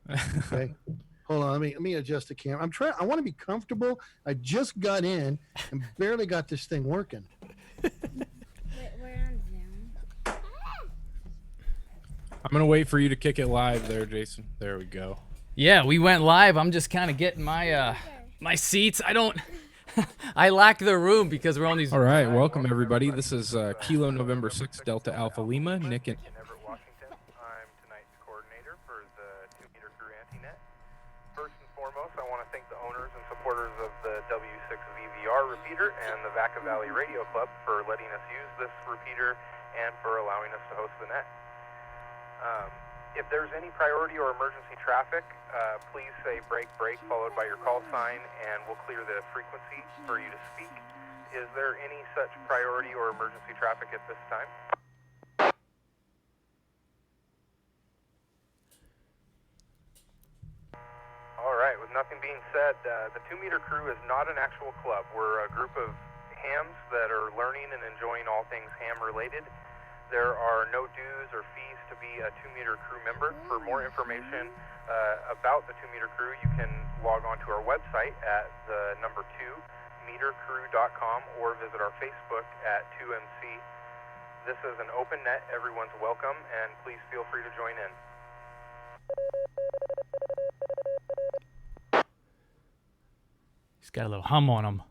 Okay. Hold on. Let me adjust the camera. I want to be comfortable. I just got in and barely got this thing working. We're on Zoom. I'm gonna wait for you to kick it live there, Jason. There we go. Yeah, we went live. I'm just kind of getting my my seats. I lack the room because we're on these. All right, welcome everybody. This is Kilo November 6 Delta Alpha Lima. Nick and Everett, Washington. I'm tonight's coordinator for the 2-meter crew anti-net. First and foremost, I want to thank the owners and supporters of the W6VVR repeater and the Vaca Valley Radio Club for letting us use this repeater and for allowing us to host the net. If there's any priority or emergency traffic, please say break, break, followed by your call sign, and we'll clear the frequency for you to speak. Is there any such priority or emergency traffic at this time? All right, with nothing being said, the 2-meter crew is not an actual club. We're a group of hams that are learning and enjoying all things ham-related. There are no dues or fees to be a 2-meter crew member. For more information about the 2-meter crew, you can log on to our website at the number 2metercrew.com or visit our Facebook at 2MC. This is an open net. Everyone's welcome, and please feel free to join in. He's got a little hum on him.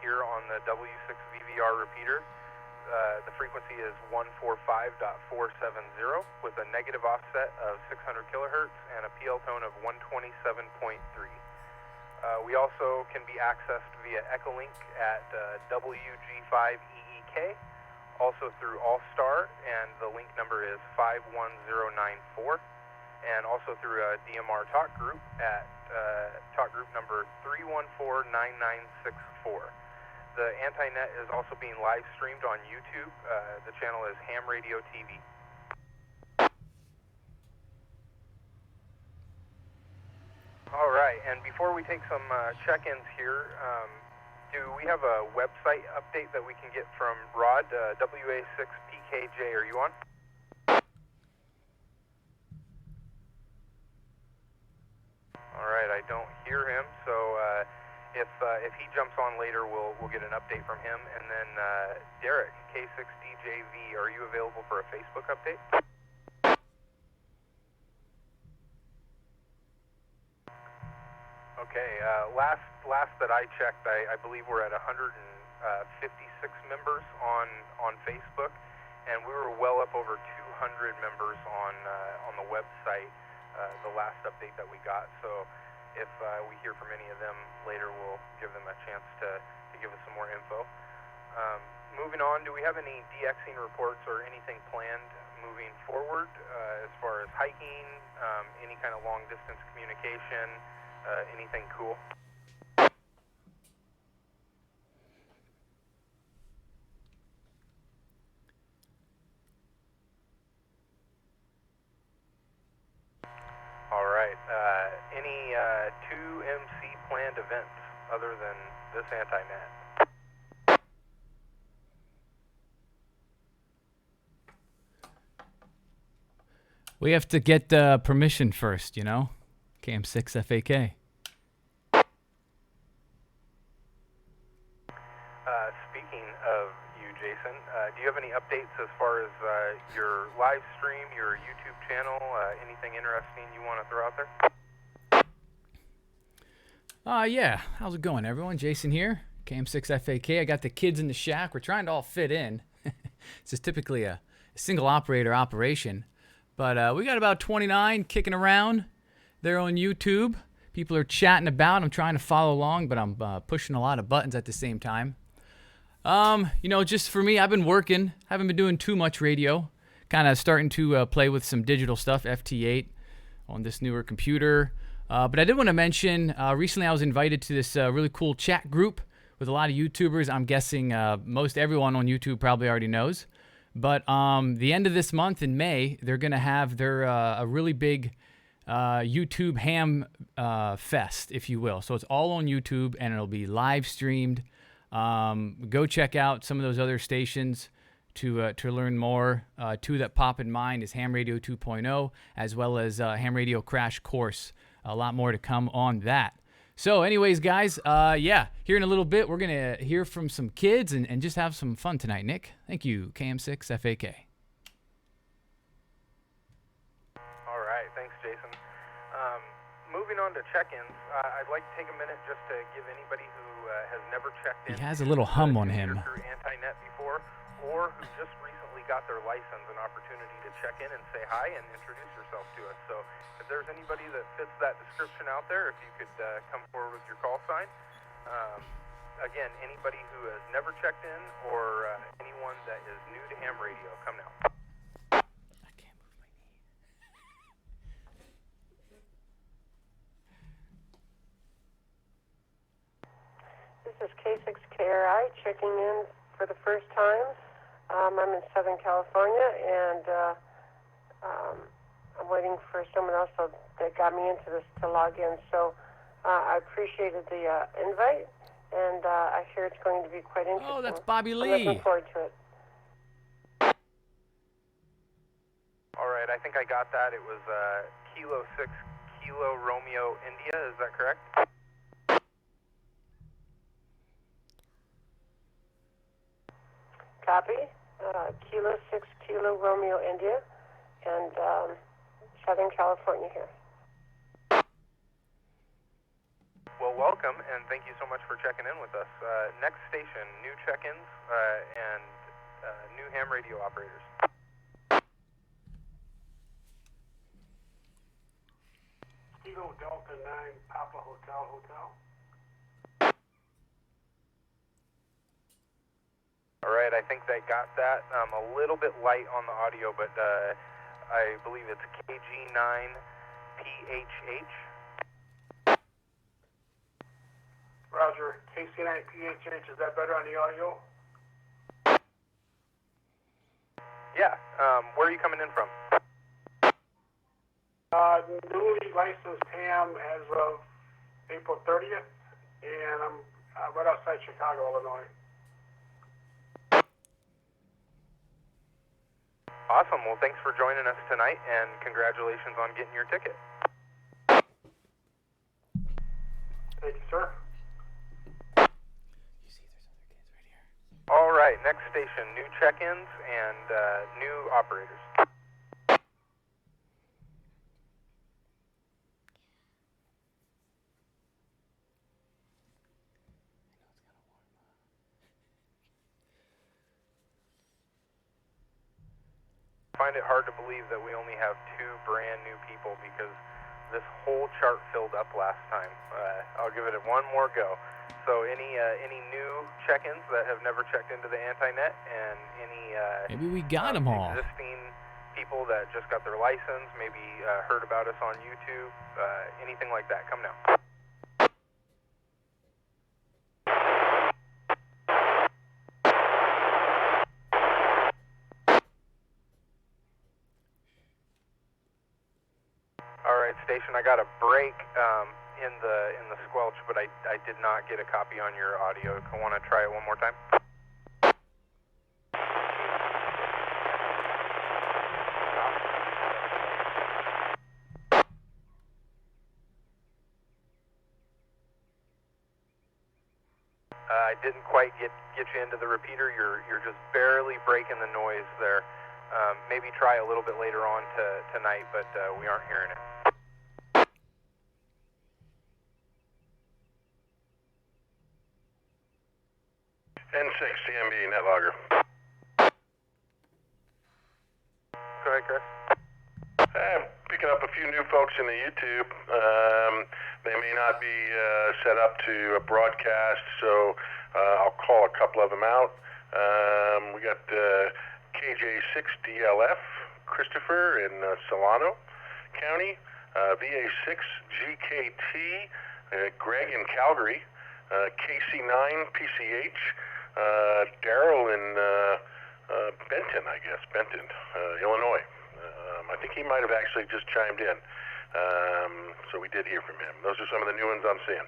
Here on the W6VVR repeater. The frequency is 145.470 with a negative offset of 600 kilohertz and a PL tone of 127.3. We also can be accessed via EchoLink at WG5EEK, also through AllStar, and the link number is 51094, and also through a DMR talk group at talk group number 3149964. The anti-net is also being live streamed on YouTube. The channel is Ham Radio TV. All right, and before we take some check-ins here, do we have a website update that we can get from Rod, WA6PKJ? Are you on? All right, I don't hear him, so if he jumps on later, we'll get an update from him. And then Derek, K6DJV, are you available for a Facebook update? Okay, last that I checked, I believe we're at 156 members on Facebook, and we were well up over 200 members on the website. The last update that we got. So if we hear from any of them later, we'll give them a chance to give us some more info. Moving on, do we have any DXing reports or anything planned moving forward as far as hiking, any kind of long distance communication, anything cool? All right. Any 2MC planned events other than this anti-net? We have to get permission first, you know? KM6FAK. Speaking of you, Jason, do you have any updates as far as your live stream, your YouTube channel, anything interesting you want to throw out there? Yeah. How's it going, everyone? Jason here, KM6FAK. I got the kids in the shack. We're trying to all fit in. This is typically a single operator operation. But we got about 29 kicking around there on YouTube. People are chatting about. I'm trying to follow along, but I'm pushing a lot of buttons at the same time. You know, just for me, I've been working. Haven't been doing too much radio. Kind of starting to play with some digital stuff, FT8, on this newer computer. But I did want to mention, recently I was invited to this really cool chat group with a lot of YouTubers. I'm guessing most everyone on YouTube probably already knows. But the end of this month in May, they're going to have their a really big YouTube ham fest, if you will. So it's all on YouTube, and it'll be live streamed. Go check out some of those other stations. to learn more. Two that pop in mind is Ham Radio 2.0, as well as Ham Radio Crash Course. A lot more to come on that. So anyways, guys, yeah, here in a little bit, we're going to hear from some kids and just have some fun tonight. Nick, thank you, KM6FAK. All right, thanks, Jason. Moving on to check-ins, I'd like to take a minute just to give anybody who has never checked in. He has a little hum on him. Through Anti-Net before, or who just recently got their license, an opportunity to check in and say hi and introduce yourself to us. So if there's anybody that fits that description out there, if you could come forward with your call sign. Again, anybody who has never checked in or anyone that is new to ham radio, come now. I can't move my knee. This is K6KRI checking in for the first time. I'm in Southern California, and I'm waiting for someone else that got me into this to log in. So I appreciated the invite, and I hear it's going to be quite interesting. Oh, that's Bobby I'm Lee. looking forward to it. All right, I think I got that. It was Kilo 6 Kilo Romeo India, is that correct? Copy. Kilo 6 Kilo Romeo India, and Southern California here. Well, welcome, and thank you so much for checking in with us. Next station, new check-ins and new ham radio operators. Kilo Delta 9 Papa Hotel. All right, I think they got that. A little bit light on the audio, but I believe it's KG9PHH. Roger. KC9PHH, is that better on the audio? Yeah, where are you coming in from? Newly licensed ham as of April 30th, and I'm right outside Chicago, Illinois. Awesome. Well, thanks for joining us tonight, and congratulations on getting your ticket. Thank you, sir. You see, there's other kids right here. All right, next station, new check-ins and new operators. I find it hard to believe that we only have 2 brand new people because this whole chart filled up last time. I'll give it one more go. So any new check-ins that have never checked into the Anti-Net, and any Maybe we got them all. existing people that just got their license, maybe heard about us on YouTube, anything like that, come now. All right, station, I got a break in the squelch, but I did not get a copy on your audio. I want to try it one more time. I didn't quite get you into the repeater. You're just barely breaking the noise there. Maybe try a little bit later on tonight, but we aren't hearing it. N6 CMB net logger. Go ahead, Chris. Picking up a few new folks in the YouTube. They may not be set up to a broadcast, so I'll call a couple of them out. We got KJ6DLF, Christopher in Solano County, VA6GKT, Greg in Calgary, KC9PCH, Daryl in Benton, Illinois. I think he might have actually just chimed in, so we did hear from him. Those are some of the new ones I'm seeing.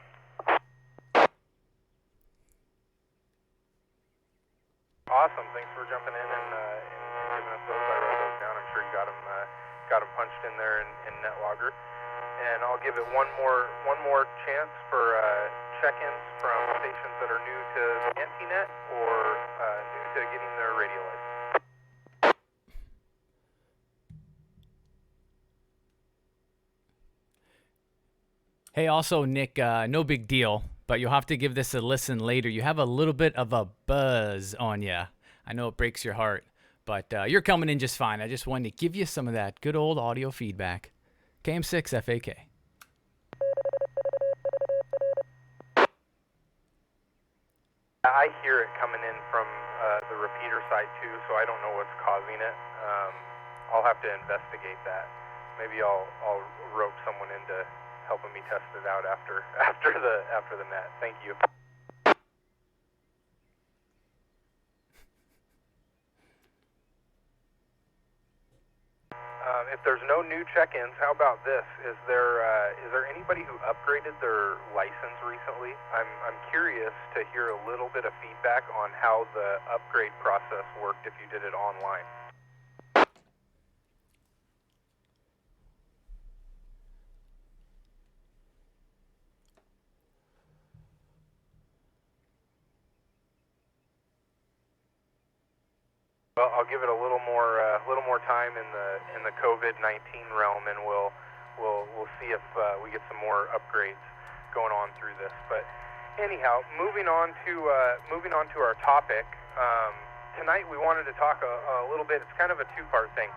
Awesome. Thanks for jumping in and got them punched in there in NetLogger. And I'll give it one more chance for check-ins from stations that are new to Antinet or new to getting their radio license. Hey, also, Nick, no big deal, but you'll have to give this a listen later. You have a little bit of a buzz on you. I know it breaks your heart, but you're coming in just fine. I just wanted to give you some of that good old audio feedback. KM6FAK. I hear it coming in from the repeater side too, so I don't know what's causing it. I'll have to investigate that. Maybe I'll rope someone into helping me test it out after the net. Thank you. If there's no new check-ins, how about this? Is there anybody who upgraded their license recently? I'm curious to hear a little bit of feedback on how the upgrade process worked if you did it online. Well, I'll give it a little more time in the COVID-19 realm, and we'll see if we get some more upgrades going on through this. But anyhow, moving on to our topic. Tonight we wanted to talk a little bit. It's kind of a two-part thing.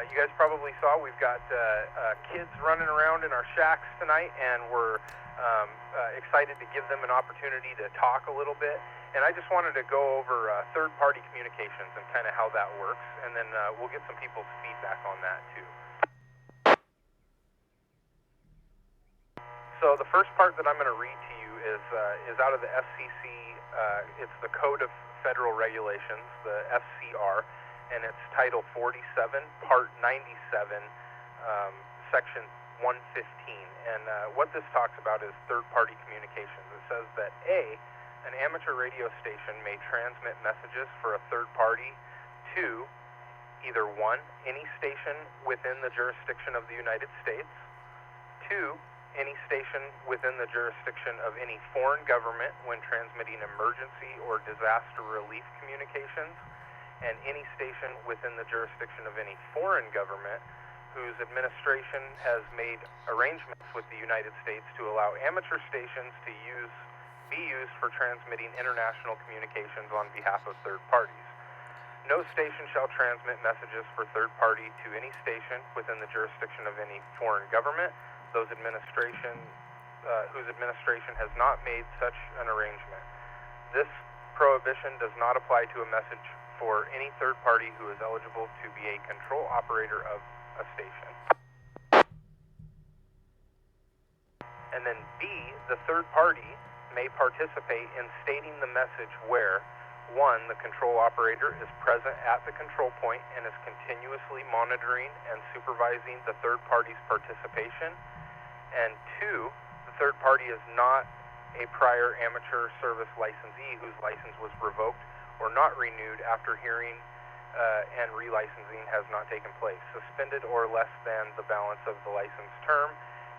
You guys probably saw we've got kids running around in our shacks tonight, and we're excited to give them an opportunity to talk a little bit. And I just wanted to go over third-party communications and kind of how that works, and then we'll get some people's feedback on that too. So the first part that I'm going to read to you is out of the FCC. It's the Code of Federal Regulations, the FCR, and it's Title 47, Part 97, Section 115. And what this talks about is third-party communications. It says that an amateur radio station may transmit messages for a third party to either 1, any station within the jurisdiction of the United States, 2, any station within the jurisdiction of any foreign government when transmitting emergency or disaster relief communications, and any station within the jurisdiction of any foreign government whose administration has made arrangements with the United States to allow amateur stations to be used for transmitting international communications on behalf of third parties. No station shall transmit messages for third party to any station within the jurisdiction of any foreign government whose administration has not made such an arrangement. This prohibition does not apply to a message for any third party who is eligible to be a control operator of a station. And then B, the third party may participate in stating the message where 1, the control operator is present at the control point and is continuously monitoring and supervising the third party's participation, and 2, the third party is not a prior amateur service licensee whose license was revoked or not renewed after hearing and relicensing has not taken place, suspended or less than the balance of the license term,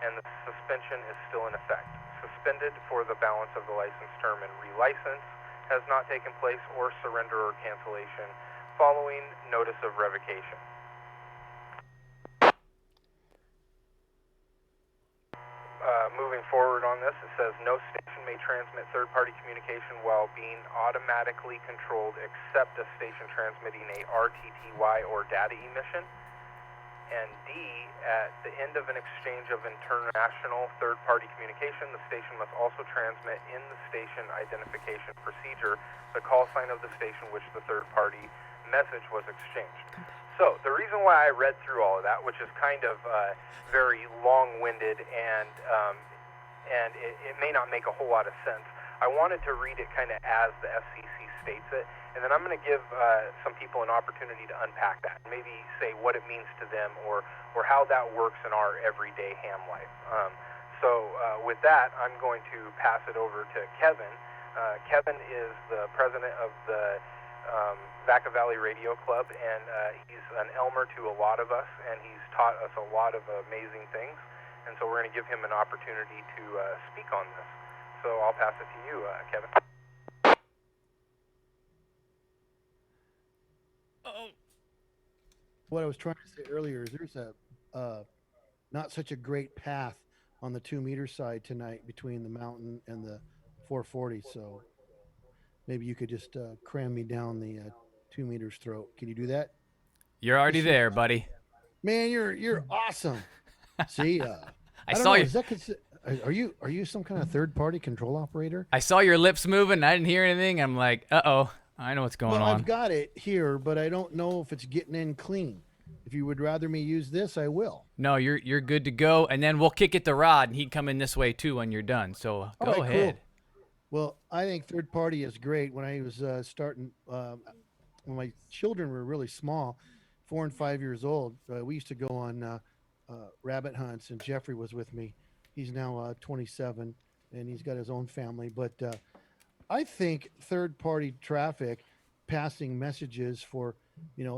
and the suspension is still in effect. Suspended for the balance of the license term and relicense has not taken place, or surrender or cancellation following notice of revocation. Moving forward on this, it says no station may transmit third-party communication while being automatically controlled except a station transmitting a RTTY or data emission. And D, at the end of an exchange of international third-party communication, the station must also transmit in the station identification procedure the call sign of the station which the third-party message was exchanged. So the reason why I read through all of that, which is kind of very long-winded and it may not make a whole lot of sense, I wanted to read it kind of as the FCC states it, and then I'm going to give some people an opportunity to unpack that, maybe say what it means to them or how that works in our everyday ham life. So with that, I'm going to pass it over to Kevin. Kevin is the president of the Vaca Valley Radio Club, and he's an Elmer to a lot of us, and he's taught us a lot of amazing things, and so we're going to give him an opportunity to speak on this. So I'll pass it to you, Kevin. What I was trying to say earlier is there's a not such a great path on the 2 meter side tonight between the mountain and the 440. So maybe you could just cram me down the 2 meters throat. Can you do that? You're already there, buddy. Man, you're awesome. See, I don't saw know, you. is that are you some kind of third party control operator? I saw your lips moving. I didn't hear anything. I'm like, uh-oh. I know what's going on. I've got it here, but I don't know if it's getting in clean. If you would rather me use this, I will. No, you're good to go, and then we'll kick it to Rod, and he'd come in this way too when you're done. So go ahead. Cool. Well, I think third party is great. When I was starting, when my children were really small, 4 and 5 years old, we used to go on rabbit hunts, and Jeffrey was with me. He's now 27, and he's got his own family. But I think third party traffic passing messages for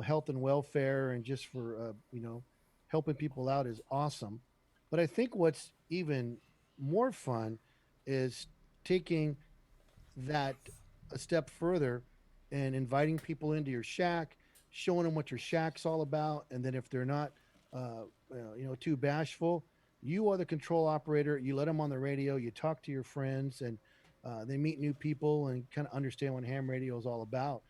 health and welfare and just for helping people out is awesome. But I think what's even more fun is taking that a step further and inviting people into your shack, showing them what your shack's all about, and then if they're not too bashful, you are the control operator. You let them on the radio, you talk to your friends, and they meet new people and kind of understand what ham radio is all about.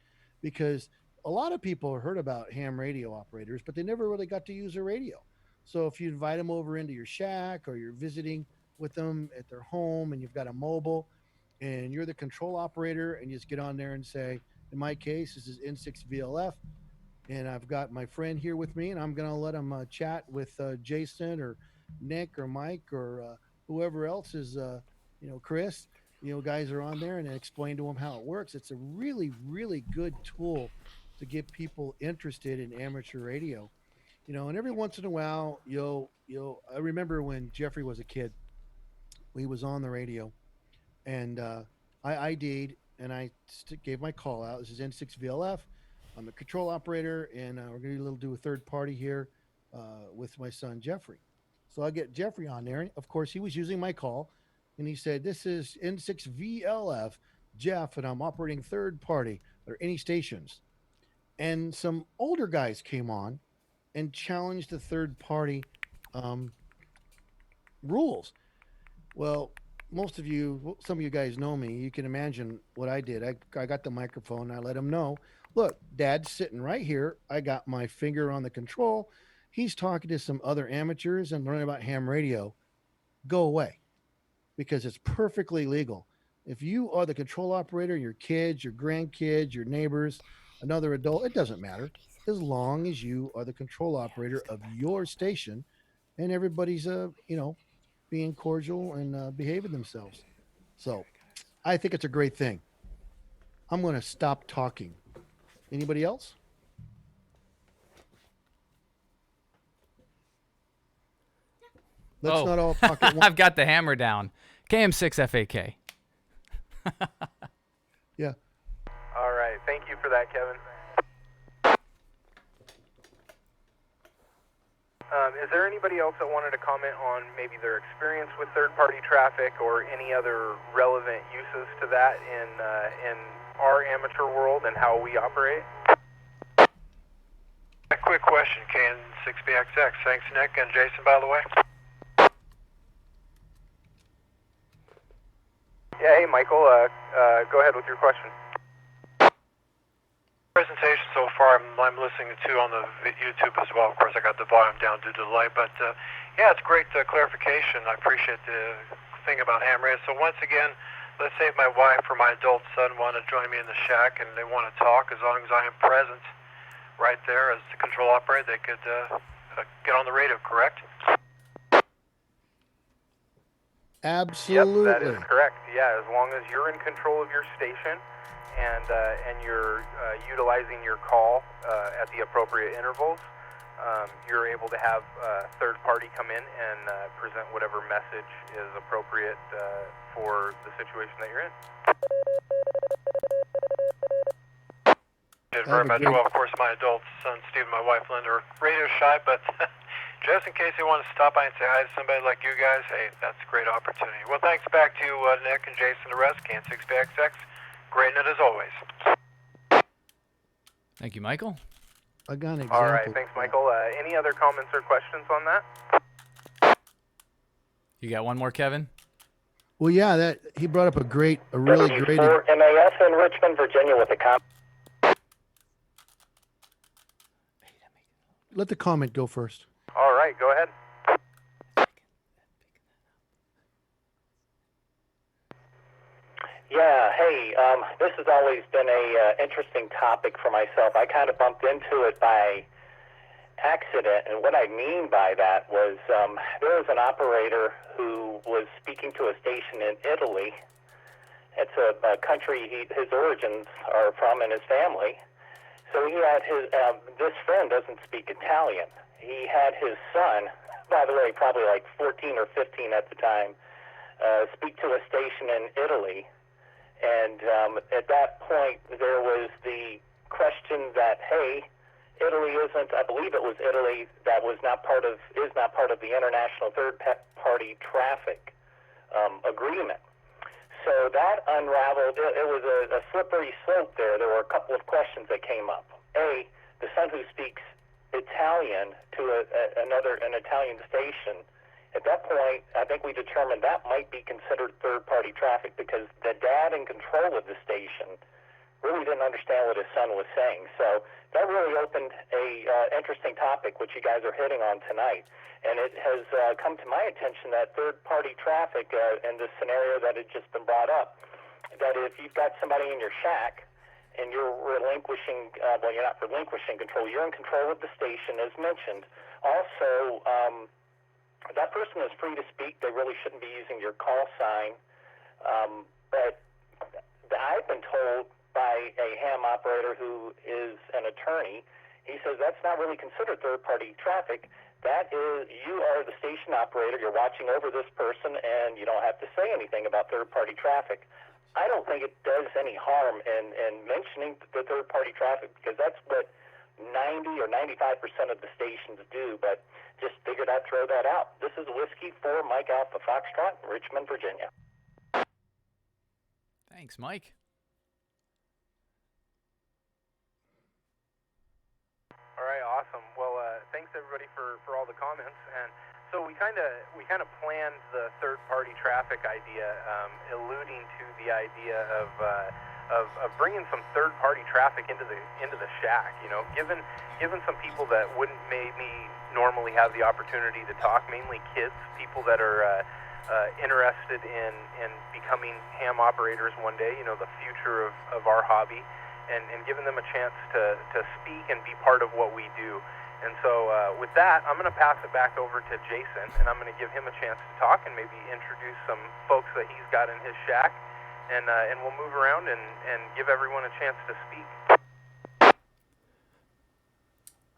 Because a lot of people heard about ham radio operators, but they never really got to use a radio. So if you invite them over into your shack, or you're visiting with them at their home and you've got a mobile and you're the control operator, and you just get on there and say, in my case, this is N6VLF, and I've got my friend here with me, and I'm going to let him chat with Jason or Nick or Mike or whoever else is, Chris, guys are on there, and explain to them how it works. It's a really, really good tool to get people interested in amateur radio, and every once in a while, I remember when Jeffrey was a kid, he was on the radio, and I ID'd, and I gave my call out. This is N6VLF. I'm the control operator, and we're going to do a third party here with my son, Jeffrey. So I get Jeffrey on there, and of course, he was using my call, and he said, this is N6VLF, Jeff, and I'm operating third party. Are there any stations? And some older guys came on and challenged the third party rules. Well, some of you guys know me. You can imagine what I did. I got the microphone, and I let him know, look, Dad's sitting right here. I got my finger on the control. He's talking to some other amateurs and learning about ham radio. Go away, because it's perfectly legal. If you are the control operator, your kids, your grandkids, your neighbors, another adult, it doesn't matter, as long as you are the control operator of your station and everybody's being cordial and behaving themselves. So I think it's a great thing. I'm going to stop talking. Anybody else? Let's not all talk at once. I've got the hammer down. KM6FAK. Yeah. All right. Thank you for that, Kevin. Is there anybody else that wanted to comment on maybe their experience with third-party traffic or any other relevant uses to that in our amateur world and how we operate? A quick question, KN6BXX. Thanks, Nick and Jason, by the way. Yeah, hey, Michael. Go ahead with your question. Presentation so far, I'm listening to on the YouTube as well. Of course, I got the volume down due to delay, but yeah, it's great clarification. I appreciate the thing about ham radio. So once again, let's say if my wife or my adult son want to join me in the shack and they want to talk, as long as I am present right there as the control operator, they could get on the radio, correct? Absolutely. Yep, that is correct. Yeah, as long as you're in control of your station and you're utilizing your call at the appropriate intervals, you're able to have third party come in and present whatever message is appropriate for the situation that you're in. Did Have very a much great- well. Of course, my adult son, Steve, and my wife, Linda, are radio shy, but just in case they want to stop by and say hi to somebody like you guys, hey, that's a great opportunity. Well, thanks back to you, Nick and Jason, the rest, Can6BXX. Great night as always. Thank you, Michael. I got an example. All right, thanks, Michael. Any other comments or questions on that? You got one more, Kevin? Well, yeah, that he brought up a really great. MAS in Richmond, Virginia, with a comment. Let the comment go first. All right, go ahead. Yeah, hey, this has always been a interesting topic for myself. I kind of bumped into it by accident, and what I mean by that was there was an operator who was speaking to a station in Italy. It's a country his origins are from and his family. So he had this friend doesn't speak Italian. He had his son, by the way, probably like 14 or 15 at the time, speak to a station in Italy. And at that point, there was the question that, hey, Italy isn't, I believe it was Italy that is not part of the international third-party traffic agreement. So that unraveled, it was a slippery slope there. There were a couple of questions that came up. A, the son who speaks Italian to an Italian station, at that point, I think we determined that might be considered third-party traffic because the dad in control of the station really didn't understand what his son was saying. So that really opened a interesting topic, which you guys are hitting on tonight. And it has come to my attention that third-party traffic in this scenario that had just been brought up, that if you've got somebody in your shack and you're relinquishing, well, you're not relinquishing control, you're in control of the station, as mentioned. Also, that person is free to speak. They really shouldn't be using your call sign. But I've been told by a ham operator who is an attorney, he says that's not really considered third-party traffic. That is, you are the station operator, you're watching over this person, and you don't have to say anything about third-party traffic. I don't think it does any harm in mentioning the third-party traffic because that's what 90 or 95% of the stations do, but just figured I'd throw that out. This is Whiskey 4 Mike Alpha Foxtrot, Richmond, Virginia. Thanks, Mike. All right, awesome. Well, thanks everybody for all the comments. And so we kind of planned the third-party traffic idea, alluding to the idea of bringing some third-party traffic into the shack. You know, given some people that wouldn't maybe normally have the opportunity to talk, mainly kids, people that are interested in becoming ham operators one day. You know, the future of our hobby. And giving them a chance to speak and be part of what we do. And so with that, I'm going to pass it back over to Jason, and I'm going to give him a chance to talk and maybe introduce some folks that he's got in his shack, and we'll move around and give everyone a chance to speak.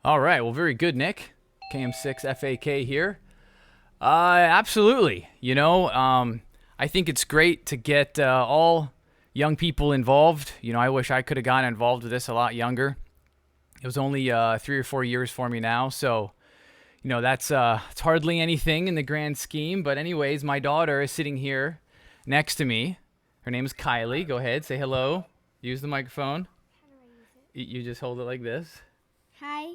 All right. Well, very good, Nick. KM6FAK here. Absolutely. You know, I think it's great to get all young people involved. You know, I wish I could have gotten involved with this a lot younger. It was only 3 or 4 years for me now, so you know that's it's hardly anything in the grand scheme. But anyways, my daughter is sitting here next to me. Her name is Kylie. Go ahead, say hello. Use the microphone. How do I use it? You just hold it like this. Hi.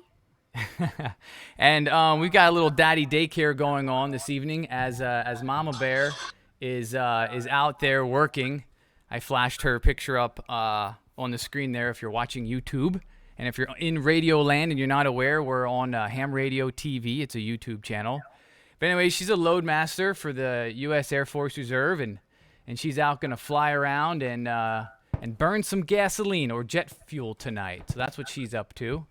And we've got a little daddy daycare going on this evening as Mama Bear is out there working. I flashed her picture up on the screen there if you're watching YouTube. And if you're in Radio Land and you're not aware, we're on Ham Radio TV. It's a YouTube channel. But anyway, she's a loadmaster for the U.S. Air Force Reserve, and she's out going to fly around and burn some gasoline or jet fuel tonight. So that's what she's up to.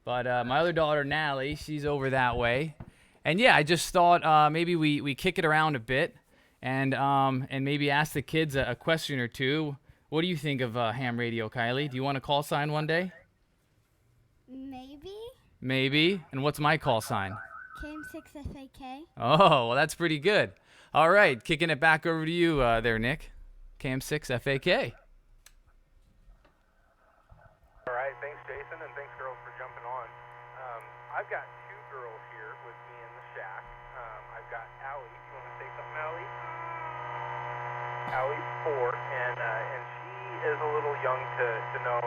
But my other daughter, Nally, she's over that way. And yeah, I just thought maybe we kick it around a bit. And maybe ask the kids a question or two. What do you think of ham radio, Kylie? Do you want a call sign one day? Maybe. Maybe. And what's my call sign? KM6FAK. Oh, well, that's pretty good. All right, kicking it back over to you there, Nick. KM6FAK. All right, thanks, Jason. I've got two girls here with me in the shack. I've got Allie. Do you want to say something, Allie? Allie's 4, and she is a little young to know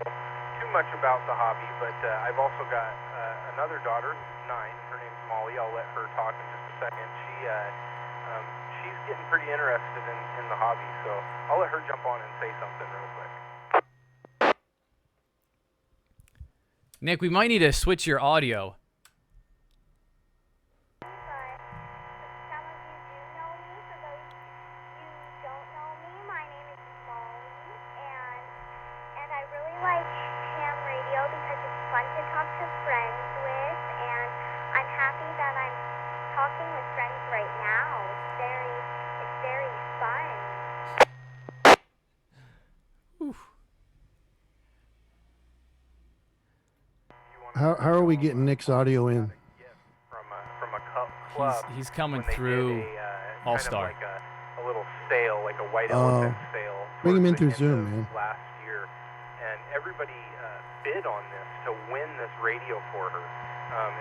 too much about the hobby, but I've also got another daughter who's 9. Her name's Molly. I'll let her talk in just a second. She's getting pretty interested in the hobby, so I'll let her jump on and say something real quick. Nick, we might need to switch your audio. How are we getting Nick's audio in? From a club. He's coming when they through did AllStar. Kind of like a little sale, like a white elephant sale. Bring him in towards through the end Zoom, of man. Last year, and everybody bid on this to win this radio for her.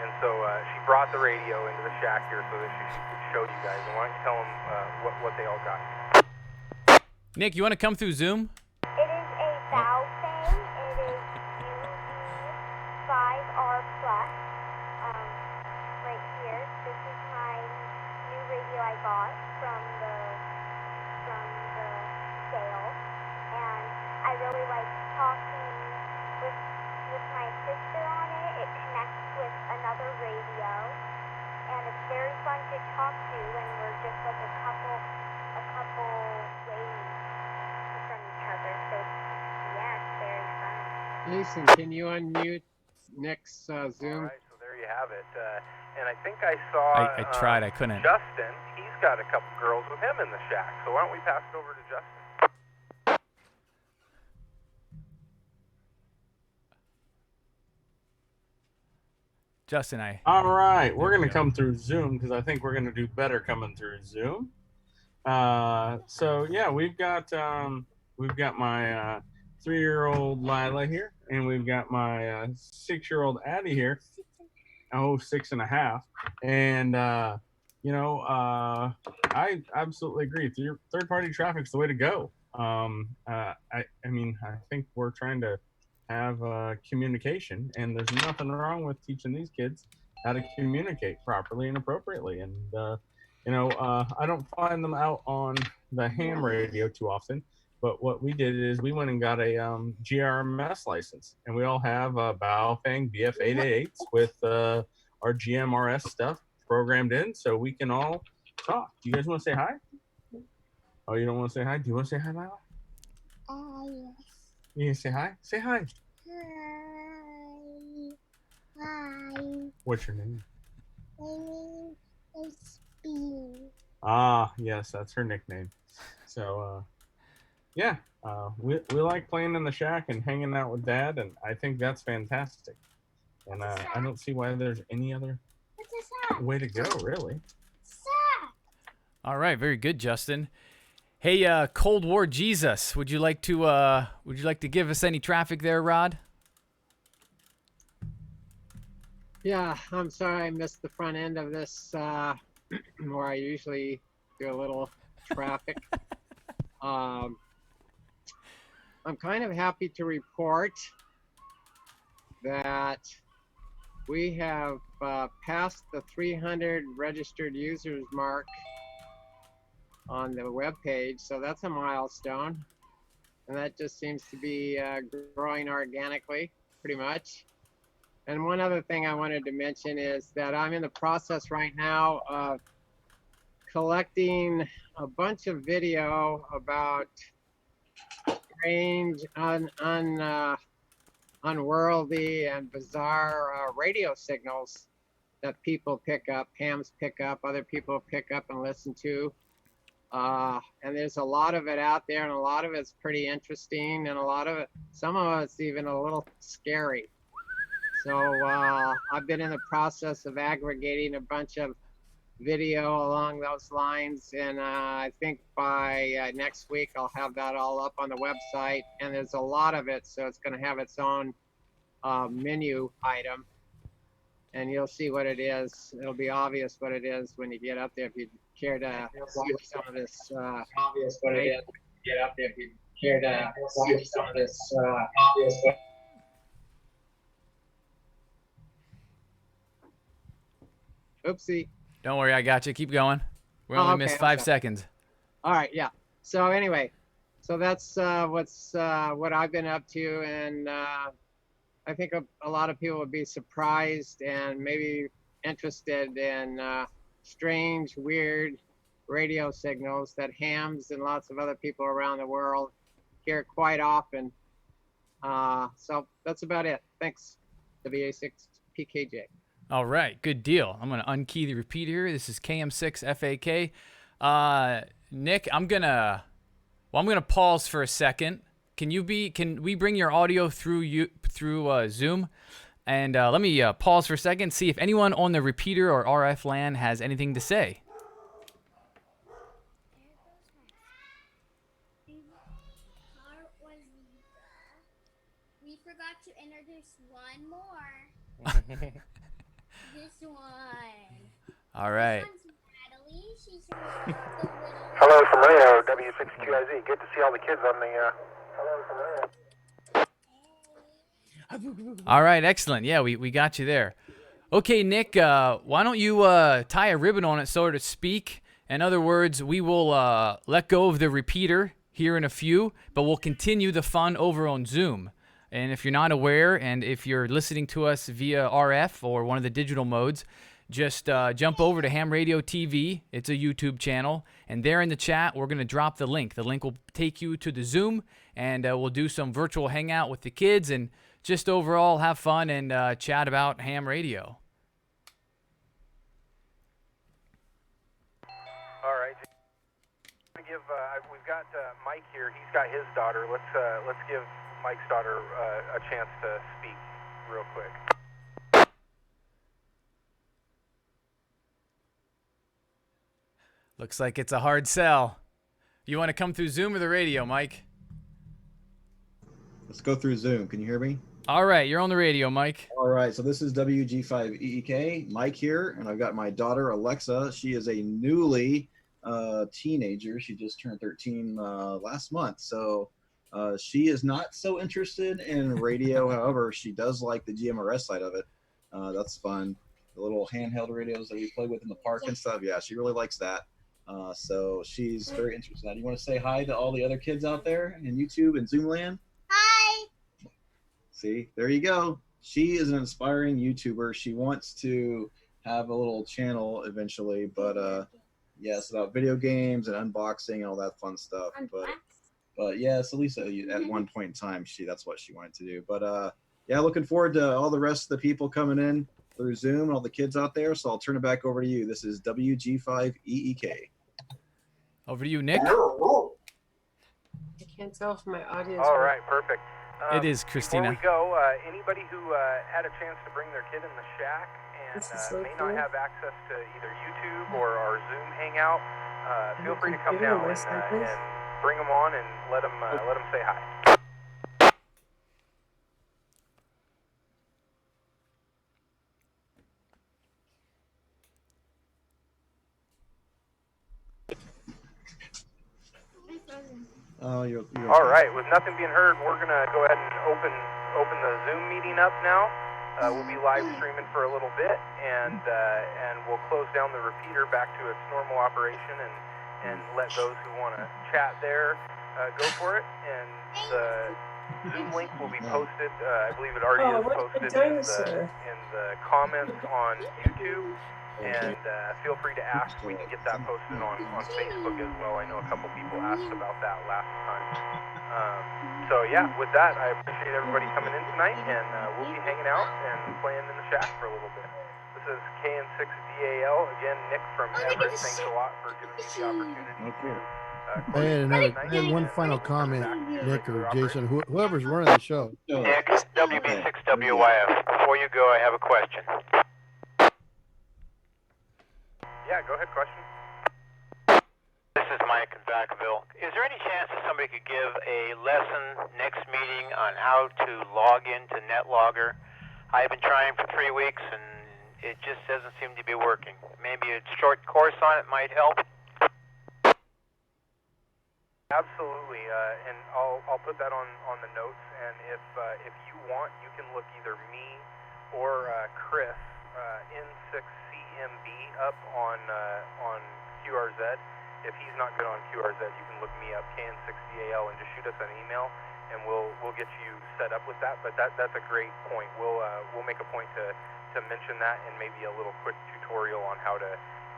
And so she brought the radio into the shack here so that she could show you guys. And why don't you tell them what they all got? Nick, you want to come through Zoom? It is a Baofeng. It is UV5R Plus. Right here. This is my new radio I got from the sale, and I really like talking with my sister on it. It connects with another radio, and it's very fun to talk to when we're just like a couple ways from each other. So yeah, it's very fun. Jason, can you unmute Nick's Zoom? All right, so there you have it. And I think I saw I tried, I couldn't. Justin. He's got a couple girls with him in the shack. So why don't we pass it over to Justin? Justin, All right, we're going to come through Zoom because I think we're going to do better coming through Zoom. So yeah, we've got my 3-year-old Lila here, and we've got my 6-year-old Addie here. Oh, 6.5. And I absolutely agree. Third-party traffic's the way to go. I mean, I think we're trying to have communication, and there's nothing wrong with teaching these kids how to communicate properly and appropriately. And I don't find them out on the ham radio too often, but what we did is we went and got a GRMS license, and we all have Baofeng BF888s with our GMRS stuff programmed in, so we can all talk. Do you guys want to say hi? Oh, you don't want to say hi? Do you want to say hi, Lila? Yes. You can say hi? Say hi. Hi. What's your name? My name is Bean. Ah, yes, that's her nickname. So, yeah, we like playing in the shack and hanging out with Dad, and I think that's fantastic. And I don't see why there's any other way to go, really. All right, very good, Justin. Hey, Cold War Jesus, would you like to give us any traffic there, Rod? Yeah, I'm sorry I missed the front end of this, where I usually do a little traffic. I'm kind of happy to report that we have passed the 300 registered users mark on the web page, so that's a milestone, and that just seems to be growing organically, pretty much. And one other thing I wanted to mention is that I'm in the process right now of collecting a bunch of video about strange, unworldly, and bizarre radio signals that people pick up, hams pick up, other people pick up and listen to. And there's a lot of it out there, and a lot of it's pretty interesting, and some of it's even a little scary. So I've been in the process of aggregating a bunch of video along those lines, and I think by next week I'll have that all up on the website, and there's a lot of it, so it's going to have its own menu item. and you'll see what it is. It'll be obvious what it is when you get up there. If you care to see some of this, obvious what it is. Get up there if you care to see some of this, obvious. Oopsie. Don't worry, I got you. Keep going. We only missed 5 seconds. All right, yeah. So anyway, so that's what I've been up to, and I think a lot of people would be surprised and maybe interested in strange, weird radio signals that hams and lots of other people around the world hear quite often. So that's about it. Thanks, WA6PKJ. All right, good deal. I'm going to unkey the repeater here. This is KM6FAK. Nick, I'm gonna pause for a second. Can we bring your audio through Zoom? And let me pause for a second, see if anyone on the repeater or RF LAN has anything to say. We forgot to introduce one more. This one. All right. This one's Natalie. She's the little... Hello from Radio W6QIZ. Good to see all the kids on the. Hello from Radio. All right, excellent. Yeah, we got you there. Okay, Nick, why don't you tie a ribbon on it, so to speak? In other words, we will let go of the repeater here in a few, but we'll continue the fun over on Zoom. And if you're not aware, and if you're listening to us via RF or one of the digital modes, just jump over to Ham Radio TV. It's a YouTube channel. And there in the chat, we're going to drop the link. The link will take you to the Zoom, and we'll do some virtual hangout with the kids and just overall have fun and chat about ham radio. All right. We've got Mike here. He's got his daughter. Let's give Mike's daughter a chance to speak real quick. Looks like it's a hard sell. You want to come through Zoom or the radio, Mike? Let's go through Zoom. Can you hear me? All right, you're on the radio, Mike. All right, so this is WG5EEK, Mike here, and I've got my daughter, Alexa. She is a newly teenager. She just turned 13 last month, so she is not so interested in radio. However, she does like the GMRS side of it. That's fun. The little handheld radios that we play with in the park and stuff. Yeah, she really likes that. So she's very interested in that. You want to say hi to all the other kids out there in YouTube and Zoom land? Hi. See, there you go. She is an inspiring YouTuber. She wants to have a little channel eventually, but yes, about video games and unboxing and all that fun stuff. But yes, at least at one point in time, that's what she wanted to do. But yeah, looking forward to all the rest of the people coming in through Zoom and all the kids out there. So I'll turn it back over to you. This is WG5EEK. Over to you, Nick. I can't tell if my audio. All right, perfect. It is Christina. Before we go, anybody who had a chance to bring their kid in the shack and may not have access to either YouTube or our Zoom hangout, feel free to come down and bring them on and let them say hi. You're All right, with nothing being heard, we're gonna go ahead and open the Zoom meeting up now. We'll be live streaming for a little bit, and we'll close down the repeater back to its normal operation, and let those who want to chat there go for it. And the Zoom link will be posted. I believe it already is posted in the comments on YouTube. And feel free to ask. We can get that posted on Facebook as well. I know a couple people asked about that last time. So yeah, with that, I appreciate everybody coming in tonight, and we'll be hanging out and playing in the shack for a little bit. This is KN6DAL again. Nick from Everett. Thanks a lot for giving me the opportunity. I had one final comment, Nick or Jason, whoever's running the show. Nick, WB6WYF. Before you go, I have a question. Yeah, go ahead, question. This is Mike in Vacaville. Is there any chance that somebody could give a lesson next meeting on how to log into NetLogger? I've been trying for 3 weeks and It just doesn't seem to be working. Maybe a short course on it might help. Absolutely, and I'll put that on the notes. And if you want, you can look either me or Chris N6CMB up on QRZ. If he's not good on QRZ, you can look me up KN6DAL and just shoot us an email, and we'll get you set up with that. But that's a great point. We'll make a point to mention that, and maybe a little quick tutorial on how to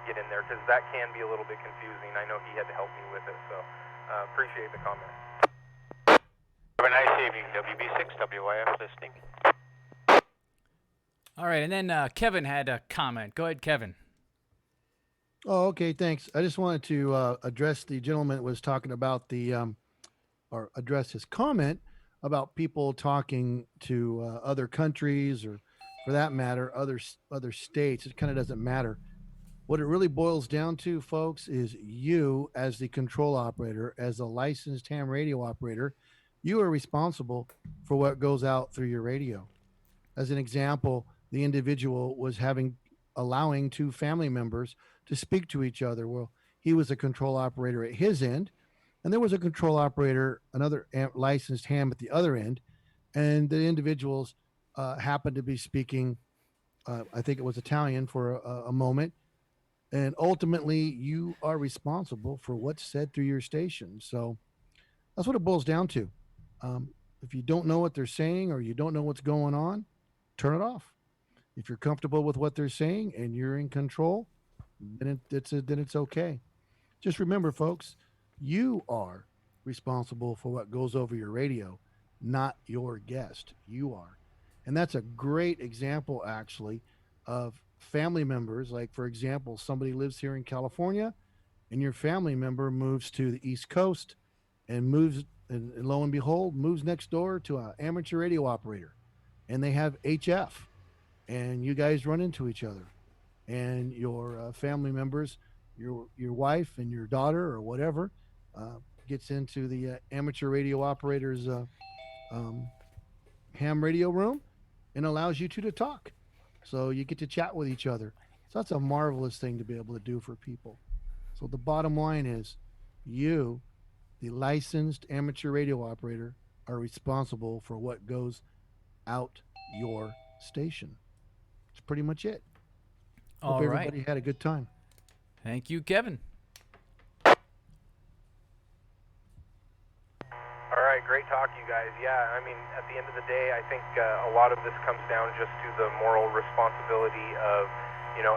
get in there, because that can be a little bit confusing. I know he had to help me with it, so appreciate the comment. Have a nice evening, WB6 WYF listening. All right, and then Kevin had a comment. Go ahead, Kevin. Oh, okay, thanks. I just wanted to address the gentleman that was talking about or address his comment about people talking to other countries, or for that matter, other states. It kind of doesn't matter. What it really boils down to, folks, is you as the control operator, as a licensed ham radio operator, you are responsible for what goes out through your radio. As an example, the individual was allowing two family members to speak to each other. Well, he was a control operator at his end, and there was a control operator, another licensed ham at the other end, and the individuals happened to be speaking, I think it was Italian for a moment, and ultimately you are responsible for what's said through your station. So that's what it boils down to. If you don't know what they're saying or you don't know what's going on, turn it off. If you're comfortable with what they're saying and you're in control, then it's okay. Just remember, folks, you are responsible for what goes over your radio, not your guest. You are. And that's a great example, actually, of family members. Like, for example, somebody lives here in California and your family member moves to the East Coast and lo and behold, moves next door to an amateur radio operator, and they have HF, and you guys run into each other, and your family members, your wife and your daughter or whatever, gets into the amateur radio operator's ham radio room and allows you two to talk. So you get to chat with each other. So that's a marvelous thing to be able to do for people. So the bottom line is, you, the licensed amateur radio operator, are responsible for what goes out your station. That's pretty much it. Hope everybody had a good time. Thank you, Kevin. All right, great talk, you guys. Yeah, I mean, at the end of the day, I think a lot of this comes down just to the moral responsibility of,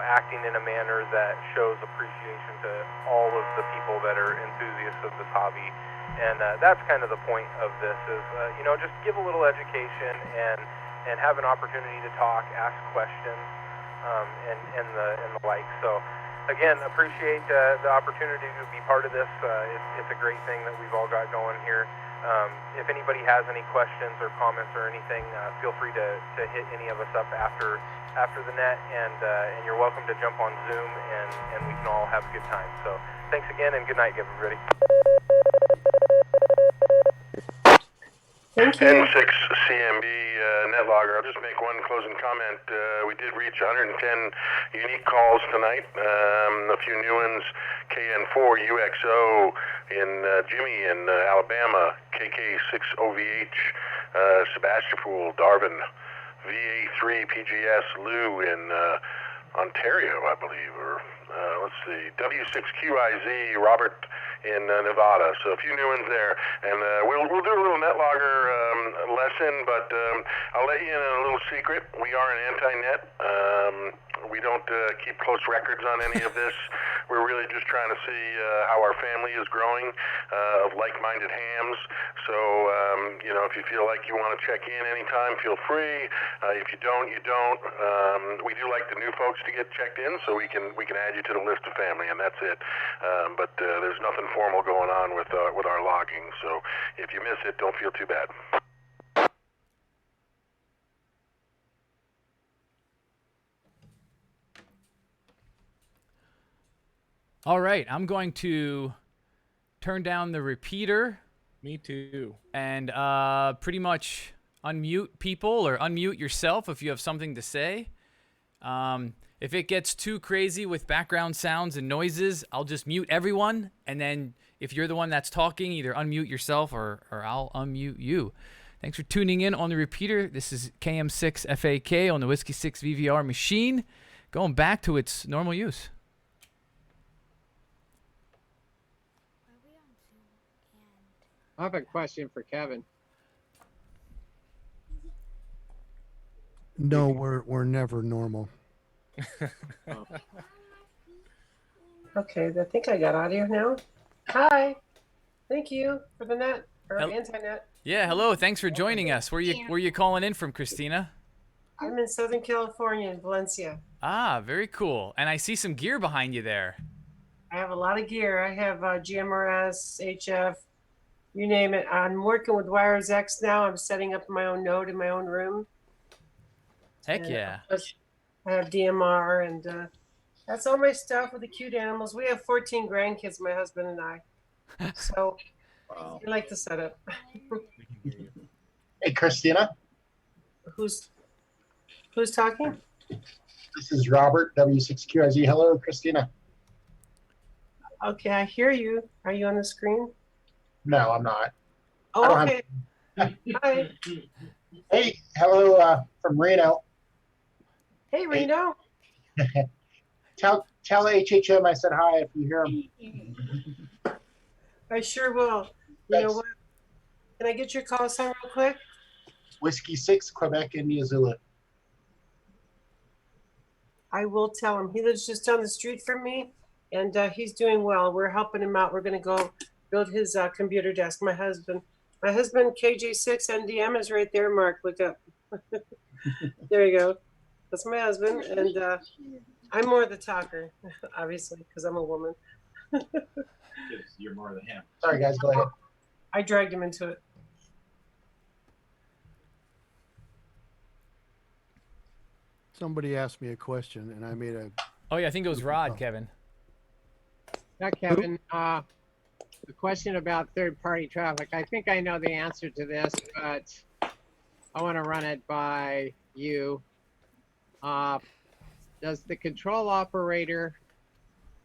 acting in a manner that shows appreciation to all of the people that are enthusiasts of this hobby. And that's kind of the point of this is, just give a little education and have an opportunity to talk, ask questions, and the like. So, again, appreciate the opportunity to be part of this. It's a great thing that we've all got going here. If anybody has any questions or comments or anything, feel free to hit any of us up after the net, and you're welcome to jump on Zoom, and we can all have a good time. So thanks again, and good night, everybody. Thank you. N6CMB NetLogger. I'll just make one closing comment. We did reach 110 unique calls tonight. A few new ones: KN4UXO in Jimmy in Alabama, KK6OVH, Sebastopol, Darwin, VA3PGS Lou in Ontario, I believe, or let's see, W6QIZ Robert in Nevada. So a few new ones there, and we'll do a little NetLogger lesson, but I'll let you in on a little secret. We are an anti-net. We don't keep close records on any of this. We're really just trying to see how our family is growing of like-minded hams. So, if you feel like you want to check in anytime, feel free. If you don't, you don't. We do like the new folks to get checked in, so we can add you to the list of family, and that's it. But there's nothing formal going on with our logging. So if you miss it, don't feel too bad. All right, I'm going to turn down the repeater. Me too. And pretty much unmute people, or unmute yourself if you have something to say. If it gets too crazy with background sounds and noises, I'll just mute everyone. And then if you're the one that's talking, either unmute yourself or I'll unmute you. Thanks for tuning in on the repeater. This is KM6FAK on the Whiskey 6 VVR machine, going back to its normal use. I have a question for Kevin. No, we're never normal. Okay, I think I got audio now. Hi. Thank you for the net or anti-net. Yeah, hello. Thanks for joining us. Where you calling in from, Christina? I'm in Southern California in Valencia. Ah, very cool. And I see some gear behind you there. I have a lot of gear. I have GMRS, HF, you name it. I'm working with Wires X now. I'm setting up my own node in my own room. Heck yeah. I have DMR, and that's all my stuff with the cute animals. We have 14 grandkids, my husband and I. So we like the setup. Hey, Christina. Who's talking? This is Robert, W6QIZ. Hello, Christina. Okay, I hear you. Are you on the screen? No, I'm not. Oh, okay. Hi. Hey, hello from Reno. Hey, Reno. Tell HHM I said hi if you hear him. I sure will. You know what? Can I get your call sign real quick? Whiskey 6, Quebec, India, Zulu. I will tell him. He lives just down the street from me, and he's doing well. We're helping him out. We're going to go build his computer desk. My husband, KJ6 NDM is right there, Mark. Look up. There you go. That's my husband, and I'm more the talker, obviously, because I'm a woman. You're more than him. Sorry, guys. Go ahead. I dragged him into it. Somebody asked me a question, and I made a. Oh yeah, I think it was Rod, Kevin. Yeah, Kevin. The question about third-party traffic. I think I know the answer to this, but I want to run it by you. Does the control operator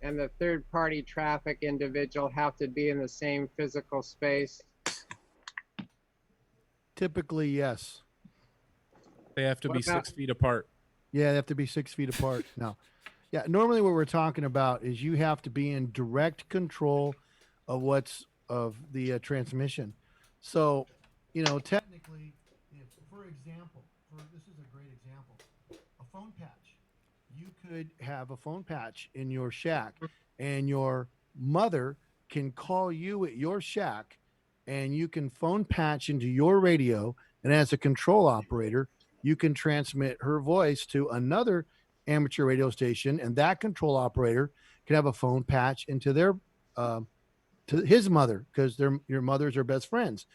and the third-party traffic individual have to be in the same physical space? Typically, yes. They have to be 6 feet apart. Yeah, they have to be 6 feet apart. No. Yeah, normally what we're talking about is you have to be in direct control of the transmission. So, technically, for example, this is a great example, a phone patch. You could have a phone patch in your shack, and your mother can call you at your shack, and you can phone patch into your radio, and as a control operator, you can transmit her voice to another amateur radio station, and that control operator can have a phone patch into their to his mother, because your mothers are best friends.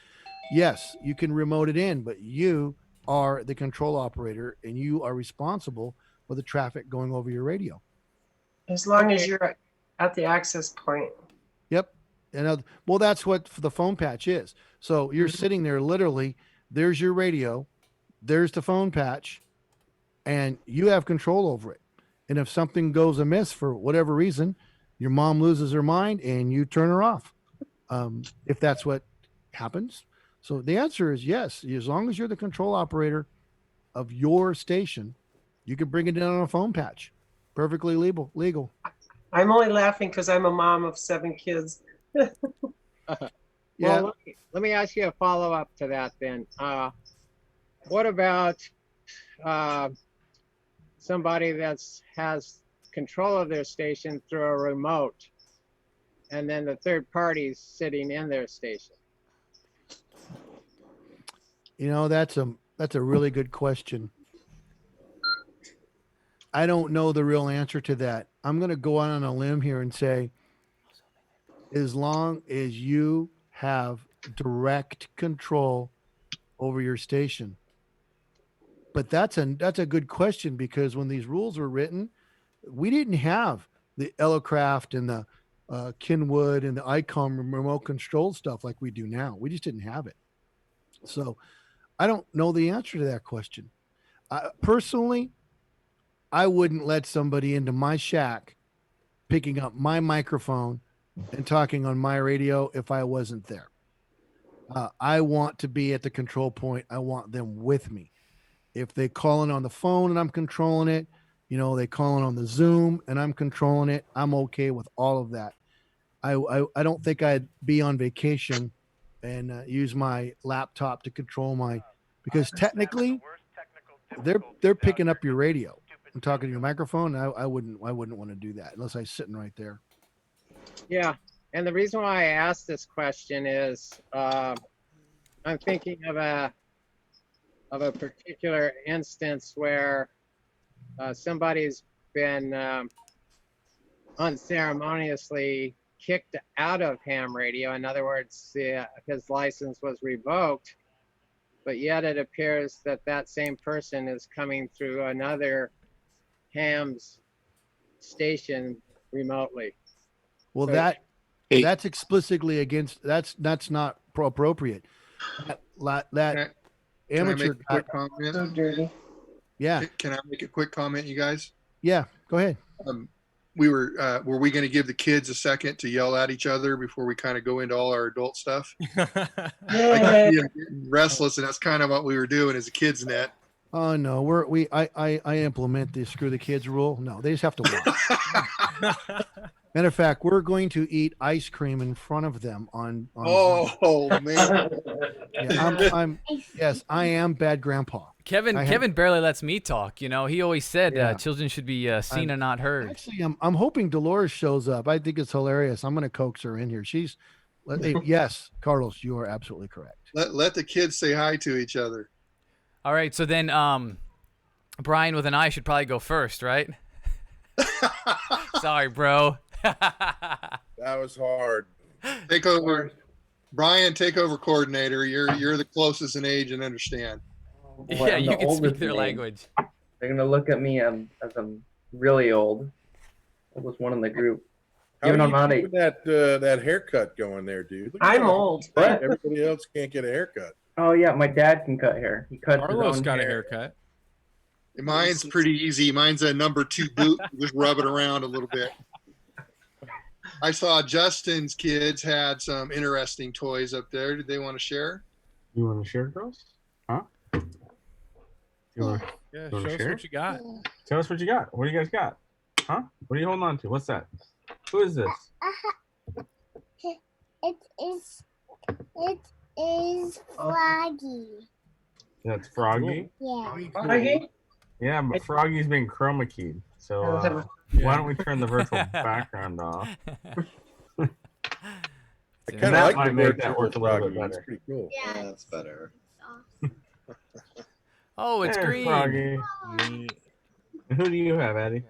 Yes, you can remote it in, but you are the control operator, and you are responsible for the traffic going over your radio. As long as you're at the access point. Yep. And well, that's what the phone patch is. So you're sitting there, literally, there's your radio, there's the phone patch, and you have control over it. And if something goes amiss for whatever reason, your mom loses her mind and you turn her off. If that's what happens. So the answer is yes. As long as you're the control operator of your station, you can bring it in on a phone patch. Perfectly legal. I'm only laughing because I'm a mom of 7 kids. Yeah. Well, let me ask you a follow-up to that then. What about somebody that has control of their station through a remote, and then the third party's sitting in their station? That's a really good question. I don't know the real answer to that. I'm going to go out on a limb here and say, as long as you have direct control over your station. But that's a good question, because when these rules were written, we didn't have the Elecraft and the Kenwood and the ICOM remote control stuff like we do now. We just didn't have it. So I don't know the answer to that question. Personally, I wouldn't let somebody into my shack picking up my microphone and talking on my radio if I wasn't there. I want to be at the control point. I want them with me. If they call in on the phone and I'm controlling it, they call in on the Zoom and I'm controlling it, I'm okay with all of that. I don't think I'd be on vacation and use my laptop to control because technically they're picking up your radio and talking to your microphone. I wouldn't want to do that unless I'm sitting right there. Yeah, and the reason why I asked this question is I'm thinking of a particular instance where somebody's been unceremoniously kicked out of ham radio. In other words, his license was revoked, but yet it appears that that same person is coming through another ham's station remotely. Well, So- that's explicitly against. That's not appropriate. That amateur. Can I make a quick comment? So dirty. Yeah. Can I make a quick comment, you guys? Yeah. Go ahead. Were we going to give the kids a second to yell at each other before we kind of go into all our adult stuff? I can see them getting restless, and that's kind of what we were doing as a kids net. Oh no, I implement the screw the kids rule. No, they just have to watch. Matter of fact, we're going to eat ice cream in front of them on Oh man. Yeah, yes, I am bad grandpa. Kevin barely lets me talk. He always said children should be seen and not heard. Actually, I'm hoping Dolores shows up. I think it's hilarious. I'm going to coax her in here. Yes, Carlos, you are absolutely correct. Let the kids say hi to each other. All right, so then Brian with an I should probably go first, right? Sorry, bro. That was hard. Take over, Brian. Take over, coordinator. You're the closest in age and understand. Boy, yeah, you can speak their language. They're gonna look at me as I'm really old. I was one in the group. How are you keeping that haircut going there, dude? I'm old. What? Everybody else can't get a haircut. Oh yeah, my dad can cut hair. He cuts his Carlos own got a hair. haircut. Mine's pretty easy. Mine's a number 2 boot. Just rub it around a little bit. I saw Justin's kids had some interesting toys up there. Did they want to share? You want to share, girls? Huh? Yeah, you show wanna us share? what you got. Tell us what you got. What do you guys got? Huh? What are you holding on to? What's that? Who is this? It is Froggy. That's Froggy. Yeah. Froggy? Yeah, but Froggy's been chroma keyed. So why don't we turn the virtual background off? I kind of That like might the make that virtual work a little Froggy. bit It's better. pretty cool. Yeah. That's better. Oh, it's There's green. Froggy. And who do you have, Eddie?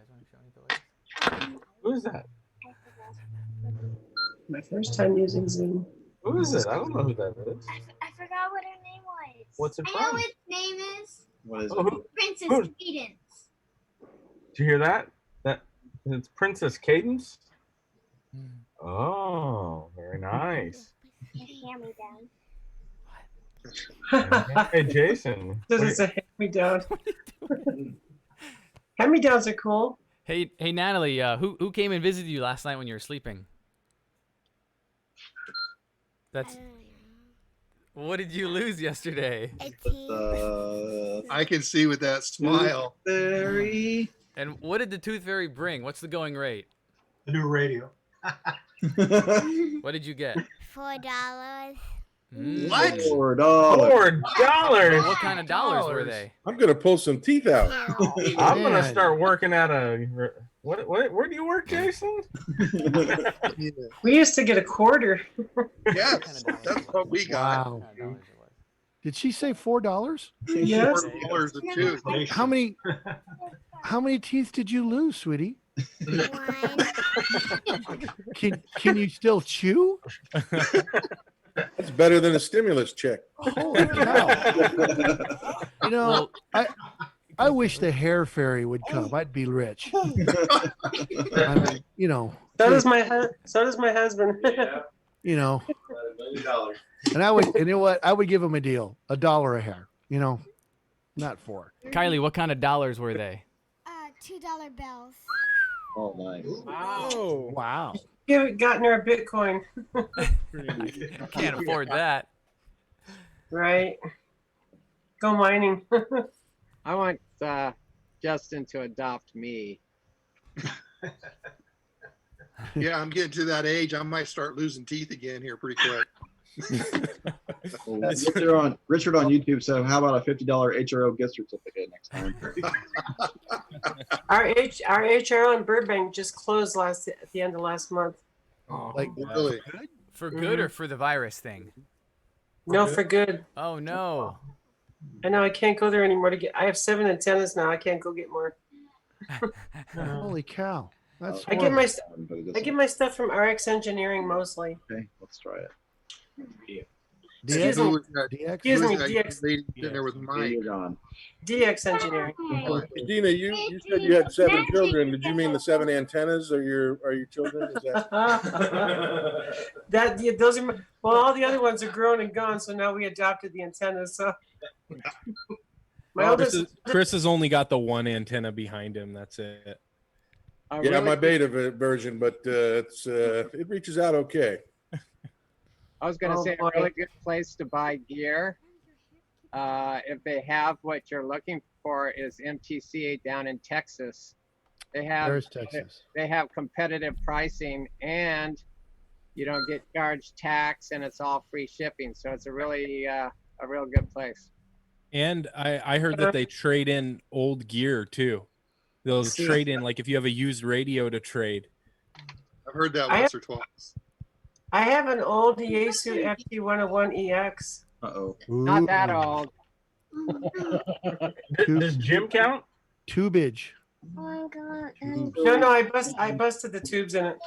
Who is that? My first time using Zoom. Who is it? I don't know who that is. I forgot what her name was. What's it I know from? its name is What is Oh, who- Princess who- Cadence. Did you hear that? It's Princess Cadence. Oh, very nice. Hand me down. Hey, Jason. This is a hand-me-down. Hand-me-downs are cool. Hey, Natalie. Who came and visited you last night when you were sleeping? That's. What did you lose yesterday? I can see with that smile. Fairy. And what did the Tooth Fairy bring? What's the going rate? The new radio. What did you get? $4. What? $4. $4. What kind of dollars were they? I'm gonna pull some teeth out. I'm gonna start working at a. What? Where do you work, Jason? We used to get a quarter. Yes, that's what we got. Wow. Did she say $4? Yes. $4 a tooth. How many teeth did you lose, sweetie? Can you still chew? That's better than a stimulus check. Holy cow! I wish the hair fairy would come. I'd be rich. I mean, So does my husband. And I would, and you know what? I would give him a deal, $1 a hair. Not $4. Kylie, what kind of dollars were they? $2 bills. Oh, nice. Oh, Wow. You gotten her a Bitcoin. I can't afford that. Right. Go mining. I want Justin to adopt me. Yeah, I'm getting to that age. I might start losing teeth again here pretty quick. Richard on YouTube said, "How about a $50 HRO gift certificate next time?" Our HRO in Burbank just closed at the end of last month. Like Really? For good or for the virus thing? No, for good. Oh no. I know I can't go there anymore to get. I have 7 antennas now. I can't go get more. Holy cow. That's I get horrible. I get my stuff from RX Engineering mostly. Okay, let's try it. Excuse Who me. was that? Excuse Who me. was that DX lady sitting there with Mike? DX Engineering. Dina, you said you had 7 children. Did you mean the 7 antennas are your children? Is that Those are well, all the other ones are grown and gone, so now we adopted the antennas. So my oldest. Chris has only got the one antenna behind him. That's it. yeah, my beta version, but it reaches out okay. I was going to say a really good place to buy gear, if they have what you're looking for, is MTCA down in Texas. They have Where's Texas? They have competitive pricing, and you don't get charged tax, and it's all free shipping. So it's a really a real good place. And I heard that they trade in old gear too. They'll trade in, like if you have a used radio to trade. I've heard that once or twice. I have an old Yaesu FT-991EX. Uh-oh. Not that old. Does Jim count? Tubage. No, I busted the tubes in it.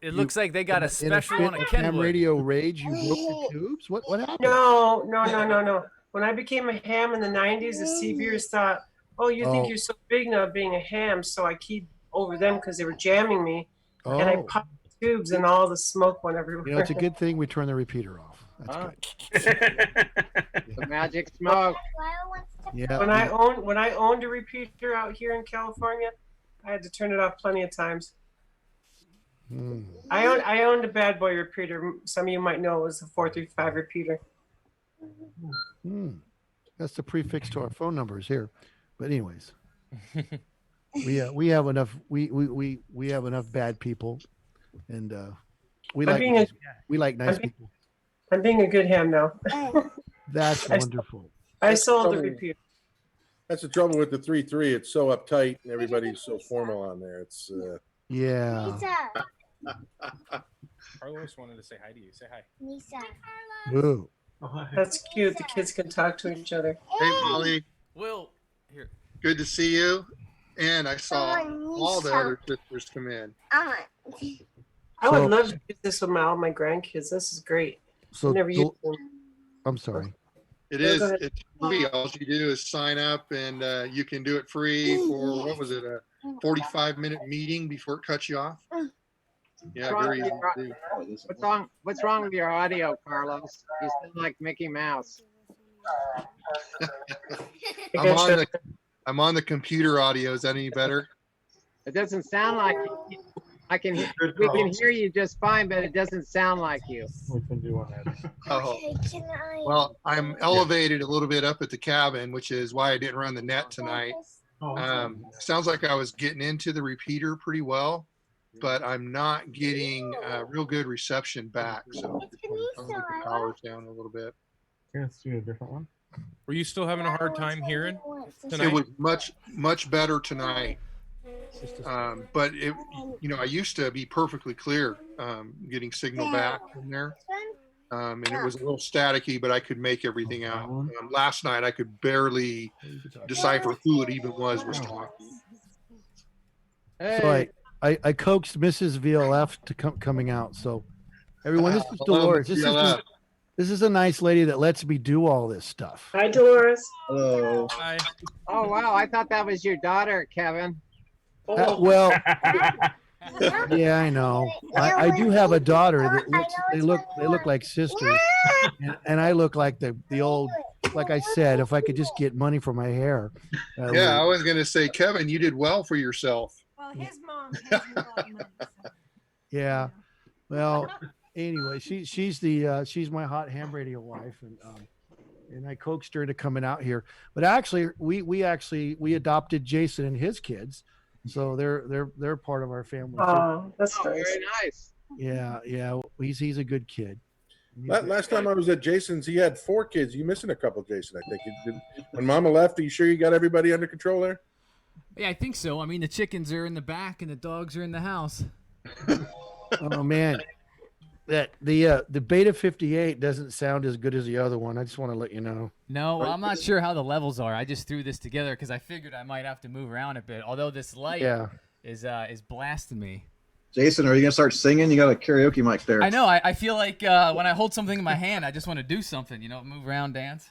It looks like they got a special on a Ham Kenwood. radio rage. You broke the tubes. What happened? No. When I became a ham in the 90s, the Seabeers thought, "Oh, you think you're so big now being a ham," so I keyed over them because they were jamming me, and I popped the tubes, and all the smoke went everywhere. You know, it's a good thing we turned the repeater off. That's good. The magic smoke. Yeah. When I owned a repeater out here in California, I had to turn it off plenty of times. I owned a bad boy repeater. Some of you might know it was a 435 repeater. That's the prefix to our phone numbers here. But anyways, we have enough we have enough bad people, and we like nice people. I'm being a good ham now. That's wonderful. I sold the repeater. That's the trouble with the 3.3. It's so uptight and everybody's so formal on there. It's yeah. Carlos wanted to say hi to you. Say hi. Ooh. That's cute. The kids can talk to each other. Hey, Molly. Will, here. Good to see you. And I saw all the other sisters come in. I would love to do this with all my grandkids. This is great. So Never used them. I'm sorry. It is. It's free. All you do is sign up, and you can do it free for, what was it, a 45-minute meeting before it cuts you off? Yeah, very easy to do. What's wrong with your audio, Carlos? You sound like Mickey Mouse. I'm on the computer audio. Is that any better? It doesn't sound like you. We can hear you just fine, but it doesn't sound like you. Oh. Well, I'm elevated a little bit up at the cabin, which is why I didn't run the net tonight. Sounds like I was getting into the repeater pretty well, but I'm not getting real good reception back. So I'll let the power's down a little bit. Yeah, let's do a different one. Were you still having a hard time hearing tonight? It was much better tonight. But it, I used to be perfectly clear, getting signal back from there. And it was a little staticky, but I could make everything out. Last night, I could barely decipher who it even was talking. So I coaxed Mrs. VLF to coming out. So everyone, this is Dolores. This is a nice lady that lets me do all this stuff. Hi, Dolores. Hello. Hi. Oh wow, I thought that was your daughter, Kevin. Well, yeah, I know. I do have a daughter that they look like sisters, and I look like the old like I said, if I could just get money for my hair. Yeah, I was going to say, Kevin, you did well for yourself. Well, his mom pays him a lot of money. So. Yeah. Well, anyway, she's my hot ham radio wife, and I coaxed her into coming out here. But actually, we adopted Jason and his kids, so they're part of our family. Oh, that's nice. Very nice. Yeah. He's a good kid. Last time I was at Jason's, he had 4 kids. You missing a couple, Jason? I think. When Mama left, are you sure you got everybody under control there? Yeah, I think so. I mean, the chickens are in the back and the dogs are in the house. Oh man, the Beta 58 doesn't sound as good as the other one. I just want to let you know. No, I'm not sure how the levels are. I just threw this together because I figured I might have to move around a bit. Although this light is blasting me. Jason, are you gonna start singing? You got a karaoke mic there. I know. I feel like when I hold something in my hand, I just want to do something. Move around, dance.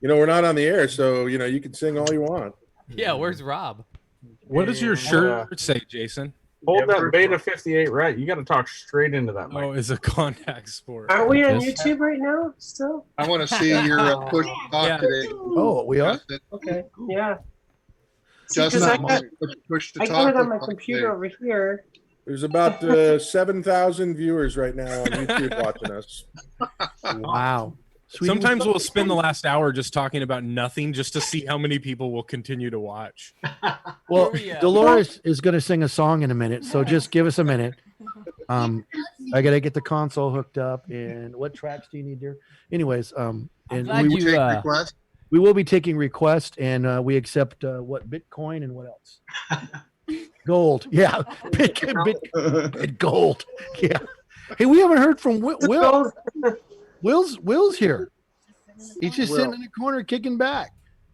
We're not on the air, so you can sing all you want. Yeah, where's Rob? What does your shirt say, Jason? Hold that Beta 58 right. You got to talk straight into that mic. Oh, it's a contact sport. Are we on YouTube right now still? I want to see your push to talk today. Oh, we are? Okay. Yeah. Justin, I got push to it talk. on my computer over here. There's about 7,000 viewers right now on YouTube watching us. Wow. Sometimes we'll spend the last hour just talking about nothing just to see how many people will continue to watch. Well, Dolores is going to sing a song in a minute, so just give us a minute. I got to get the console hooked up. And what tracks do you need there? Anyways, and we will be taking requests, and we accept what Bitcoin and what else? Gold. Yeah, Bitcoin, gold. Yeah. Hey, we haven't heard from Will. Will's here. He's just sitting in the corner kicking back.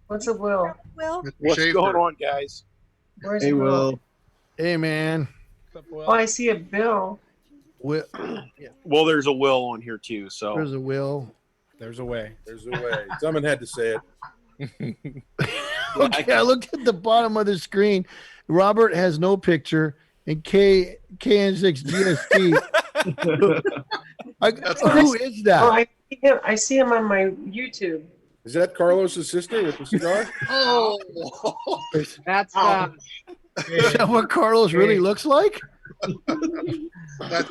What's up, Will? Will? What's going on, guys? Where's Hey, Will. Hey, man. Oh, I see a bill. Will. Well, there's a Will on here too. So There's a Will. There's a way. There's a way. Someone had to say it. Okay, I looked at the bottom of the screen. Robert has no picture, and KN6GST. Who is that? Oh, I see him on my YouTube. Is that Carlos's sister with the cigar? Oh, That's Is that what Carlos really looks like? That's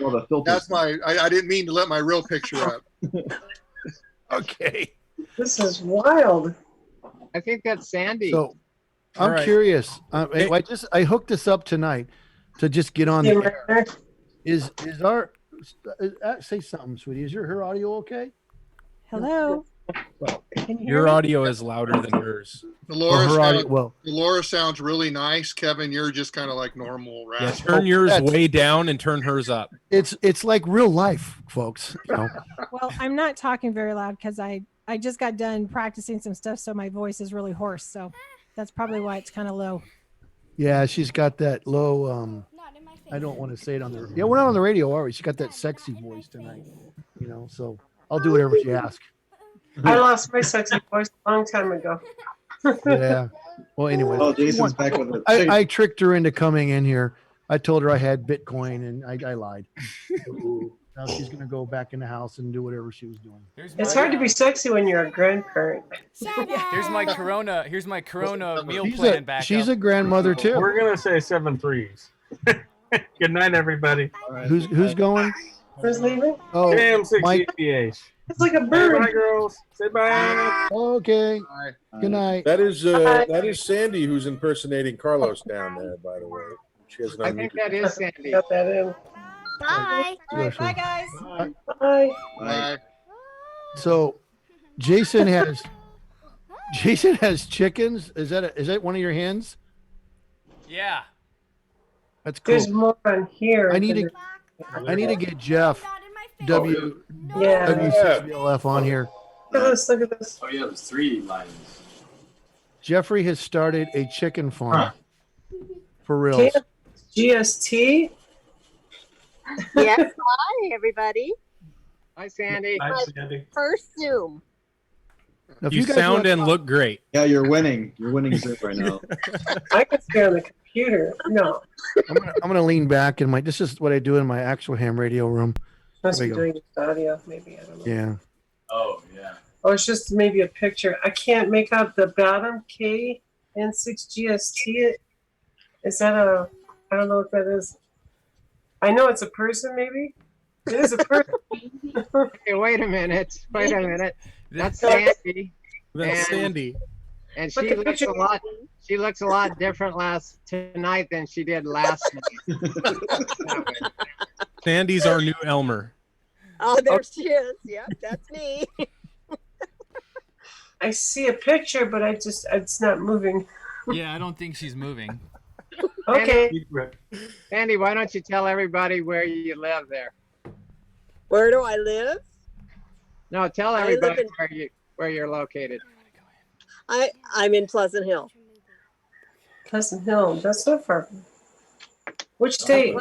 my. I didn't mean to let my real picture up. Okay. This is wild. I think that's Sandy. So I'm curious. I hooked this up tonight to just get on the air. Is our say something, sweetie? Is her audio okay? Hello. Well, your audio is louder than hers. Dolores sounds really nice. Kevin, you're just kind of like normal, right? Yeah, turn yours way down and turn hers up. It's like real life, folks. Well, I'm not talking very loud because I just got done practicing some stuff, so my voice is really hoarse. So that's probably why it's kind of low. Yeah, she's got that low. I don't want to say it on the. Yeah, we're not on the radio, are we? She got that sexy voice tonight. So I'll do whatever she asks. I lost my sexy voice a long time ago. Yeah. Well, anyway. Oh, Jason's back with it. I tricked her into coming in here. I told her I had Bitcoin, and I lied. Now she's gonna go back in the house and do whatever she was doing. It's hard to be sexy when you're a grandparent. Here's my Corona. Here's my Corona meal plan back. She's a grandmother too. We're gonna say 7 threes. Good night, everybody. Who's going? Who's leaving? Oh, Mike. Cam6EPH. It's like a bird. Bye, girls. Say bye. Okay. Good night. That is Sandy who's impersonating Carlos down there, by the way. She has I think that is Sandy. Got that in. Bye. All right, bye, guys. Bye. Bye. So, Jason has chickens. Is that one of your hens? Yeah. That's cool. There's more on here. I need to get Jeff Yeah. W6BLF on here. Look at this. Look at this. Oh yeah, there's 3 lines. Jeffrey has started a chicken farm. For real. GST. Yes, hi everybody. Hi, Sandy. Hi, Sandy. First Zoom. You sound and look great. Yeah, you're winning. You're winning Zoom right now. I can stay on the computer. No. I'm gonna lean back in this is what I do in my actual ham radio room. Must There be we go. doing audio, maybe. I don't know. Yeah. Oh yeah. Oh, it's just maybe a picture. I can't make out the bottom K and 6GST. Is that a? I don't know what that is. I know it's a person, maybe. It is a person. Hey, wait a minute. Wait a minute. That's Sandy. That's Sandy. And But she the looks picture- a lot. She looks a lot different tonight than she did last night. Sandy's our new Elmer. Oh, there she is. Yep, that's me. I see a picture, but it's not moving. Yeah, I don't think she's moving. Okay. Sandy, why don't you tell everybody where you live there? Where do I live? No, tell I live everybody in- where you're located. I'm in Pleasant Hill. Pleasant Hill. That's not far. Which state?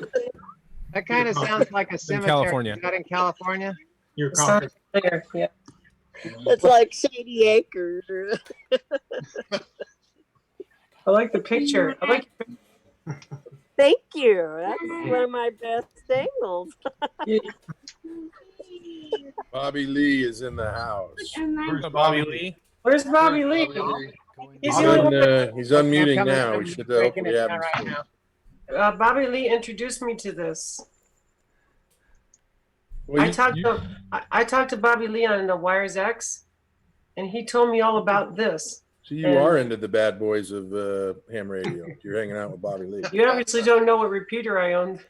That kind of sounds like a cemetery. California. Is that in California? It's not there. Yeah. It's like Shady Acres. I like the picture. I like. Thank you. That's one of my best angles. Bobby Lee is in the house. Where's Bobby Lee? Where's Bobby Lee? He's the only one. He's unmuting Coming now. in, We should breaking hopefully it have down him right soon. now. Bobby Lee introduced me to this. Well, I talked to Bobby Lee on the Wires X, and he told me all about this. So you are into the bad boys of ham radio. You're hanging out with Bobby Lee. You obviously don't know what repeater I owned.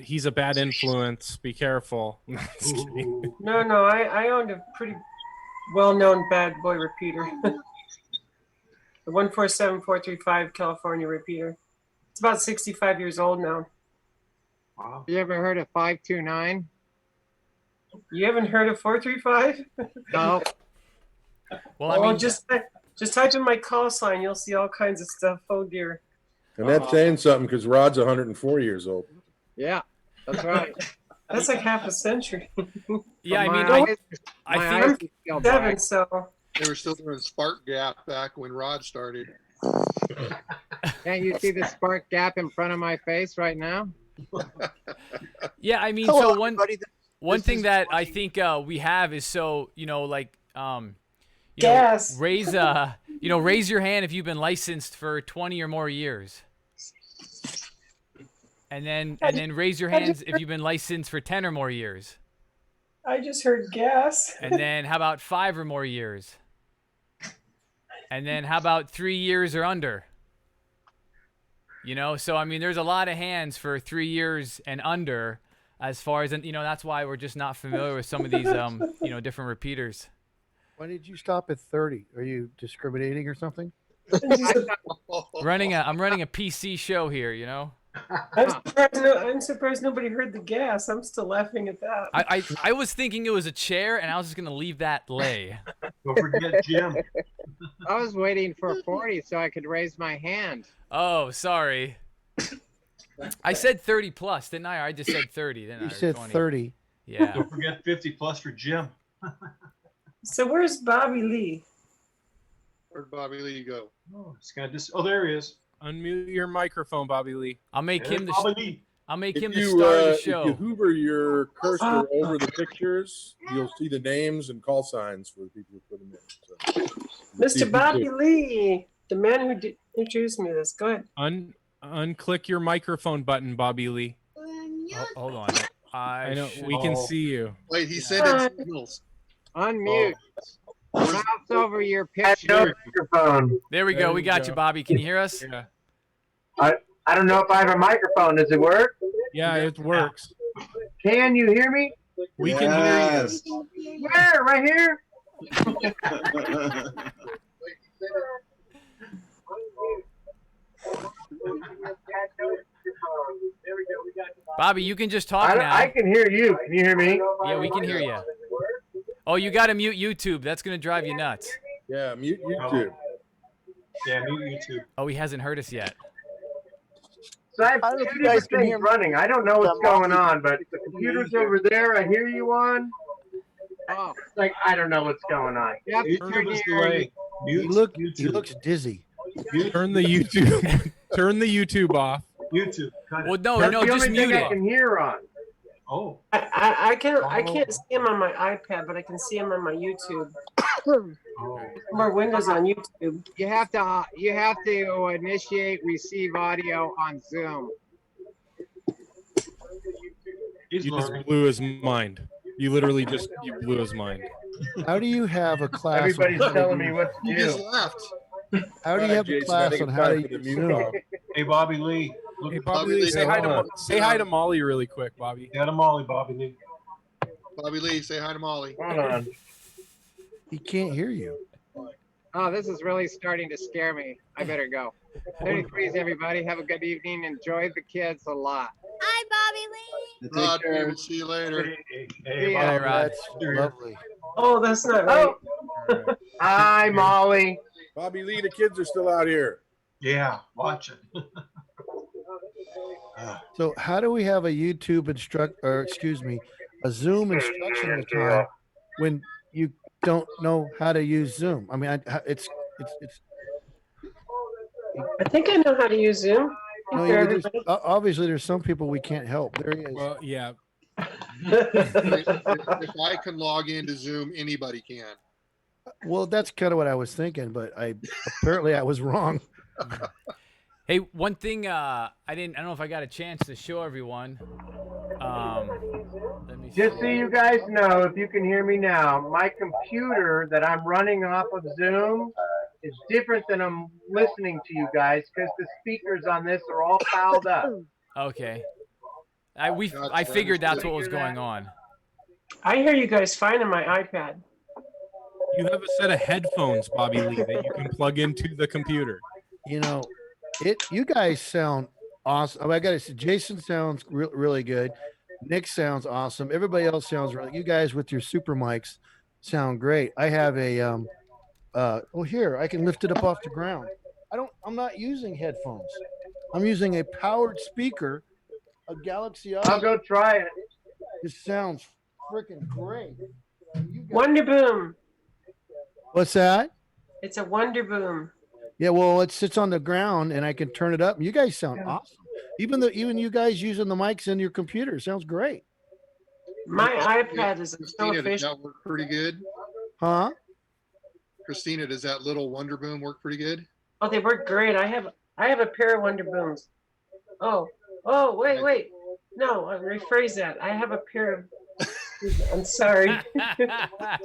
He's a bad influence. Be careful. Just kidding. No, I owned a pretty well-known bad boy repeater. The 147435 California repeater. It's about 65 years old now. Wow. You ever heard of 529? You haven't heard of 435? No. Well, I mean, just type in my call sign. You'll see all kinds of stuff. Oh dear. And that's saying something because Rod's 104 years old. Yeah, that's right. That's like half a century. Yeah, I mean, I think I'm 7, so. They were still doing Spark Gap back when Rod started. Can't you see the spark gap in front of my face right now? Yeah, I mean, Hello, so everybody. one thing that I think we have is like Gas. raise raise your hand if you've been licensed for 20 or more years. And then raise your hands if you've been licensed for 10 or more years. I just heard gas. And then how about 5 or more years? And then how about 3 years or under? So I mean, there's a lot of hands for 3 years and under, as far as, that's why we're just not familiar with some of these, different repeaters. Why did you stop at 30? Are you discriminating or something? I'm running a PC show here, I'm surprised nobody heard the gas. I'm still laughing at that. I was thinking it was a chair, and I was just gonna leave that lay. Don't forget Jim. I was waiting for 40 so I could raise my hand. Oh, sorry. I said 30 plus, didn't I? Or I just said 30, didn't I? You Or said 20. 30. Yeah. Don't forget 50 plus for Jim. So where's Bobby Lee? Where'd Bobby Lee go? Oh, it's gonna oh, there he is. Unmute your microphone, Bobby Lee. I'll make him the Bobby Lee. I'll make If him the you, star of the If show. you hover your cursor over the pictures, you'll see the names and call signs for the people who put them in. So, Mr. Bobby Lee, the man who introduced me to this. Go ahead. Unclick your microphone button, Bobby Lee. Hold on. I know we can see you. Wait, he said in signals. Unmute. Mouse over your picture. There we go. We got you, Bobby. Can you hear us? Yeah. I don't know if I have a microphone. Does it work? Yeah, it works. Can you hear me? We can hear you. Where? Right here? Bobby, you can just talk now. I can hear you. Can you hear me? Yeah, we can hear you. Oh, you got to mute YouTube. That's going to drive you nuts. Yeah, mute YouTube. Yeah, mute YouTube. Oh, he hasn't heard us yet. So I have two different things running. I don't know what's going on, but the computer's over there. I hear you on. Oh, it's like I don't know what's going on. YouTube is delayed. He looks dizzy. Turn the YouTube. Turn the YouTube off. YouTube. Well, no, That's no, the just only thing mute I it. can hear on. Oh. I can't see him on my iPad, but I can see him on my YouTube. More windows on YouTube. You have to initiate receive audio on Zoom. You just blew his mind. You literally you blew his mind. How do you have a class? Everybody's telling me what to He do. just left. How do you have a Jason, I class think on it's how time to for the use mute Zoom? call. Hey, Bobby Lee. Look, Hey, Bobby Lee, say hi to Molly really quick, Bobby. Say hi to Molly, Bobby Lee. Bobby Lee, say hi to Molly. Hold on. He can't hear you. Oh, this is really starting to scare me. I better go. 33s, everybody. Have a good evening. Enjoy the kids a lot. Hi, Bobby Lee. Rod, David, see you later. Hey, Yeah, Bobby. Rod. That's lovely. Oh, that's not right. Hi, Molly. Bobby Lee, the kids are still out here. Yeah, watch it. So how do we have a YouTube a Zoom instructional time when you don't know how to use Zoom? I mean, it's. I think I know how to use Zoom. No, obviously, there's some people we can't help. There he is. Well, yeah. If I can log into Zoom, anybody can. Well, that's kind of what I was thinking, but apparently I was wrong. Hey, one thing I don't know if I got a chance to show everyone. Let me Just see. so you guys know, if you can hear me now, my computer that I'm running off of Zoom is different than I'm listening to you guys because the speakers on this are all fouled up. Okay. I figured that's what was going on. I hear you guys fine on my iPad. You have a set of headphones, Bobby Lee, that you can plug into the computer. You know, you guys sound awesome. Oh, I got to say, Jason sounds really good. Nick sounds awesome. Everybody else sounds really. You guys with your super mics sound great. I have a here I can lift it up off the ground. I'm not using headphones. I'm using a powered speaker, a Galaxy. I'll go try it. It sounds freaking great. Wonder Boom. What's that? It's a Wonder Boom. Yeah, well, it sits on the ground and I can turn it up. You guys sound awesome. Even you guys using the mics in your computer sounds great. My iPad is so Christina, does efficient. that work pretty good? Huh? Christina, does that little Wonder Boom work pretty good? Oh, they work great. I have a pair of Wonder Booms. Oh, wait. No, I'll rephrase that. I have a pair of. I'm sorry.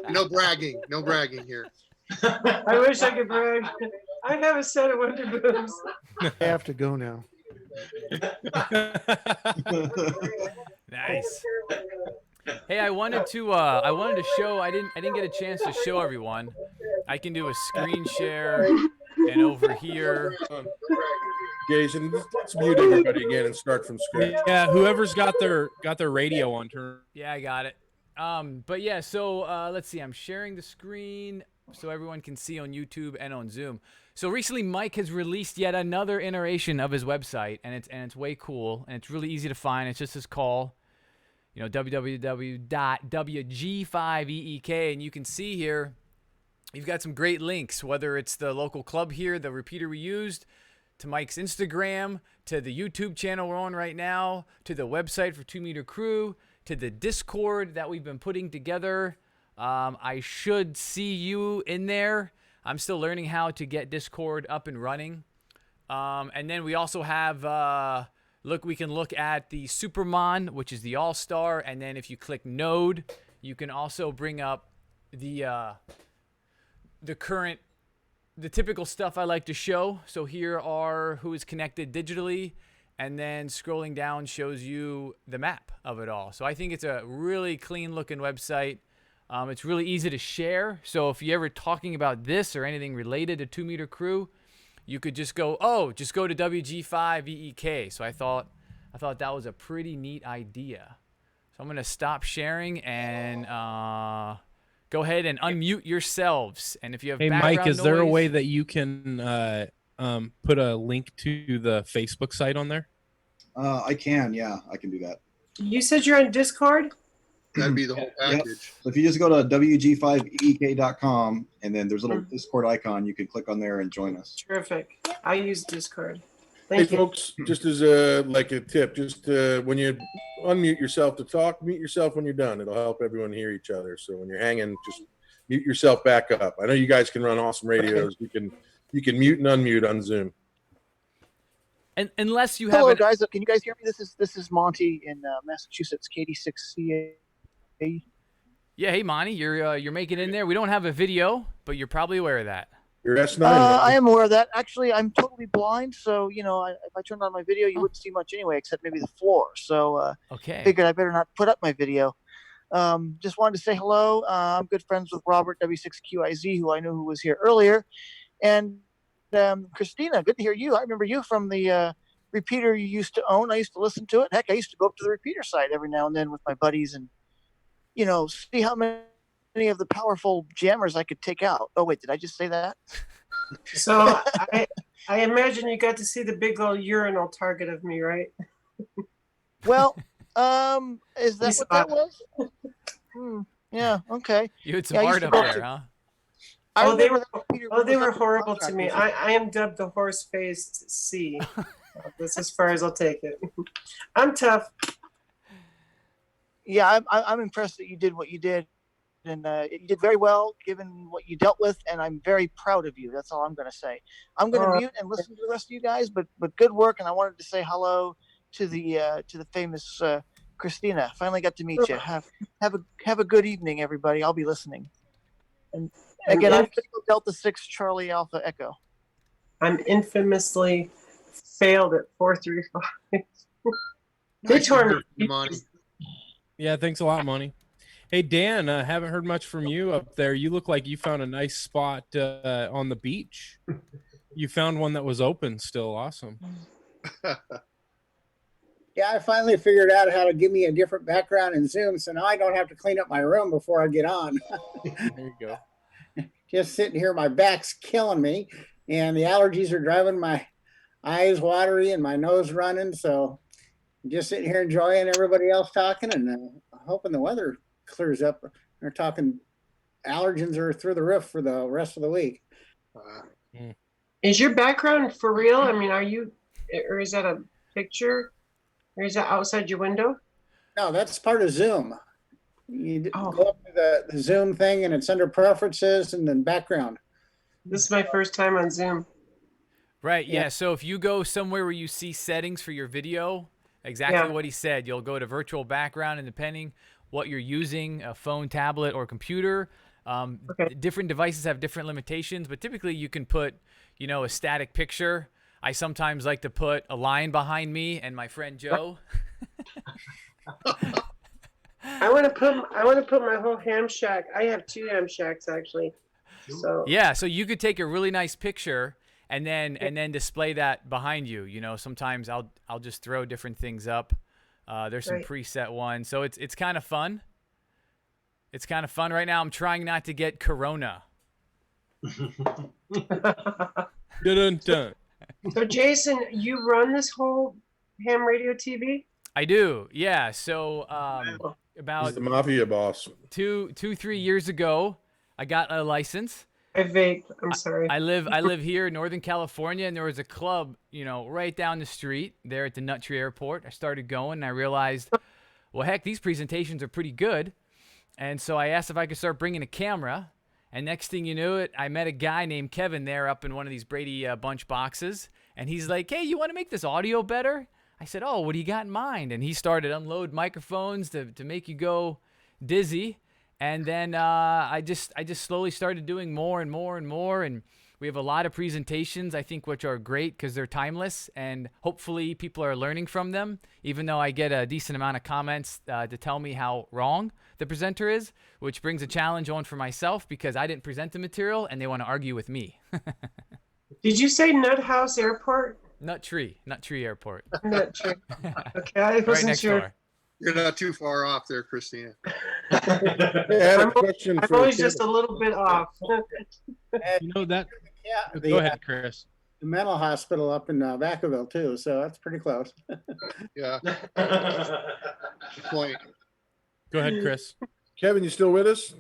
No bragging here. I wish I could brag. I have a set of Wonder Booms. I have to go now. Nice. Hey, I wanted to show. I didn't get a chance to show everyone. I can do a screen share, and over here. Jason, let's mute everybody again and start from scratch. Yeah, whoever's got their radio on turn. Yeah, I got it. But yeah, so let's see. I'm sharing the screen so everyone can see on YouTube and on Zoom. So recently, Mike has released yet another iteration of his website, and it's way cool, and it's really easy to find. It's just his call, www.wg5eek, and you can see here, you've got some great links, whether it's the local club here, the repeater we used, to Mike's Instagram, to the YouTube channel we're on right now, to the website for 2 Meter Crew, to the Discord that we've been putting together. I should see you in there. I'm still learning how to get Discord up and running. And then we also have, we can look at the Supermon, which is the AllStar. And then if you click Node, you can also bring up the typical stuff I like to show. So here are who is connected digitally. And then scrolling down shows you the map of it all. So I think it's a really clean looking website. It's really easy to share. So if you're ever talking about this or anything related to 2 Meter Crew, you could just go to WG5EEK. So I thought that was a pretty neat idea. So I'm going to stop sharing and go ahead and unmute yourselves. And if you have background Mike, is there a noise- way that you can put a link to the Facebook site on there? I can, yeah, I can do that. You said you're on Discord? That'd be the whole package. Yep. So if you just go to wg5eek.com and then there's a little Discord icon, you can click on there and join us. Terrific. I use Discord. Hey, folks, just as a tip, just when you unmute yourself to talk. Mute yourself when you're done. It'll help everyone hear each other. So when you're hanging, just mute yourself back up. I know you guys can run awesome radios. You can mute and unmute on Zoom. And unless you have Hello, guys. Can you guys hear me? This is Monty in Massachusetts, KD6CA. Yeah, hey Monty, you're making it in there. We don't have a video, but you're probably aware of that. You're S9. I am aware of that. Actually, I'm totally blind, so if I turned on my video, you wouldn't see much anyway, except maybe the floor. So okay, figured I better not put up my video. Just wanted to say hello. I'm good friends with Robert W6QIZ, who I knew who was here earlier, and Christina. Good to hear you. I remember you from the repeater you used to own. I used to listen to it. Heck, I used to go up to the repeater site every now and then with my buddies and see how many of the powerful jammers I could take out. Oh wait, did I just say that? So I imagine you got to see the big old urinal target of me, right? Well, is that what that was? Yeah. Okay. You had some art up there, huh? They were horrible to me. I am dubbed the horse-faced C. That's as far as I'll take it. I'm tough. Yeah, I'm impressed that you did what you did, and you did very well given what you dealt with, and I'm very proud of you. That's all I'm going to say. I'm going to mute and listen to the rest of you guys, but good work, and I wanted to say hello to the famous Christina. Finally got to meet you. Have a good evening, everybody. I'll be listening. And again, I'm Delta 6 Charlie Alpha Echo. I'm infamously failed at 435. They tore me. Yeah, thanks a lot, Money. Hey, Dan, haven't heard much from you up there. You look like you found a nice spot on the beach. You found one that was open still. Awesome. Yeah, I finally figured out how to give me a different background in Zoom, so now I don't have to clean up my room before I get on. There you go. Just sitting here, my back's killing me, and the allergies are driving my eyes watery and my nose running, so just sitting here enjoying everybody else talking and hoping the weather clears up. They're talking allergens are through the roof for the rest of the week. Is your background for real? I mean, or is that a picture? Or is that outside your window? No, that's part of Zoom. You go up to the Zoom thing and it's under preferences and then background. This is my first time on Zoom. Right, yeah. So if you go somewhere where you see settings for your video, exactly what he said, you'll go to virtual background, and depending what you're using, a phone, tablet, or computer, different devices have different limitations, but typically you can put, a static picture. I sometimes like to put a line behind me and my friend Joe. I want to put my whole ham shack. I have 2 ham shacks actually. So yeah, so you could take a really nice picture and then display that behind you. Sometimes I'll just throw different things up. There's some preset ones, so it's kind of fun. It's kind of fun right now. I'm trying not to get corona. Dun-dun-dun. So Jason, you run this whole ham radio TV? I do, yeah. So about He's the mafia boss. 3 years ago, I got a license. I vape. I'm sorry. I live here in Northern California, and there was a club, right down the street there at the Nut Tree Airport. I started going, and I realized, well, heck, these presentations are pretty good. And so I asked if I could start bringing a camera. And next thing you knew it, I met a guy named Kevin there up in one of these Brady Bunch boxes. And he's like, hey, you want to make this audio better? I said, oh, what do you got in mind? And he started unload microphones to make you go dizzy. And then I just slowly started doing more and more and more. And we have a lot of presentations, I think, which are great because they're timeless. And hopefully people are learning from them, even though I get a decent amount of comments to tell me how wrong the presenter is, which brings a challenge on for myself because I didn't present the material and they want to argue with me. Did you say Nut House Airport? Nut Tree Airport. Nut Tree. Okay, I wasn't right next sure. door. You're not too far off there, Christina. I'm always just a little bit off. That. Yeah, Go ahead, Chris. The mental hospital up in Vacaville too, so that's pretty close. Yeah. Good point. Go ahead, Chris. Kevin, you still with us?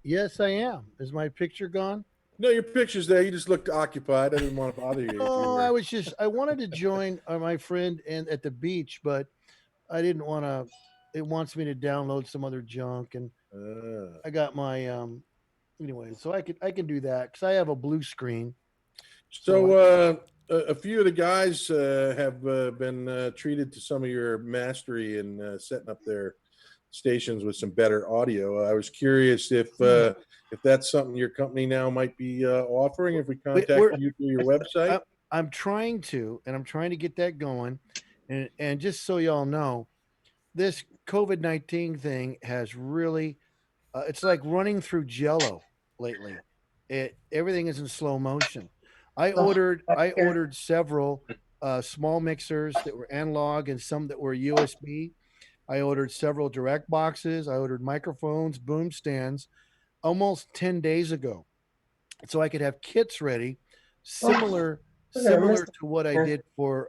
Yes, I am. Is my picture gone? No, your picture's there. You just looked occupied. I didn't want to bother you. if you No, were- I wanted to join my friend and at the beach, but I didn't want to. It wants me to download some other junk, and I got my anyway. So I can do that because I have a blue screen. So a few of the guys have been treated to some of your mastery in setting up their stations with some better audio. I was curious if that's something your company now might be offering. If we contact you through your website, I'm trying to, and I'm trying to get that going. And just so y'all know, this COVID-19 thing has really, it's like running through Jello lately. Everything is in slow motion. I ordered several small mixers that were analog and some that were USB. I ordered several direct boxes. I ordered microphones, boom stands almost 10 days ago. So I could have kits ready, similar to what I did for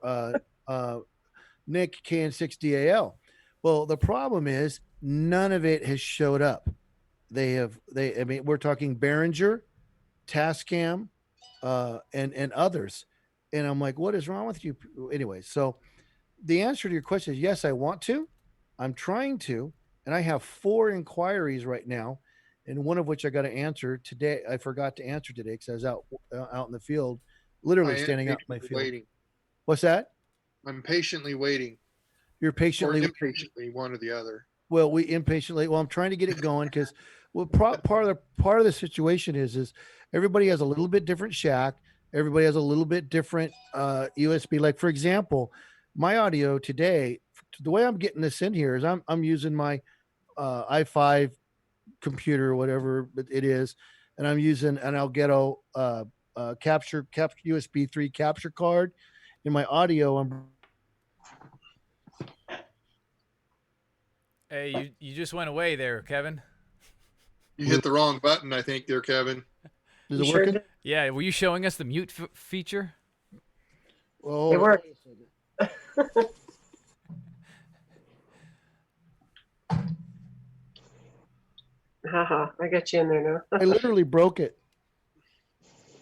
Nick KN6DAL. Well, the problem is none of it has showed up. I mean, we're talking Behringer, Tascam, and others. And I'm like, what is wrong with you? Anyway, so the answer to your question is yes, I want to. I'm trying to, and I have 4 inquiries right now, and one of which I got to answer today. I forgot to answer today because I was out in the field, literally standing out in my field. Waiting. What's that? I'm patiently waiting. You're patiently or impatiently, one or the other. Well, we impatiently. Well, I'm trying to get it going because part of the situation is everybody has a little bit different shack. Everybody has a little bit different USB. Like for example, my audio today, the way I'm getting this in here is I'm using my i5 computer, whatever it is, and I'm using an Elgato capture USB 3 capture card. In my audio, Hey, you just went away there, Kevin. You hit the wrong button, I think, there, Kevin. Is it working? Yeah, were you showing us the mute feature? Oh, It worked. Haha, I got you in there now. I literally broke it.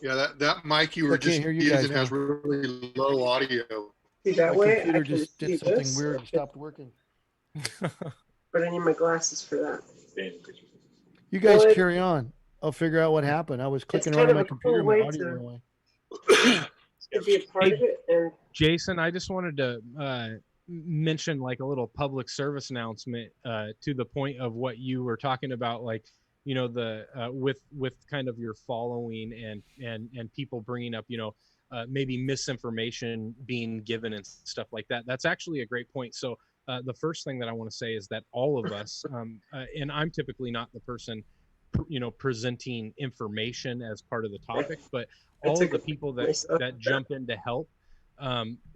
Yeah, that mic you were I can't just hear you guys using has now. really low audio. See that My way? computer I can just see did something this. weird and stopped working. But I need my glasses for that. You guys Well, carry on. I'll figure out what happened. I was clicking kind around on of my a computer, cool my way audio to- went away. to be a part of it. And Jason, I just wanted to mention like a little public service announcement to the point of what you were talking about, like, you know, the with kind of your following and people bringing up, you know, maybe misinformation being given and stuff like that. That's actually a great point. So the first thing that I want to say is that all of us, and I'm typically not the person, you know, presenting information as part of the topic, but all of the people that jump in to help,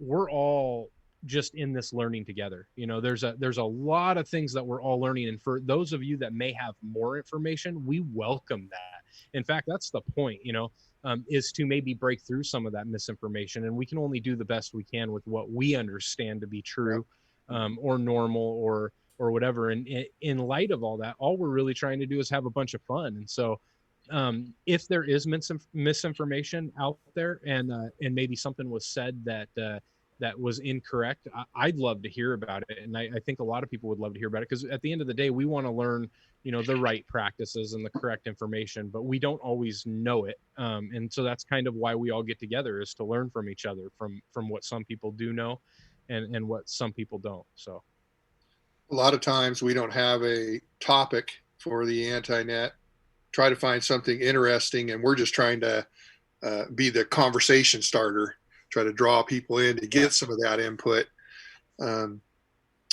we're all just in this learning together. You know, there's a lot of things that we're all learning, and for those of you that may have more information, we welcome that. In fact, that's the point, you know, is to maybe break through some of that misinformation, and we can only do the best we can with what we understand to be true, or normal, or whatever. And in light of all that, all we're really trying to do is have a bunch of fun. And so if there is misinformation out there, and maybe something was said that was incorrect, I'd love to hear about it. And I think a lot of people would love to hear about it, because at the end of the day, we want to learn, you know, the right practices and the correct information, but we don't always know it. And so that's kind of why we all get together, is to learn from each other, from what some people do know and what some people don't. So A lot of times we don't have a topic for the anti-net, try to find something interesting, and we're just trying to be the conversation starter, try to draw people in to get some of that input.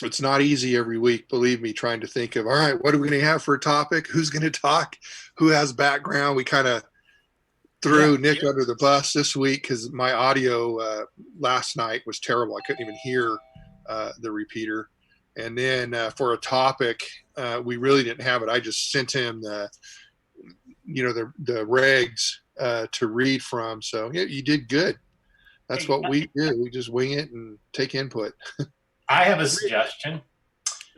It's not easy every week, believe me, trying to think of, all right, what are we going to have for a topic? Who's going to talk? Who has background? We kind of threw Nick under the bus this week because my audio last night was terrible. I couldn't even hear the repeater. And then for a topic, we really didn't have it. I just sent him the regs to read from. So yeah, you did good. That's what we do. We just wing it and take input. I have a suggestion.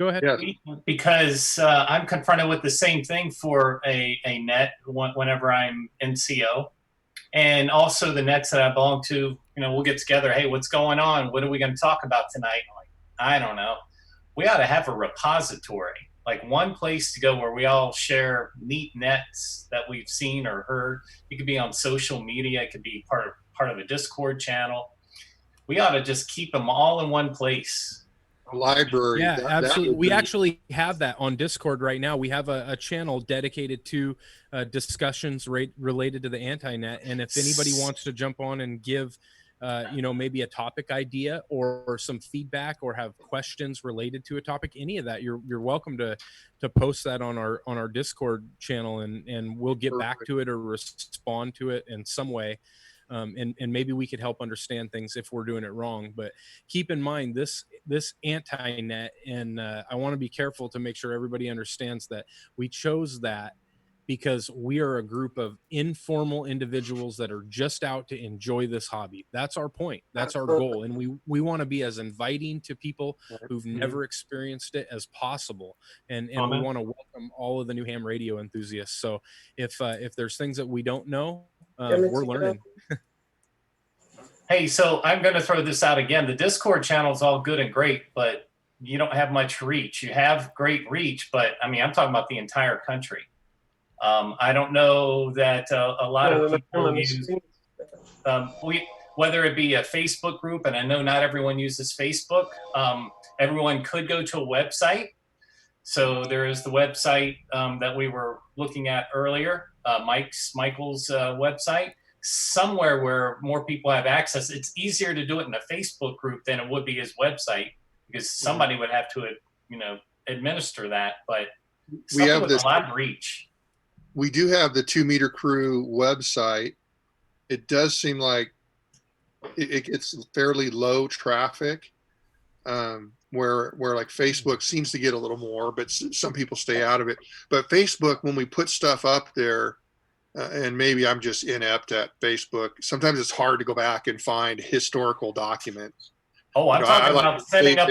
Go ahead. Yes. Because I'm confronted with the same thing for a net whenever I'm NCO. And also the nets that I belong to, we'll get together. Hey, what's going on? What are we going to talk about tonight? I'm like, I don't know. We ought to have a repository, like one place to go where we all share neat nets that we've seen or heard. It could be on social media. It could be part of a Discord channel. We ought to just keep them all in one place. A library. Yeah, absolutely. We be- actually have that on Discord right now. We have a channel dedicated to discussions related to the anti-net. And if anybody wants to jump on and give, maybe a topic idea or some feedback or have questions related to a topic, any of that, you're welcome to post that on our Discord channel, and we'll get back to it or respond to it in some way. And maybe we could help understand things if we're doing it wrong. But keep in mind this anti-net, and I want to be careful to make sure everybody understands that we chose that because we are a group of informal individuals that are just out to enjoy this hobby. That's our point. That's our goal. And we want to be as inviting to people who've never experienced it as possible. And we want to welcome all of the new ham radio enthusiasts. So if there's things that we don't know, we're learning. Hey, so I'm going to throw this out again. The Discord channel is all good and great, but you don't have much reach. You have great reach, but I'm talking about the entire country. I don't know that a lot of people use, whether it be a Facebook group, and I know not everyone uses Facebook. Everyone could go to a website. So there is the website that we were looking at earlier, Michael's website. Somewhere where more people have access. It's easier to do it in a Facebook group than it would be his website, because somebody would have to, administer that. But we have with a lot of reach. We do have the 2 Meter Crew website. It does seem like it gets fairly low traffic, where like Facebook seems to get a little more, but some people stay out of it. But Facebook, when we put stuff up there, and maybe I'm just inept at Facebook, sometimes it's hard to go back and find historical documents. Oh, I'm talking about setting up.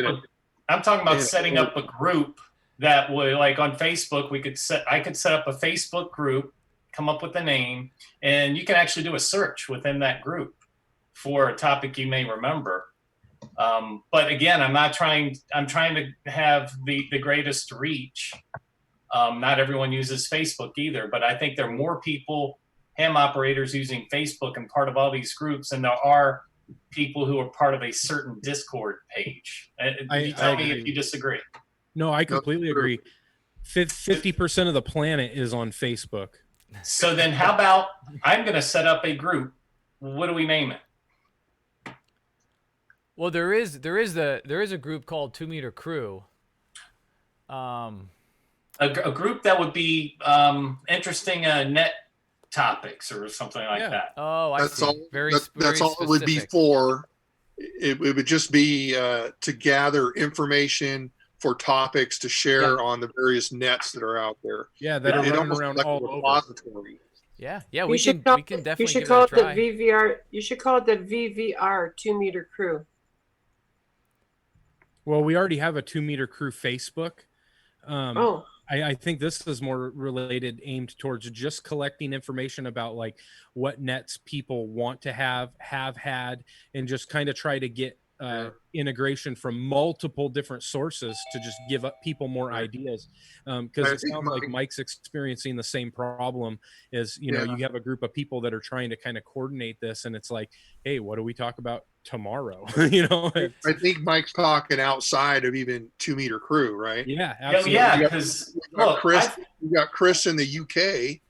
I'm talking about setting up a group that would, like on Facebook, I could set up a Facebook group, come up with a name, and you can actually do a search within that group for a topic you may remember. But again, I'm trying to have the greatest reach. Not everyone uses Facebook either, but I think there are more people, ham operators, using Facebook and part of all these groups, and there are people who are part of a certain Discord page. You tell me if you disagree. No, I completely agree. 50% of the planet is on Facebook. So then how about I'm going to set up a group. What do we name it? Well, there is a group called 2 Meter Crew. A group that would be interesting net topics or something like that. Oh, I see. That's all it would be for. It would just be to gather information for topics to share on the various nets that are out there. Yeah, that are running around like all over. Yeah, we can definitely You should give call it a try. the VVR. You should call it the VVR 2 Meter Crew. Well, we already have a 2 Meter Crew Facebook. Oh. I think this is more related, aimed towards just collecting information about like what nets people want to have had, and just kind of try to get integration from multiple different sources to just give up people more ideas. Because it sounds like Mike's experiencing the same problem. Is you have a group of people that are trying to kind of coordinate this, and it's like, hey, what do we talk about tomorrow? I think Mike's talking outside of even 2 Meter Crew, right? Yeah, absolutely. Yeah, because we got Chris in the UK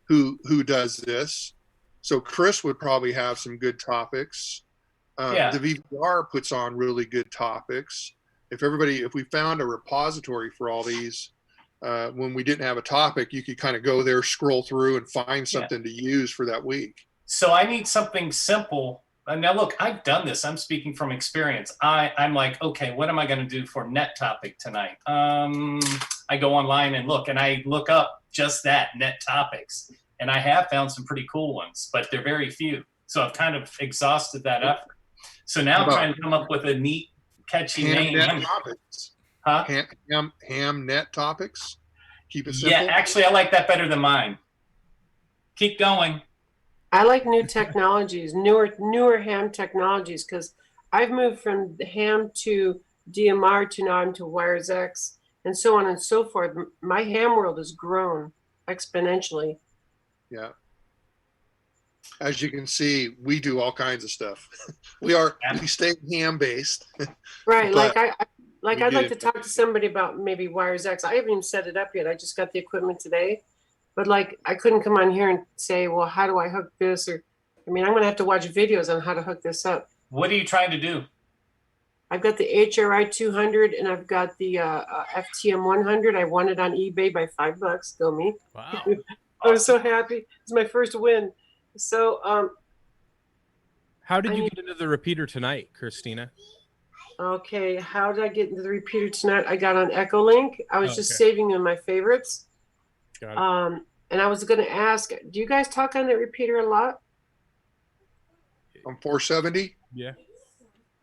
who does this, so Chris would probably have some good topics. The VVR puts on really good topics. If we found a repository for all these, when we didn't have a topic, you could kind of go there, scroll through, and find something to use for that week. So I need something simple. Now, look, I've done this. I'm speaking from experience. I'm like, okay, what am I going to do for net topic tonight? I go online and I look up just that, net topics. And I have found some pretty cool ones, but they're very few. So I've kind of exhausted that effort. So now I'm trying to come up with a neat, catchy name. Huh? Ham net topics. Keep it Yeah, simple. actually, I like that better than mine. Keep going. I like new technologies, newer ham technologies, because I've moved from the ham to DMR to now I'm to Wires X and so on and so forth. My ham world has grown exponentially. Yeah. As you can see, we do all kinds of stuff. we stay ham based. Right. but Like we I'd get like to it. talk to somebody about maybe Wires X. I haven't even set it up yet. I just got the equipment today. But like I couldn't come on here and say, well, how do I hook this? Or I mean, I'm gonna have to watch videos on how to hook this up. What are you trying to do? I've got the HRI 200 and I've got the FTM 100. I won it on eBay by $5. Go me! Wow! I was so happy. It's my first win. So how did you get into the repeater tonight, Christina? Okay, how did I get into the repeater tonight? I got on EchoLink. I was just saving in my favorites. Got it. And I was going to ask, do you guys talk on that repeater a lot? On 470? Yeah.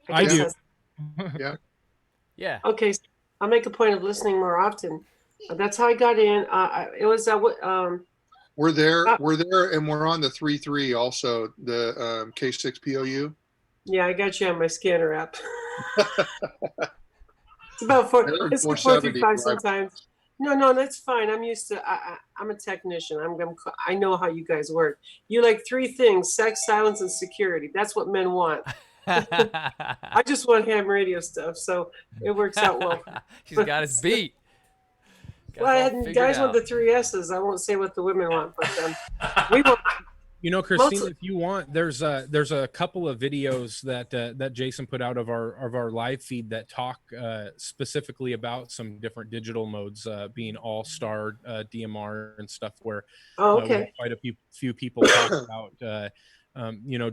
I do. Yeah. Yeah. Okay, so I'll make a point of listening more often. That's how I got in. It was We're there, and we're on the 3.3 also, the K6 POU. Yeah, I got you on my scanner app. It's about it's 435 sometimes. No, that's fine. I'm used to. I'm a technician. I know how you guys work. You like three things: sex, silence, and security. That's what men want. I just want ham radio stuff, so it works out well. She's got us beat. Well, guys want the three S's. I won't say what the women want, but we want. You know, Christina, if you want, there's a couple of videos that Jason put out of our live feed that talk specifically about some different digital modes, being AllStar, DMR, and stuff. Where we have quite a few people talk about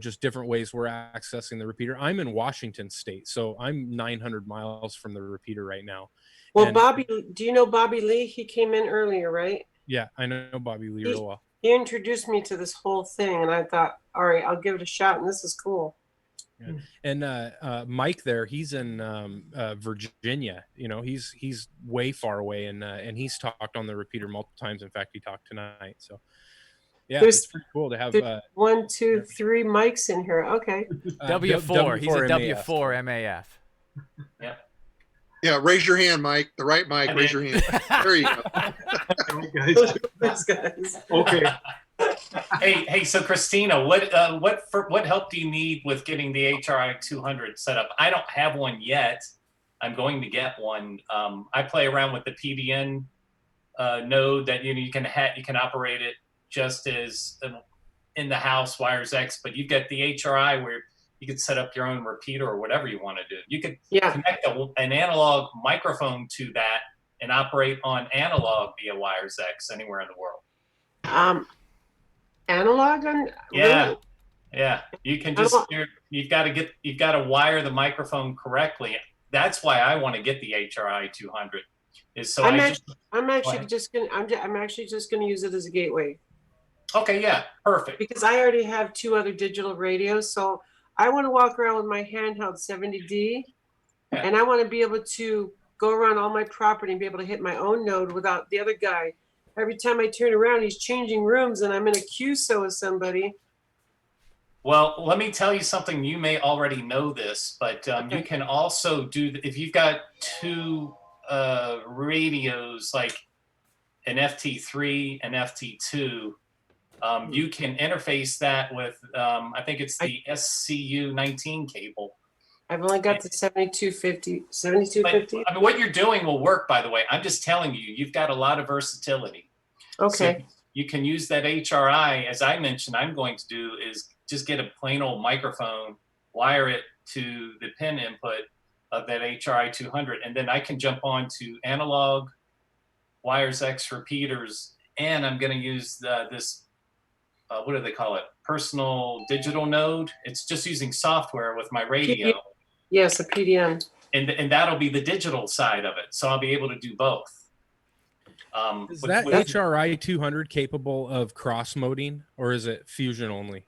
just different ways we're accessing the repeater. I'm in Washington State, so I'm 900 miles from the repeater right now. Well, Bobby, do you know Bobby Lee? He came in earlier, right? Yeah, I know Bobby Lee real well. He introduced me to this whole thing, and I thought, all right, I'll give it a shot, and this is cool. Yeah. And Mike there, he's in Virginia. You know, he's way far away, and he's talked on the repeater multiple times. In fact, he talked tonight. So yeah, it's pretty cool to have 1, 2, 3 mics in here. Okay. W4. He's a W4 MAF. Yeah. Yeah, raise your hand, Mike. The right mic, raise your hand. There you go. Thanks, guys. Okay. Hey, so Christina, what help do you need with getting the HRI 200 set up? I don't have one yet. I'm going to get one. I play around with the PDN node that you can operate it just as in the house Wires X, but you get the HRI where you could set up your own repeater or whatever you want to do. You could connect an analog microphone to that and operate on analog via Wires X anywhere in the world. Analog on? Yeah. Really? Yeah. You can just you've got to wire the microphone correctly. That's why I want to get the HRI 200. Is so I'm actually just gonna use it as a gateway. Okay, yeah, perfect. Because I already have 2 other digital radios, so I want to walk around with my handheld 70D, and I want to be able to go around all my property and be able to hit my own node without the other guy. Every time I turn around, he's changing rooms, and I'm in a QSO with somebody. Well, let me tell you something. You may already know this, but you can also do, if you've got 2 radios, like an FT3 and FT2, you can interface that with, I think it's the SCU19 cable. I've only got the 7250. I mean, what you're doing will work, by the way. I'm just telling you, you've got a lot of versatility. Okay. So you can use that HRI, as I mentioned, I'm going to do is just get a plain old microphone, wire it to the pin input of that HRI 200, and then I can jump on to analog Wires X repeaters, and I'm going to use this, what do they call it? Personal digital node. It's just using software with my radio. Yes, a PDN. And that'll be the digital side of it. So I'll be able to do both. Is that HRI 200 capable of cross moding, or is it fusion only?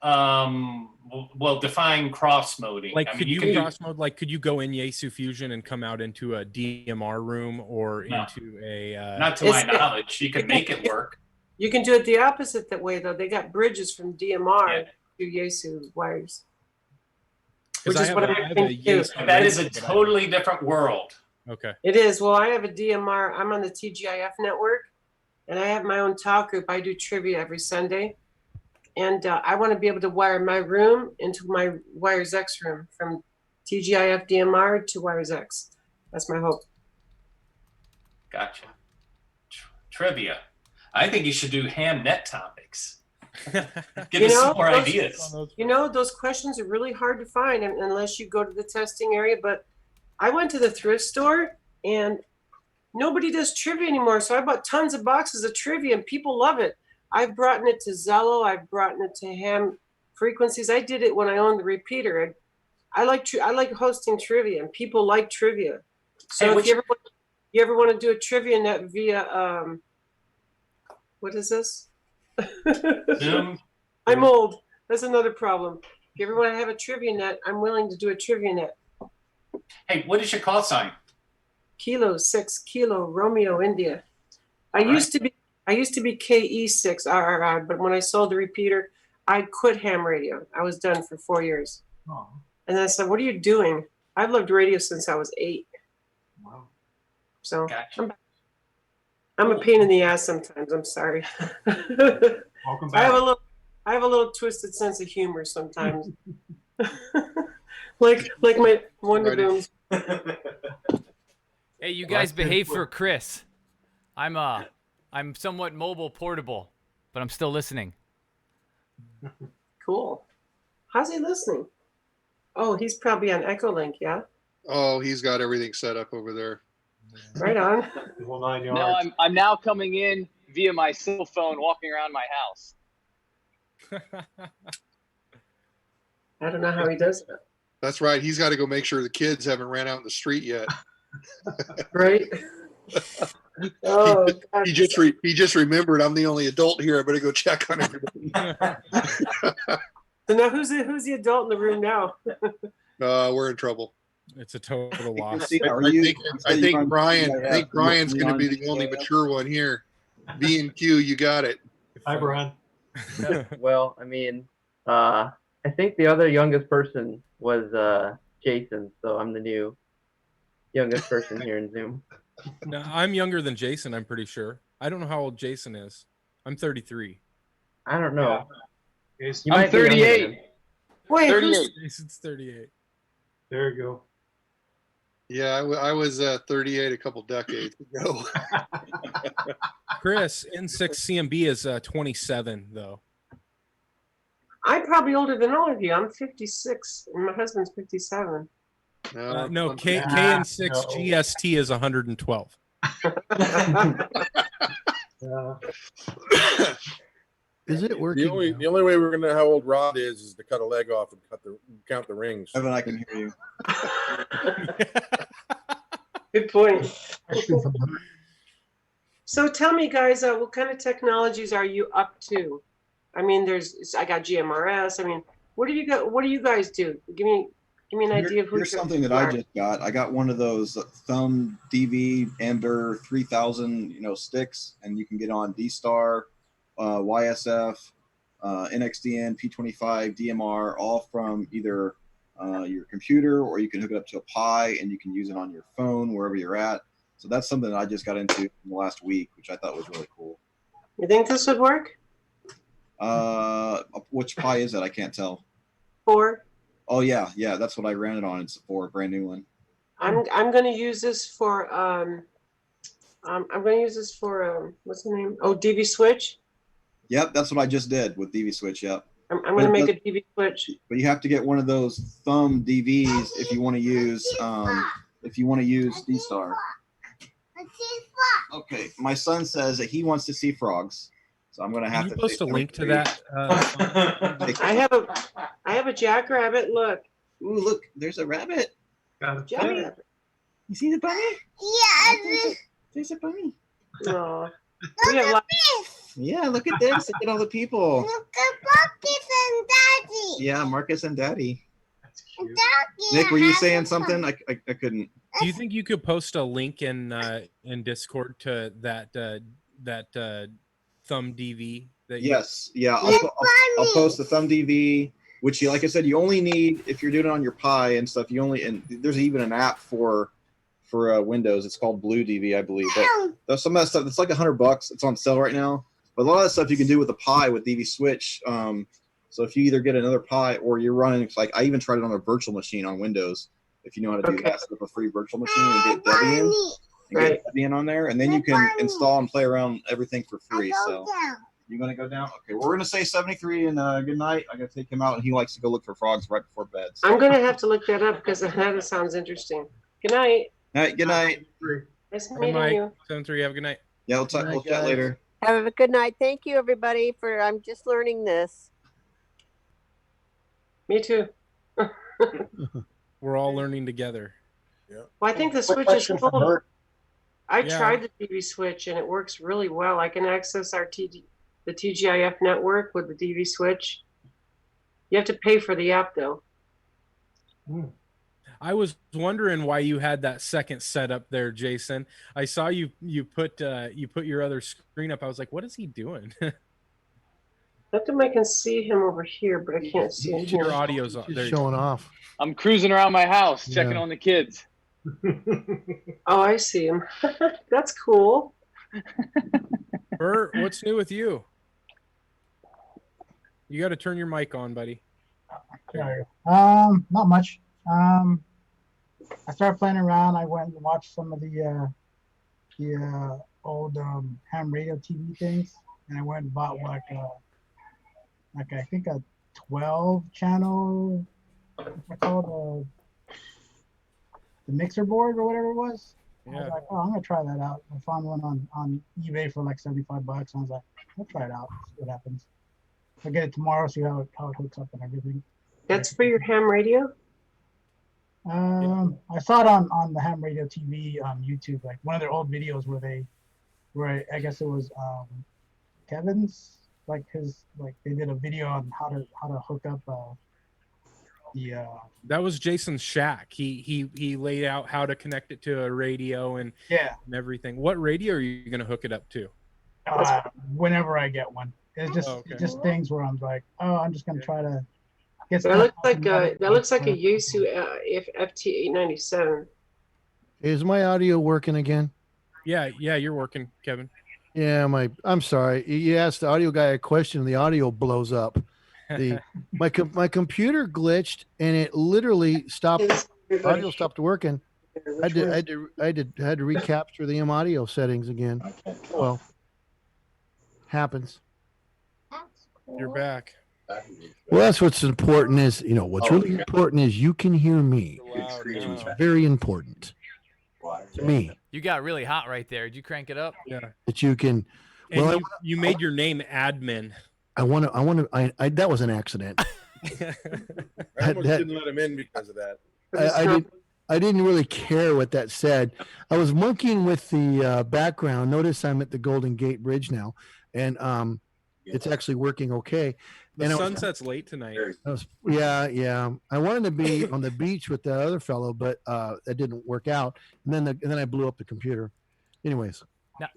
well, define cross moding. Like, I mean, could you can do- cross mode? Like, could you go in Yaesu Fusion and come out into a DMR room or No. into a? Not to my knowledge. You can make it work. You can do it the opposite that way though. They got bridges from DMR to Yaesu wires. Which is what I think too. That is a totally different world. Okay. It is. Well, I have a DMR. I'm on the TGIF network, and I have my own talk group. I do trivia every Sunday, and I want to be able to wire my room into my Wires X room from TGIF DMR to Wires X. That's my hope. Gotcha. Trivia. I think you should do ham net topics. Give us some more ideas. You know, those questions are really hard to find unless you go to the testing area. But I went to the thrift store and nobody does trivia anymore. So I bought tons of boxes of trivia and people love it. I've brought it to Zello. I've brought it to ham frequencies. I did it when I owned the repeater. I like hosting trivia and people like trivia. So Hey, if you ever want to do a trivia net via, what is this? Zoom. I'm old. That's another problem. If you ever want to have a trivia net, I'm willing to do a trivia net. Hey, what is your call sign? Kilo 6 Kilo Romeo India. I used to be KE6 RRR, but when I sold the repeater, I quit ham radio. I was done for 4 years. Oh, And then I said, "What are you doing?" I've loved radio since I was 8. wow. So Gotcha. I'm a pain in the ass sometimes. I'm sorry. Welcome I back. have a little twisted sense of humor sometimes. like my Wonder Booms. Hey, you guys behave for Chris. I'm somewhat mobile portable, but I'm still listening. Cool. How's he listening? Oh, he's probably on EchoLink, yeah? Oh, he's got everything set up over there. Right on. The whole 9 yards. No, I'm now coming in via my cell phone, walking around my house. I don't know how he does that. That's right. He's got to go make sure the kids haven't ran out in the street yet. Right? Oh, God. He just remembered I'm the only adult here. I better go check on everybody. So now who's the adult in the room now? We're in trouble. It's a total loss. I think Brian's going to be the only mature one here. B and Q, you got it. Hi, Brian. Well, I mean, I think the other youngest person was Jason, so I'm the new youngest person here in Zoom. No, I'm younger than Jason, I'm pretty sure. I don't know how old Jason is. I'm 33. I don't know. Yeah. You I'm might be younger 38. than him. Wait, 38. Jason's 38. There you go. Yeah, I was 38 a couple decades ago. Chris, N6 CMB is 27, though. I'm probably older than all of you. I'm 56, and my husband's 57. No, KN6 GST is 112. Is it working? The only way we're gonna know how old Rod is to cut a leg off and count the rings. Evan, I can hear you. Good point. So tell me, guys, what kind of technologies are you up to? I mean, I got GMRS. I mean, what do you guys do? Give me an idea of who. Here's something that I just got. I got one of those thumb DV Ender 3000, sticks, and you can get on D-Star, YSF, NXDN, P25, DMR, all from either your computer, or you can hook it up to a Pi and you can use it on your phone wherever you're at. So that's something that I just got into in the last week, which I thought was really cool. You think this would work? Which Pi is it? I can't tell. 4. Oh yeah, that's what I ran it on. It's a brand new one. I'm going to use this for what's the name? Oh, DV switch. Yep, that's what I just did with DV switch. Yep. I'm going to make a DV switch. But you have to get one of those thumb DVs if you want to use D-Star. Okay, my son says that he wants to see frogs, so I'm going to have to post a link to that. I have a jackrabbit. Look. Ooh, look, there's a rabbit. Jackrabbit. You see the bunny? Yes. There's a bunny. Oh. We have lots. Yeah, look at this. Look at all the people. Look at Marcus and Daddy. Yeah, Marcus and Daddy. Daddy, Nick, were you I saying have something? I couldn't. Do you think you could post a link in Discord to that thumb DV that you? Yes. Yeah. I'll post the thumb DV, which you, like I said, you only need if you're doing it on your Pi and stuff. You only, and there's even an app for Windows. It's called Blue DV, I believe. But some of that stuff, it's like $100. It's on sale right now. But a lot of that stuff you can do with the Pi with DV Switch. So if you either get another Pi or you're running, it's like I even tried it on a virtual machine on Windows. If you know how to do that, set up a free virtual machine and get Debian, on there, and then you can install and play around everything for free. So you gonna go down? Okay, we're gonna say 73 and good night. I gotta take him out, and he likes to go look for frogs right before bed. So. I'm gonna have to look that up because that sounds interesting. Good night. Good night. Nice Hey, meeting Mike. you. 7-3. Have a good night. Yeah, we'll chat later. Have a good night. Thank you, everybody, for I'm just learning this. Me too. We're all learning together. Well, I think the Quick switch is question from full. Bert. I Yeah. tried the DV switch and it works really well. I can access the TGIF network with the DV switch. You have to pay for the app though. I was wondering why you had that second setup there, Jason. I saw you put your other screen up. I was like, what is he doing? How come I can see him over here, but I can't see him Your here? audio's on. There you go. Showing off. I'm cruising around my house, checking Yeah. on the kids. Oh, I see him. That's cool. Bert, what's new with you? You got to turn your mic on, buddy. Not much. I started playing around. I went and watched some of the old ham radio TV things, and I went and bought like I think a 12 channel. What's it called? The mixer board or whatever it was. I was like, oh, I'm gonna try that out. I found one on eBay for like $75. And I was like, I'll try it out. See what happens. I'll get it tomorrow. See how it hooks up and everything. That's for your ham radio? I saw it on the ham radio TV on YouTube, like one of their old videos where I guess it was Kevin's, like they did a video on how to hook up That was Jason's shack. He laid out how to connect it to a radio and everything. What radio are you going to hook it up to? whenever I get one. It's just just things where I'm like, oh, I'm just gonna try to get. That looks like a Yaesu FT-991A. Is my audio working again? Yeah, you're working, Kevin. Yeah, I'm sorry. You asked the audio guy a question, and the audio blows up. My computer glitched, and it literally stopped. Audio stopped working. I had to recapture the audio settings again. Well, happens. You're back. Well, that's what's important is, what's really important is you can hear me. It's very important to me You got really hot right there. Did you crank it up? Yeah. that you can. And Well, you made your name admin. I that was an accident. I almost that- didn't let him in because of that. I didn't really care what that said. I was monkeying with the background. Notice I'm at the Golden Gate Bridge now, and it's actually working okay. The And sunset's late tonight. yeah. I wanted to be on the beach with the other fellow, but that didn't work out. And then I blew up the computer. Anyways,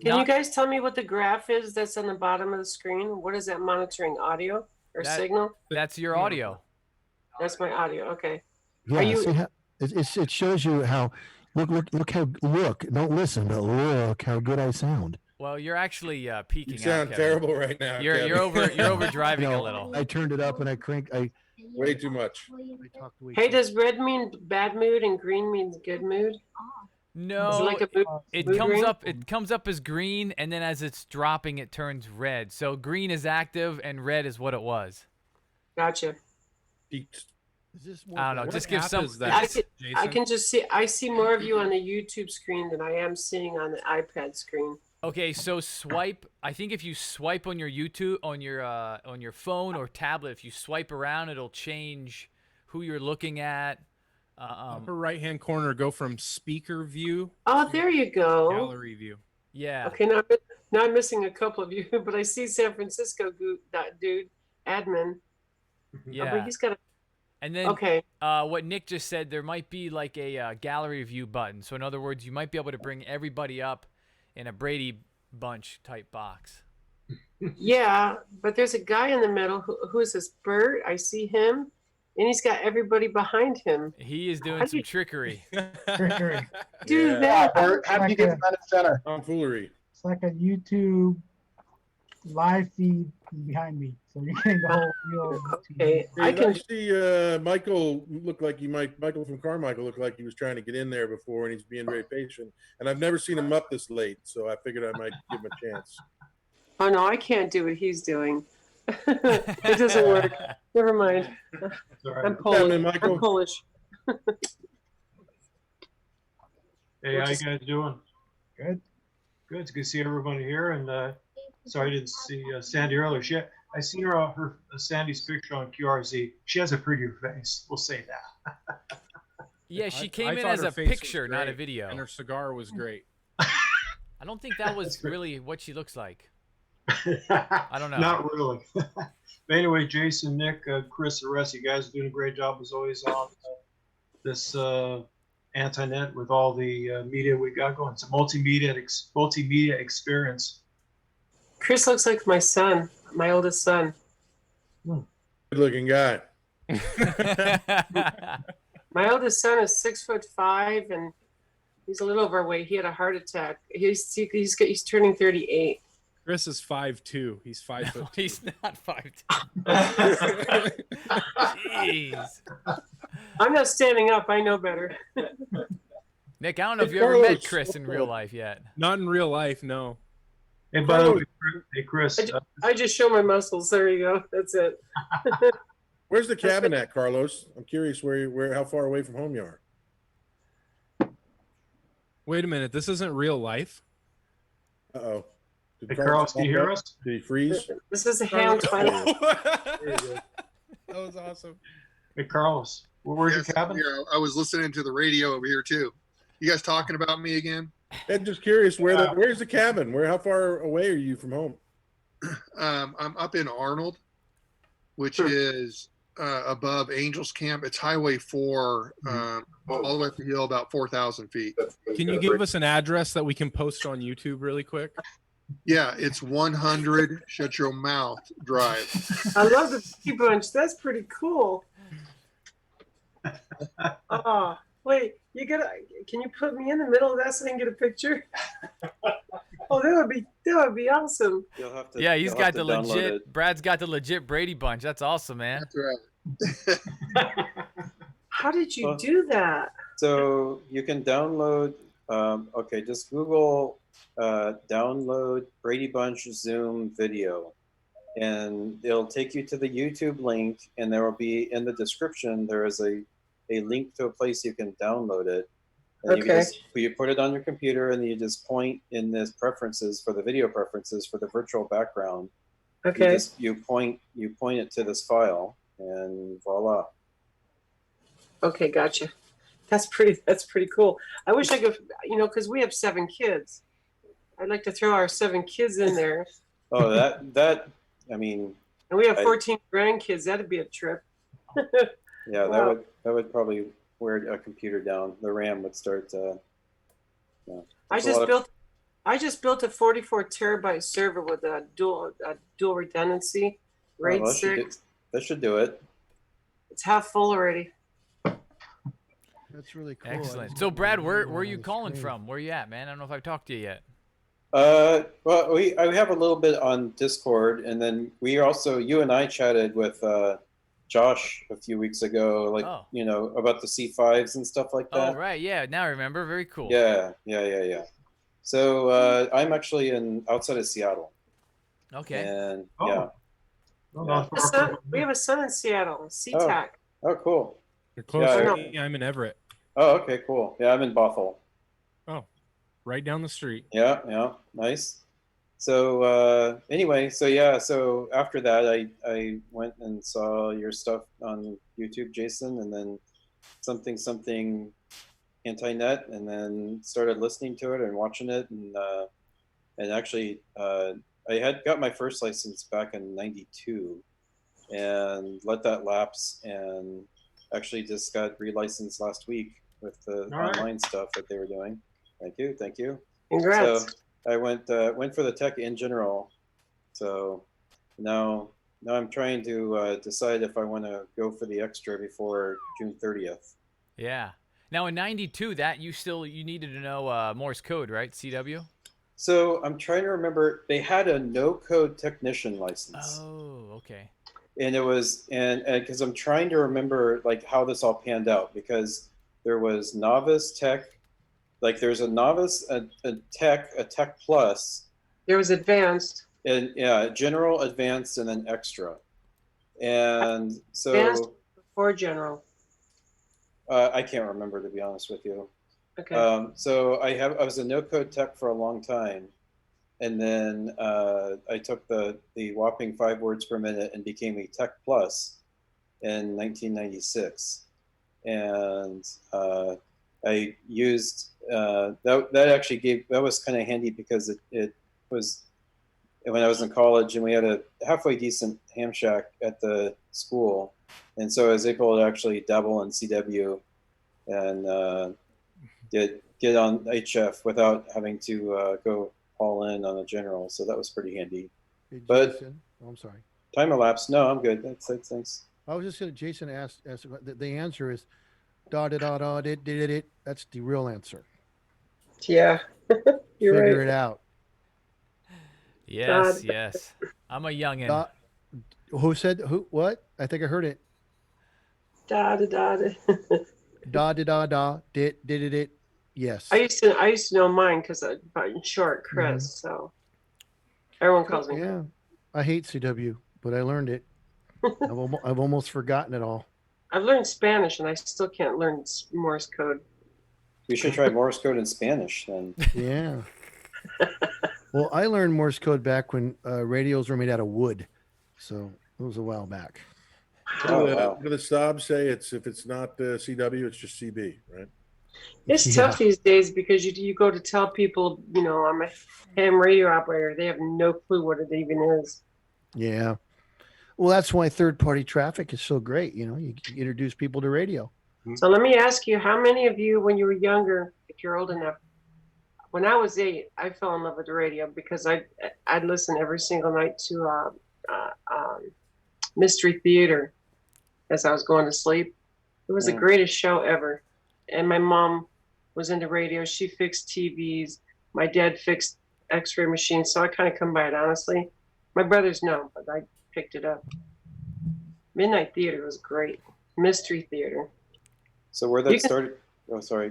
Can you guys tell me what the graph is that's on the bottom of the screen? What is that monitoring, audio or signal? That's your audio. That's my audio. Okay. yeah. Are you? See how, it shows you how. Look how don't listen, but look how good I sound. Well, you're actually peaking. You sound out, Kevin. terrible right now. You're over driving a little. I turned it up and I way too much. Hey, does red mean bad mood and green means good mood? No, Is it like a mood, it mood comes ring? up. It comes up as green, and then as it's dropping, it turns red. So green is active, and red is what it was. Gotcha. I don't know. Just give some. I can just see. I see more of you on the YouTube screen than I am seeing on the iPad screen. Okay, so swipe. I think if you swipe on your YouTube, on your phone or tablet, if you swipe around, it'll change who you're looking at. Upper right-hand corner, go from speaker view. Oh, there you go. Gallery view. Yeah. Okay, now Now I'm missing a couple of you, but I see San Francisco that dude, admin. Yeah. But he's got a. And then, Okay. What Nick just said, there might be like a gallery view button. So in other words, you might be able to bring everybody up in a Brady Bunch type box. Yeah, but there's a guy in the middle who is this Bert. I see him, and he's got everybody behind him. He is doing some trickery. Trickery. Do that. Bert, how do you get front and center? Tomfoolery. It's like a YouTube live feed behind me, so you're getting the whole real. Okay, I can see Michael look like Michael from Carmichael looked like he was trying to get in there before, and he's being very patient. And I've never seen him up this late, so I figured I might give him a chance. Oh no, I can't do what he's doing. It doesn't work. Never mind. I'm Polish. happening, Michael? I'm Polish. Hey, how you guys doing? Good. Good. It's good to see everybody here. And sorry I didn't see Sandy earlier. I seen her Sandy's picture on QRZ. She has a prettier face. We'll say that. Yeah, she I came in thought as her a face was picture, not a great, video. And her cigar was great. I don't think that was really what she looks like. I don't know. Not really. But anyway, Jason, Nick, Chris, the rest of you guys are doing a great job as always on this Antinet with all the media we got going. It's a multimedia experience. Chris looks like my son, my oldest son. Good-looking guy. My oldest son is 6'5", and he's a little overweight. He had a heart attack. He's turning 38. Chris is 5'2". He's 5 foot. He's not 5'2". Jeez. I'm not standing up. I know better. Nick, I don't know if you ever met Chris in real life yet. Not in real life, no. Hey, by the way, hey Chris. I just show my muscles. There you go. That's it. Where's the cabin at, Carlos? I'm curious how far away from home you are. Wait a minute. This isn't real life. Uh-oh. Hey, Carlos, can you hear us? Did he freeze? This is a hand fight. That was awesome. Hey, Carlos, where's your cabin? Here, I was listening to the radio over here too. You guys talking about me again? I'm just curious where's the cabin? How far away are you from home? I'm up in Arnold, which is above Angels Camp. It's Highway 4, all the way up the hill, about 4,000 feet. Can you give us an address that we can post on YouTube really quick? Yeah, it's 100 Shut Your Mouth Drive. I love the Brady Bunch. That's pretty cool. Oh, wait, can you put me in the middle of that so I can get a picture? Oh, that would be awesome. You'll have to, Yeah, he's got the download legit. it. Brad's got the legit Brady Bunch. That's awesome, man. That's right. How did you do that? So you can download. Okay, just Google download Brady Bunch Zoom video, and it'll take you to the YouTube link, and there will be in the description there is a link to a place you can download it. And you put it on your computer, and you just point in this preferences for the video preferences for the virtual background. Okay. You point it to this file, and voila. Okay, gotcha. That's pretty cool. I wish I could, because we have 7 kids. I'd like to throw our 7 kids in there. Oh, that I mean. And we have 14 grandkids. That'd be a trip. Yeah, Wow. that would probably wear a computer down. The RAM would start. I just built a 44 terabyte server with a dual redundancy, RAID 6. That should do it. It's half full already. That's really cool. Excellent. So, Brad, where are you calling from? Where are you at, man? I don't know if I've talked to you yet. Well, I have a little bit on Discord, and then you and I chatted with Josh a few weeks ago, about the C5s and stuff like that. Oh, right. Yeah. Now I remember. Very cool. Yeah. So I'm actually outside of Seattle. Okay. And We have a son in Seattle, SeaTac. Oh, cool. You're closer to me. I'm in Everett. Oh, okay, cool. Yeah, I'm in Bothell. Oh, right down the street. Yeah, nice. So anyway, so after that, I went and saw your stuff on YouTube, Jason, and then something Antinet, and then started listening to it and watching it, and And actually, I had got my first license back in '92, and let that lapse, and actually just got relicensed last week with the online stuff that they were doing. Thank you, thank you. Congrats. So I went for the tech in general. So now I'm trying to decide if I want to go for the extra before June 30th. Yeah. Now in '92, that you needed to know Morse code, right? CW. So I'm trying to remember. They had a no-code technician license. Oh, okay. And it was, and because I'm trying to remember like how this all panned out, because there was novice tech, like there's a novice, a tech plus. There was advanced. And yeah, general, advanced, and then extra. And so Advanced before general. I can't remember, to be honest with you. Okay. So I was a no-code tech for a long time, and then I took the whopping 5 words per minute and became a Tech Plus in 1996, and I used that actually that was kind of handy, because it was when I was in college, and we had a halfway decent ham shack at the school, and so I was able to actually dabble in CW and get on HF without having to go all in on a general. So that was pretty handy. Hey, But Jason, oh, I'm sorry. time elapsed. No, I'm good. Thanks. I was just gonna. Jason asked the answer is da da da da did it. That's the real answer. Yeah, you're Figure right. it out. Yes, yes. I'm a youngin. Who said who? What? I think I heard it. Da da da da. Da da da da did it. Yes. I used to know mine because I in short, Chris. So everyone calls me. Yeah, I hate CW, but I learned it. I've almost forgotten it all. I've learned Spanish and I still can't learn Morse code. We should try Morse code in Spanish then. Yeah. Well, I learned Morse code back when radios were made out of wood, so it was a while back. What do the Saab say? If it's not CW, it's just CB, right? It's tough these days because you go to tell people, I'm a ham radio operator. They have no clue what it even is. Yeah. Well, that's why third-party traffic is so great. You introduce people to radio. So let me ask you, how many of you, when you were younger, if you're old enough, when I was 8, I fell in love with the radio because I'd listen every single night to Mystery Theater as I was going to sleep. It was the greatest show ever. And my mom was into radio. She fixed TVs. My dad fixed X-ray machines. So I kind of come by it honestly. My brothers know, but I picked it up. Midnight Theater was great. Mystery Theater. So where that started? Oh, sorry.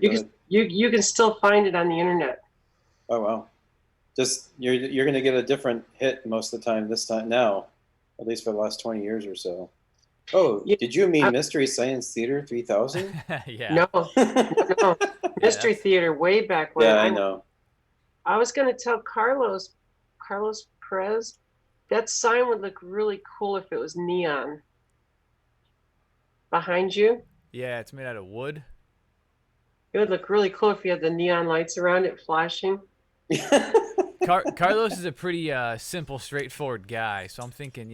You can still find it on the internet. Oh wow. Just you're going to get a different hit most of the time this time now, at least for the last 20 years or so. Oh, did you mean Mystery Science Theater 3000? Yeah. No. Mystery Theater way back when. Yeah, I know. I was going to tell Carlos Perez, that sign would look really cool if it was neon. Behind you? Yeah, it's made out of wood. It would look really cool if you had the neon lights around it flashing. Carlos is a pretty simple, straightforward guy, so I'm thinking,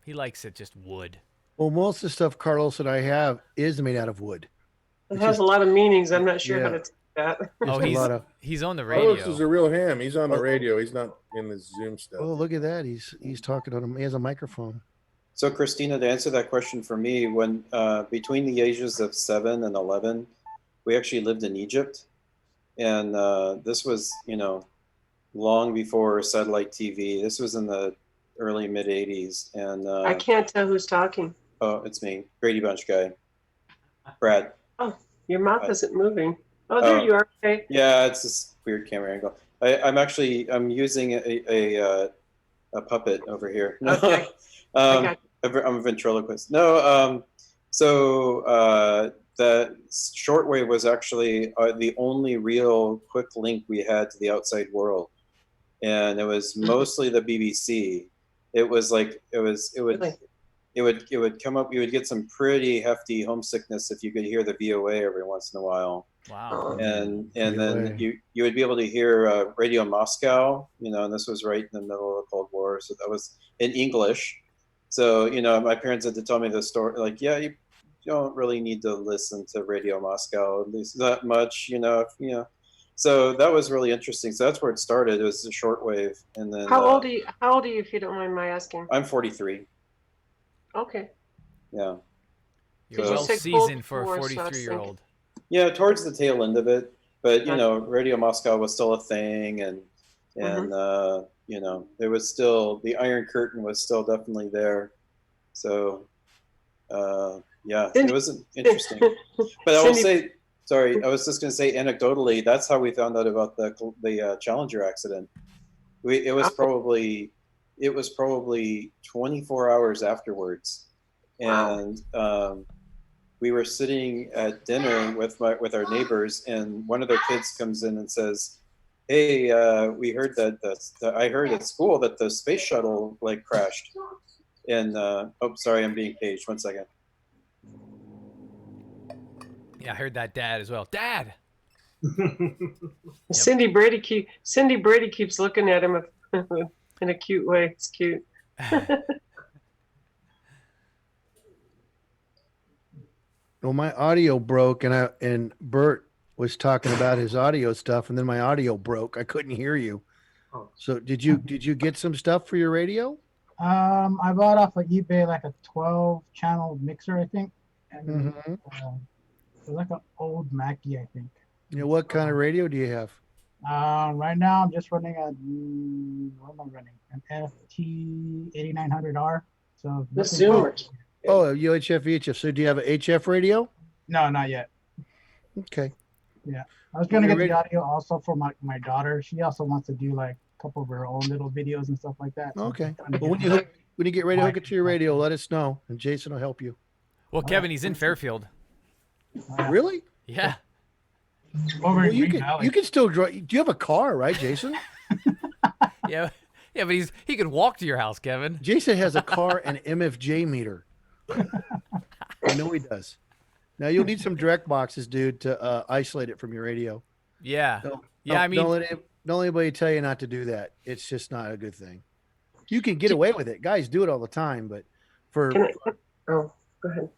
he likes it just wood. Well, most of the stuff Carlos and I have is made out of wood. It has a lot of meanings. I'm not sure how to take that. Oh, he's on the radio. Carlos is a real ham. He's on the radio. He's not in the Zoom stuff. Oh, look at that. He's talking on him. He has a microphone. So, Christina, to answer that question for me, when between the ages of 7 and 11, we actually lived in Egypt, and this was, long before satellite TV. This was in the early mid 80s, and I can't tell who's talking. Oh, it's me, Brady Bunch guy, Brad. Oh, your mouth isn't moving. Oh, there you are. Okay. Yeah, it's this weird camera angle. I'm using a puppet over here. No. Okay. I'm a ventriloquist. No, so the shortwave was actually the only real quick link we had to the outside world, and it was mostly the BBC. It was like it would. Really? it would come up. You would get some pretty hefty homesickness if you could hear the VOA every once in a while. Wow. And VOA. then you would be able to hear Radio Moscow, and this was right in the middle of the Cold War, so that was in English. So my parents had to tell me the story, like, yeah, you don't really need to listen to Radio Moscow, at least that much, So that was really interesting. So that's where it started. It was the shortwave, and then. How old are you? How old are you, if you don't mind my asking? I'm 43. Okay. Yeah. You're well seasoned for a 43-year-old. Yeah, towards the tail end of it, but Radio Moscow was still a thing, and there was still the Iron Curtain was still definitely there. So, yeah, it was interesting. But I will say, sorry, I was just going to say anecdotally, that's how we found out about the Challenger accident. It was probably 24 hours afterwards, and we were sitting at dinner with our neighbors, and one of their kids comes in and says, "Hey, we heard that I heard at school that the space shuttle crashed." And sorry, I'm being paged. 1 second. Yeah, I heard that, Dad, as well. Dad. Cindy Brady keeps looking at him in a cute way. It's cute. Well, my audio broke, and Bert was talking about his audio stuff, and then my audio broke. I couldn't hear you. Oh. So did you get some stuff for your radio? I bought off of eBay like a 12-channel mixer, I think, and it was like an old Mackie, I think. What kind of radio do you have? Right now I'm just running what am I running? An FT-991A. So The Zoomers. Oh, UHF, VHF. So do you have an HF radio? No, not yet. Okay. Yeah, I was gonna get the audio also for my daughter. She also wants to do like a couple of her own little videos and stuff like that. So Okay. Well, when you get ready to hook it to your radio, let us know, and Jason will help you. Well, Kevin, he's in Fairfield. Really? Yeah. Over you can still drive. Do you have a car, right, Jason? Yeah, but he could walk to your house, Kevin. Jason has a car and MFJ meter. I know he does. Now you'll need some direct boxes, dude, to isolate it from your radio. Yeah. I mean, don't let anybody tell you not to do that. It's just not a good thing. You can get away with it. Guys do it all the time, but go ahead.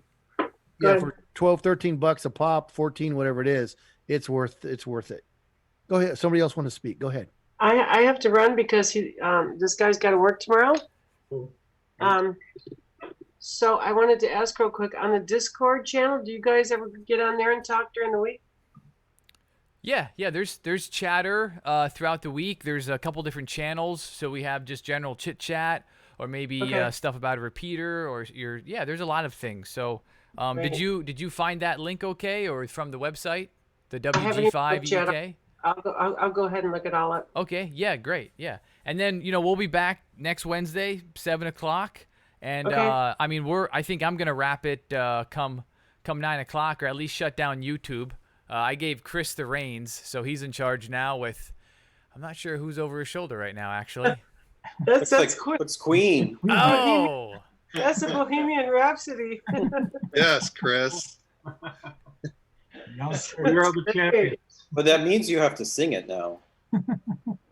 For 12, 13 bucks a pop, 14, whatever it is, it's worth it. Go ahead. Somebody else want to speak. Go ahead. I have to run because this guy's got to work tomorrow. So I wanted to ask real quick on the Discord channel. Do you guys ever get on there and talk during the week? Yeah. There's chatter throughout the week. There's a couple different channels. So we have just general chit chat, or maybe stuff about a repeater, or there's a lot of things. So did you find that link okay, or from the website, the WG5EK? I'll go ahead and look it all up. Okay. Yeah. Great. Yeah. And then we'll be back next Wednesday, 7:00. And I mean, I think I'm gonna wrap it come 9:00, or at least shut down YouTube. I gave Chris the reins, so he's in charge now. I'm not sure who's over his shoulder right now, actually. That's Queen. It's Queen. Oh, that's a Bohemian Rhapsody. Yes, Chris. You're the champion. But that means you have to sing it now.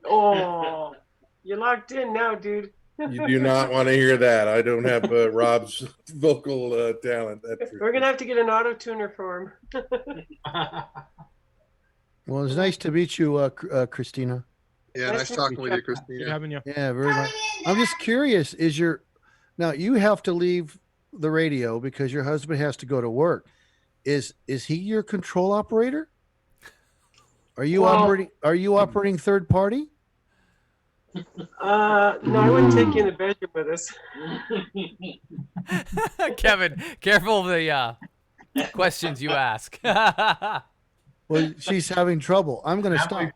Oh, you're locked in now, dude. You do not want to hear that. I don't have Rob's vocal talent. That's We're going to have to get an auto-tuner for him. Well, it's nice to meet you, Christina. Yeah, nice talking with you, Christina. Good having you. Yeah, very much. I'm just curious, now you have to leave the radio because your husband has to go to work. Is he your control operator? Are you operating third party? No, I wouldn't take you in the bedroom with us. Kevin, careful of the questions you ask. Well, she's having trouble. I'm going to stop.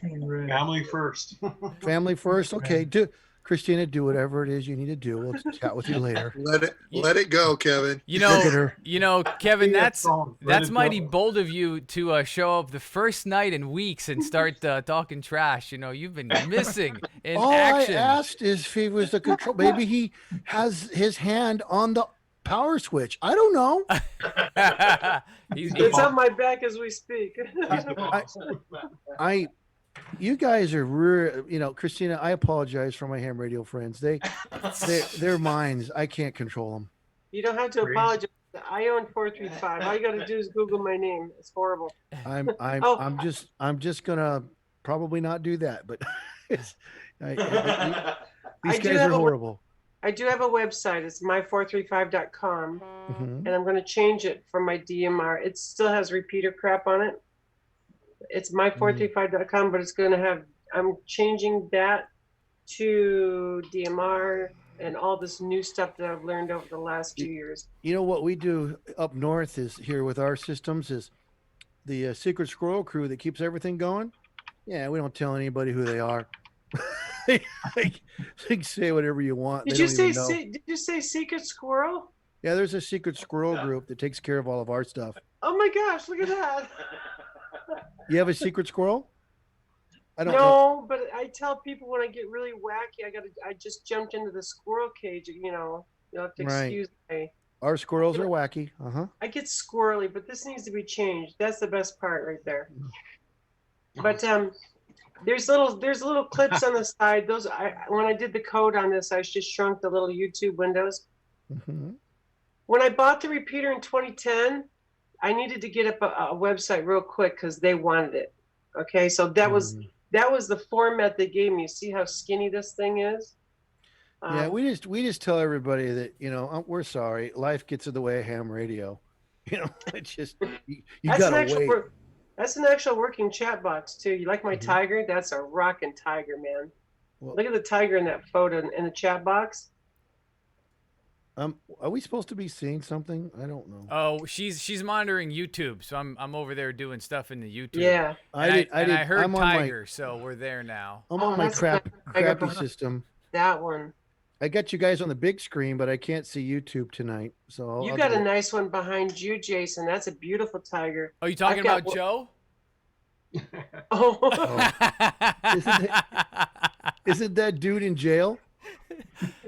Family first. Family first. Okay. Christina, do whatever it is you need to do. We'll chat with you later. Let it go, Kevin. You Look at know, her. Kevin, that's Let it mighty go. bold of you to show up the first night in weeks and start talking trash. You know, you've been missing in All action. I asked is if he was the control. Maybe he has his hand on the power switch. I don't know. It's on my back as we speak. You guys are Christina, I apologize for my ham radio friends. Their minds, I can't control them. You don't have to apologize. I own 435. All you got to do is Google my name. It's horrible. I'm just gonna probably not do that, but these guys are horrible. I do have a website. It's my435.com, Mhm. and I'm going to change it from my DMR. It still has repeater crap on it. It's my435.com, but it's going to have. I'm changing that to DMR and all this new stuff that I've learned over the last few years. You know what we do up north is here with our systems is the secret squirrel crew that keeps everything going. Yeah, we don't tell anybody who they are. they can say whatever you want. Did They you don't say? even know. Did you say secret squirrel? Yeah, there's a secret squirrel group that takes care of all of our stuff. Oh my gosh! Look at that. You have a secret squirrel? I don't know. No, but I tell people when I get really wacky, I just jumped into the squirrel cage. You'll have to Right. excuse me. Our squirrels are wacky. I get squirrely, but this needs to be changed. That's the best part right there. But there's little clips on the side. When I did the code on this, I just shrunk the little YouTube windows. Mhm. When I bought the repeater in 2010, I needed to get up a website real quick because they wanted it. Okay, so that was the format they gave me. See how skinny this thing is? Yeah, we just tell everybody that we're sorry. Life gets in the way of ham radio. It's just you gotta wait. That's an actual working chat box too. You like my tiger? That's a rockin' tiger, man. Look at the tiger in that photo in the chat box. Are we supposed to be seeing something? I don't know. Oh, she's monitoring YouTube, so I'm over there doing stuff in the YouTube. Yeah. I heard I'm on my- Tiger, so we're there now. I'm on my that's crappy Tiger. system. That one. I got you guys on the big screen, but I can't see YouTube tonight. So You got a nice one behind you, Jason. That's a beautiful tiger. Oh, you talking about Joe? Oh. Isn't that dude in jail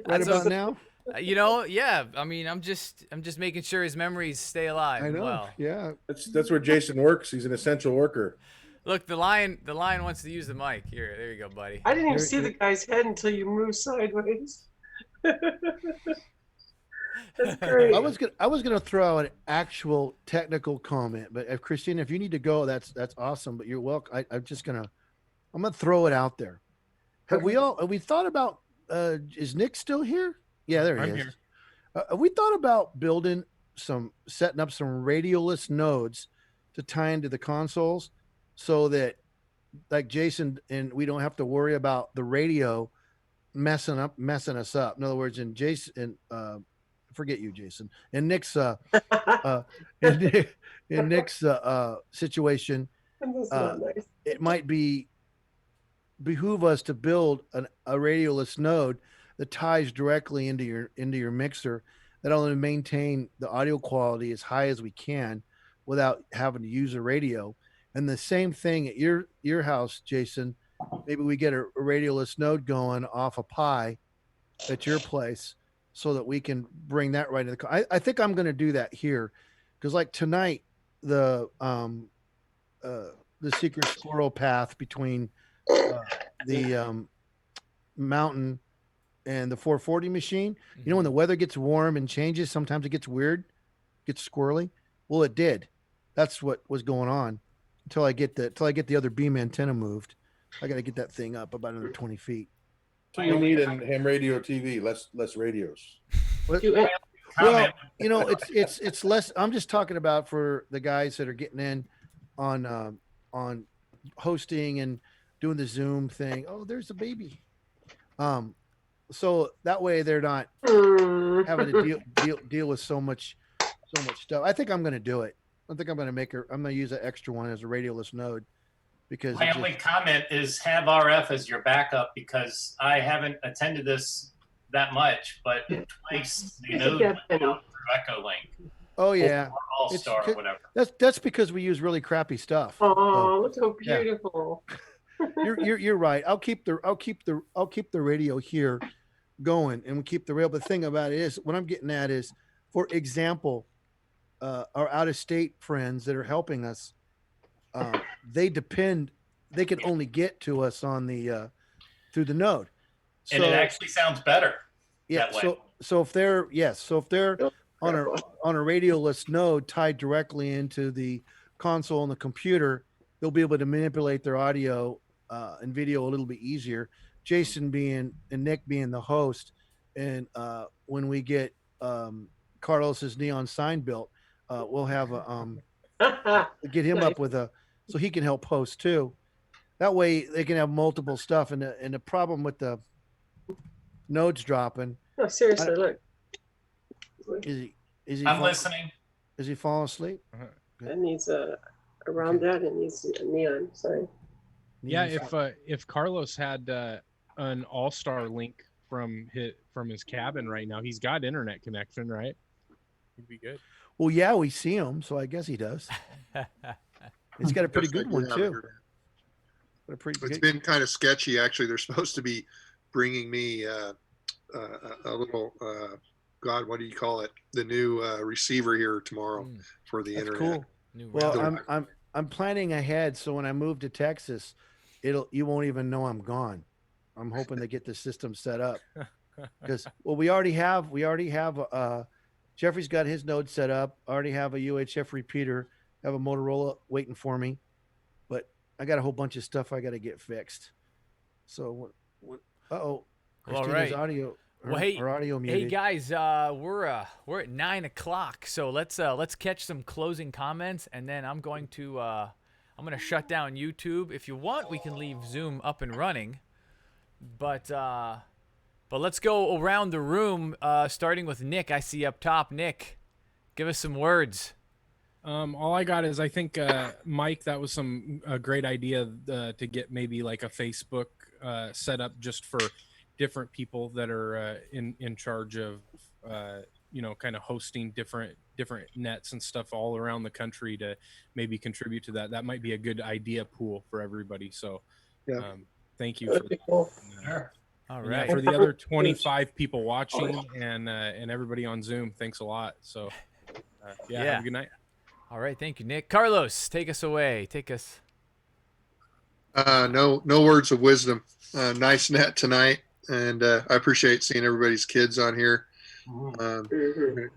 right about now? Yeah. I mean, I'm just making sure his memories stay alive. I know. Well, Yeah. That's where Jason works. He's an essential worker. look, the lion wants to use the mic. Here, there you go, buddy. I didn't even see the guy's head until you moved sideways. That's great. I was gonna throw out an actual technical comment, but if Christina, if you need to go, that's awesome. But you're welcome. I'm gonna throw it out there. Have we thought about? Is Nick still here? Yeah, there he I'm is. here. Have we thought about setting up some radioless nodes to tie into the consoles, so that, like Jason, and we don't have to worry about the radio messing us up. In other words, in Jason, forget you, Jason, in Nick's in Nick's situation, That's not nice. it might behoove us to build a radioless node that ties directly into your mixer, that only maintain the audio quality as high as we can without having to use a radio. And the same thing at your house, Jason. Maybe we get a radioless node going off a Pi at your place, so that we can bring that right into the. I think I'm going to do that here, because like tonight, the secret squirrel path between the mountain and the 440 machine. You know, when the weather gets warm and changes, sometimes it gets weird, gets squirrely. Well, it did. That's what was going on until I get the other beam antenna moved. I got to get that thing up about another 20 feet. So you need in ham radio TV, less radios. Well, it's less. I'm just talking about for the guys that are getting in on hosting and doing the Zoom thing. Oh, there's a baby. So that way they're not having to deal with so much stuff. I think I'm going to do it. I think I'm going to I'm going to use an extra one as a radioless node. because My it only just, comment is have RF as your backup because I haven't attended this that much, but twice the node went out through EchoLink. oh yeah, Or it's AllStar or whatever. that's because we use really crappy stuff. Oh, look how yeah. beautiful. You're right. I'll keep the radio here going, and we keep the rail. But the thing about it is, what I'm getting at is, for example, our out of state friends that are helping us, they can only get to us on the through the node. And it actually sounds better. Yeah. That way. So if they're on a radioless node tied directly into the console on the computer, they'll be able to manipulate their audio and video a little bit easier. Jason and Nick being the host, and when we get Carlos's neon sign built, we'll have get him up with so he can help host too. That way they can have multiple stuff. And the problem with the nodes dropping. No, seriously, look. Is he? I'm listening. Is he falling asleep? That needs around that. It needs a neon sign. Yeah, if Carlos had an AllStar link from his cabin right now, he's got internet connection, right? He'd be good. Well, yeah, we see him, so I guess he does. He's got a pretty good one too. It's been kind of sketchy, actually. They're supposed to be bringing me a little God, what do you call it? The new receiver here tomorrow for the internet. Cool. Well, I'm planning ahead, so when I move to Texas, you won't even know I'm gone. I'm hoping to get the system set up because we already have Jeffrey's got his node set up. I already have a UHF repeater. Have a Motorola waiting for me, but I got a whole bunch of stuff I got to get fixed. So Christina's all right. audio. Well, hey, her audio muted. hey guys, we're at 9 o'clock, so let's catch some closing comments, and then I'm going to shut down YouTube. If you want, we can leave Zoom up and running, but let's go around the room, starting with Nick. I see up top. Nick, give us some words. All I got is I think Mike, that was a great idea to get maybe like a Facebook set up just for different people that are in charge of kind of hosting different nets and stuff all around the country to maybe contribute to that. That might be a good idea pool for everybody. So thank you for that. Cool. All And right. for the other 25 people watching and everybody on Zoom, thanks a lot. So have a good night. All right, thank you, Nick. Carlos, take us away. Take us. No words of wisdom. Nice net tonight, and I appreciate seeing everybody's kids on here.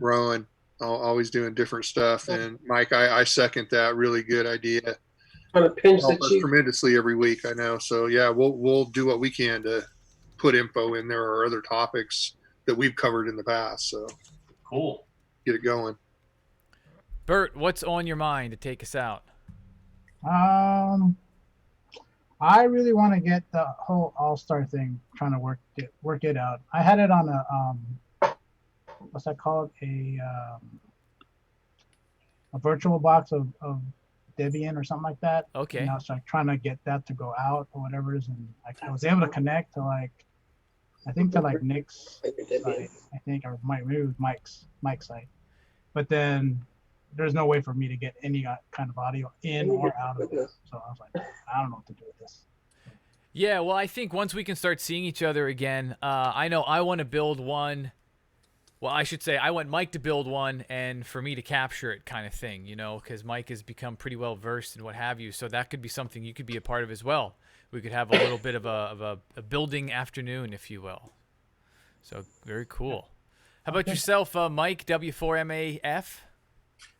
Rowan, always doing different stuff, and Mike, I second that. Really good idea. On a pinch Help the us cheek. tremendously every week. I know. So yeah, we'll do what we can to put info in there or other topics that we've covered in the past. So cool. Get it going. Bert, what's on your mind to take us out? I really want to get the whole AllStar thing, trying to work it out. I had it on a what's that called? A virtual box of Debian or something like that. Okay. And I was like trying to get that to go out or whatever it is, and I was able to connect to Nick's site, I think, or maybe it was Mike's site. But then there's no way for me to get any kind of audio in or out of it. So I was like, I don't know what to do with this. Yeah, well, I think once we can start seeing each other again, I know I want to build one. Well, I should say I want Mike to build one and for me to capture it, kind of thing, because Mike has become pretty well versed in what have you. So that could be something you could be a part of as well. We could have a little bit of a building afternoon, if you will. So very cool. How about yourself, Mike, W4MAF?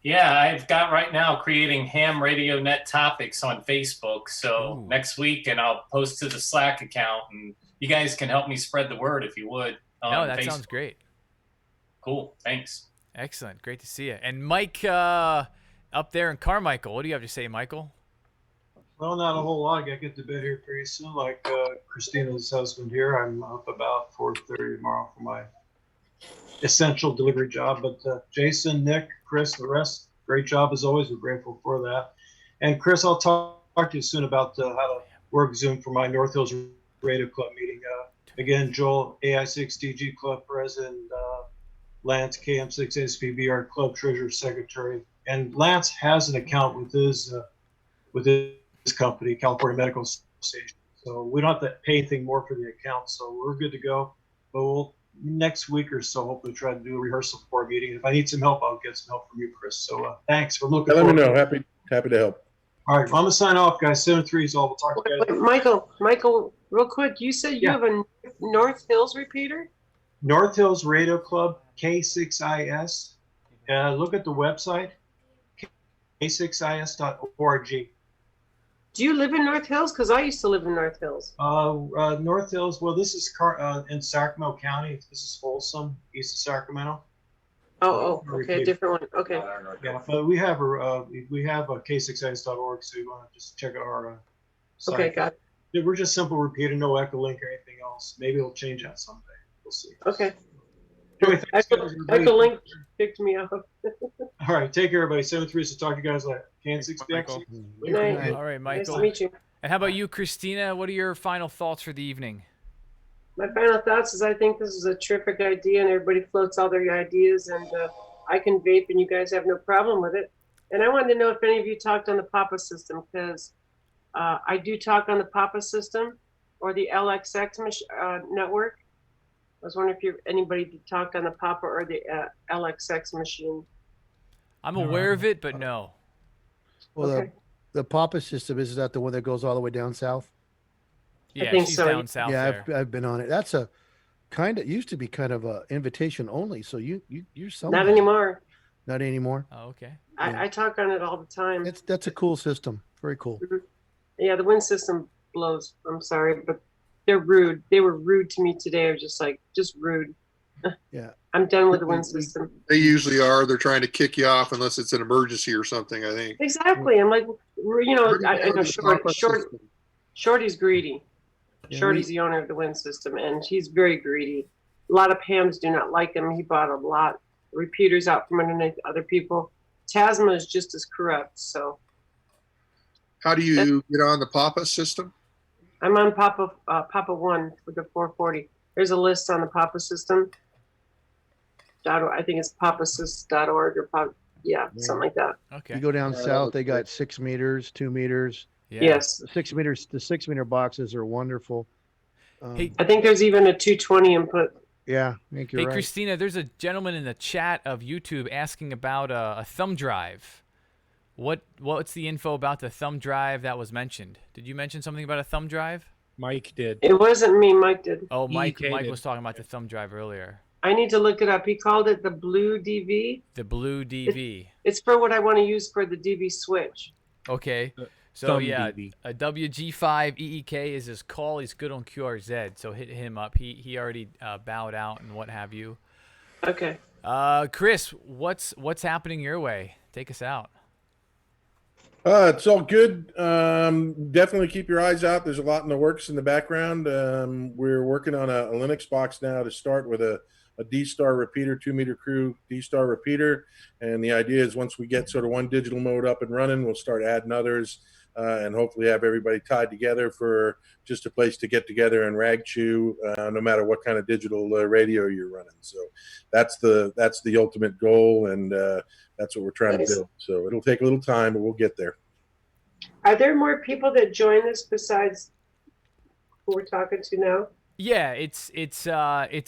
Yeah, I've got right now creating ham radio net topics on Facebook. So next week, and I'll post to the Slack account, and you guys can help me spread the word if you would. No, that Facebook. sounds great. Cool. Thanks. Excellent. Great to see you. And Mike up there in Carmichael, what do you have to say, Michael? Well, not a whole lot. I got to get to bed here pretty soon. Like Christina's husband here, I'm up about 4:30 tomorrow for my essential delivery job. But Jason, Nick, Chris, the rest, great job as always. We're grateful for that. And Chris, I'll talk talk to you soon about how to work Zoom for my North Hills Radio Club meeting. Again, Joel, AI6DG Club President, Lance, KM6 SPBR Club Treasurer Secretary, and Lance has an account with his company, California Medical Association. So we don't have to pay anything more for the account, so we're good to go. But we'll next week or so hopefully try to do a rehearsal for our meeting. If I need some help, I'll get some help from you, Chris. So thanks for looking. Let me know. Happy to help. All right, well, I'm gonna sign off, guys. 7-3 is all. We'll talk to you guys. Michael, real quick, you said you have a North Hills repeater? North Hills Radio Club, K6IS. Look at the website, k6is.org. Do you live in North Hills? Because I used to live in North Hills. North Hills, well, this is in Sacramento County. This is Folsom, east of Sacramento. Oh, okay, a different one. Okay. Yeah, but we have a k6is.org, so you want to just check out our site. Okay, got it. We're just simple repeater, no EchoLink or anything else. Maybe we'll change that someday. We'll see. Okay. Anyway, thanks, everybody. EchoLink picked me up. All right, take care, everybody. 7-3, so talk to you guys later. Michael. Good night. All right, Michael. Nice to meet you. And how about you, Christina? What are your final thoughts for the evening? My final thoughts is I think this is a terrific idea, and everybody floats all their ideas, and I can vape, and you guys have no problem with it. And I wanted to know if any of you talked on the Papa system, because I do talk on the Papa system or the LXX network. I was wondering if anybody talked on the Papa or the LXX machine. I'm aware of it, but no. Well, Okay. the Papa system, is that the one that goes all the way down south? Yeah, think she's so. down south there. I've been on it. That's a used to be kind of a invitation only. So you're somewhere. Not anymore. Not anymore. Oh, okay. I talk on it all the time. That's a cool system. Very cool. Yeah, the wind system blows. I'm sorry, but they're rude. They were rude to me today. I was just rude. Yeah. I'm done with the wind system. They usually are. They're trying to kick you off unless it's an emergency or something, I think. Exactly. I'm like, I know Shorty's greedy. Yeah, Shorty's the owner of the wind system, and he's very greedy. A lot of Pams do not like him. He bought a lot of repeaters out from underneath other people. Tasma is just as corrupt. So How do you get on the Papa system? I'm on Papa 1 with the 440. There's a list on the Papa system. I think it's papasys.org or something like that. Okay. You go down south, they got 6 meters, 2 meters. Yeah. Yes. The 6 meters, the 6 meter boxes are wonderful. Hey, I think there's even a 220 input. Yeah, I think you're hey, right. Christina, there's a gentleman in the chat of YouTube asking about a thumb drive. What's the info about the thumb drive that was mentioned? Did you mention something about a thumb drive? Mike did. It wasn't me. Mike did. Oh, Mike did. was talking about the thumb drive earlier. I need to look it up. He called it the Blue DV. The Blue DV. It's for what I want to use for the DV switch. Okay. So Thumb yeah, DV. a WG5 EEK is his call. He's good on QRZ, so hit him up. He already bowed out and what have you. Okay. Chris, what's happening your way? Take us out. It's all good. Definitely keep your eyes out. There's a lot in the works in the background. We're working on a Linux box now to start with a D-Star repeater, 2 meter crew D-Star repeater. And the idea is once we get sort of one digital mode up and running, we'll start adding others and hopefully have everybody tied together for just a place to get together and rag chew, no matter what kind of digital radio you're running. So that's the ultimate goal, and that's what we're trying to build. So it'll take a little time, but we'll get there. Are there more people that join this besides who we're talking to now? Yeah, it's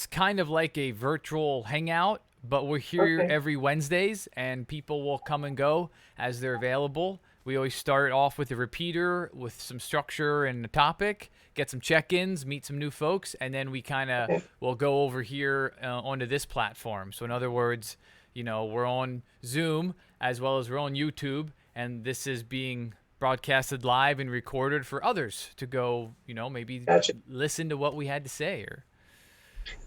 kind of like a virtual hangout, but we're here Okay. every Wednesdays, and people will come and go as they're available. We always start off with a repeater with some structure and a topic, get some check-ins, meet some new folks, and then we kind of will go over here onto this platform. So in other words, we're on Zoom as well as we're on YouTube, and this is being broadcasted live and recorded for others to go, maybe listen to what we had to say. Or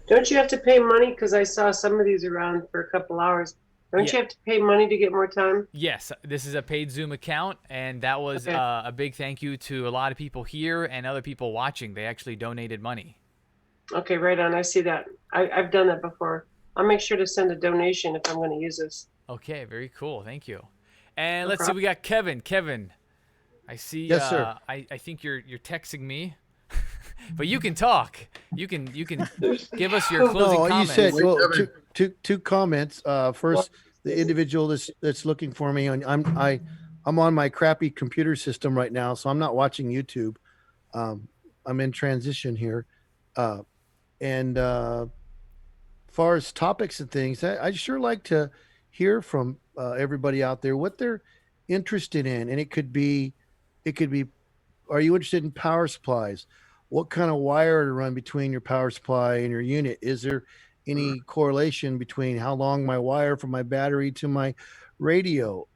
Don't you have to pay money? Because I saw some of these around for a couple hours. Don't you have to pay money to get more time? Yes, this is a paid Zoom account, and that was Okay. a big thank you to a lot of people here and other people watching. They actually donated money. Okay, right on. I see that. I've done that before. I'll make sure to send a donation if I'm going to use this. Okay, very cool. Thank you. And No let's see, problem. we got Kevin. Kevin, I see. Yes, sir. I think you're texting me, but you can talk. You can give us your closing No, comments. you said two comments. First, the individual that's looking for me, and I'm on my crappy computer system right now, so I'm not watching YouTube. I'm in transition here, and far as topics and things, I sure like to hear from everybody out there what they're interested in, and it could be, are you interested in power supplies? What kind of wire to run between your power supply and your unit? Is there any correlation between how long my wire from my battery to my radio?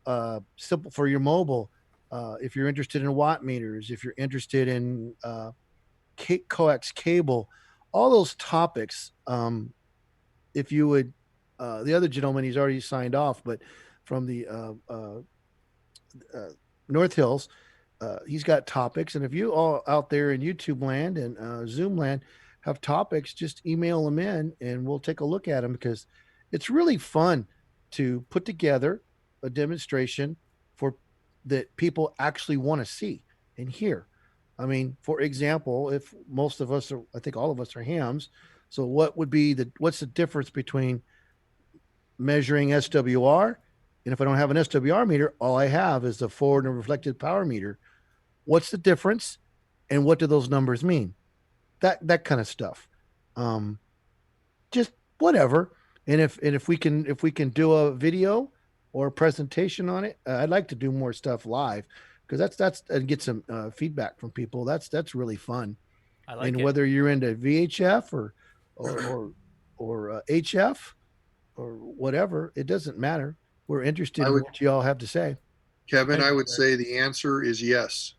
Simple for your mobile. If you're interested in watt meters, if you're interested in coax cable, all those topics. If you would, the other gentleman, he's already signed off, but from the North Hills, he's got topics. And if you all out there in YouTube land and Zoom land have topics, just email them in and we'll take a look at them, because it's really fun to put together a demonstration for that people actually want to see and hear. I mean, for example, if most of us are, I think all of us are hams. So what's the difference between measuring SWR? And if I don't have an SWR meter, all I have is the forward and reflected power meter. What's the difference? And what do those numbers mean? That kind of stuff. Just whatever. And if we can do a video or a presentation on it, I'd like to do more stuff live, because that's and get some feedback from people. That's really fun. I like and it. whether you're into VHF or HF or whatever, it doesn't matter. We're interested in what you all have to say. Kevin, I would say the answer is yes.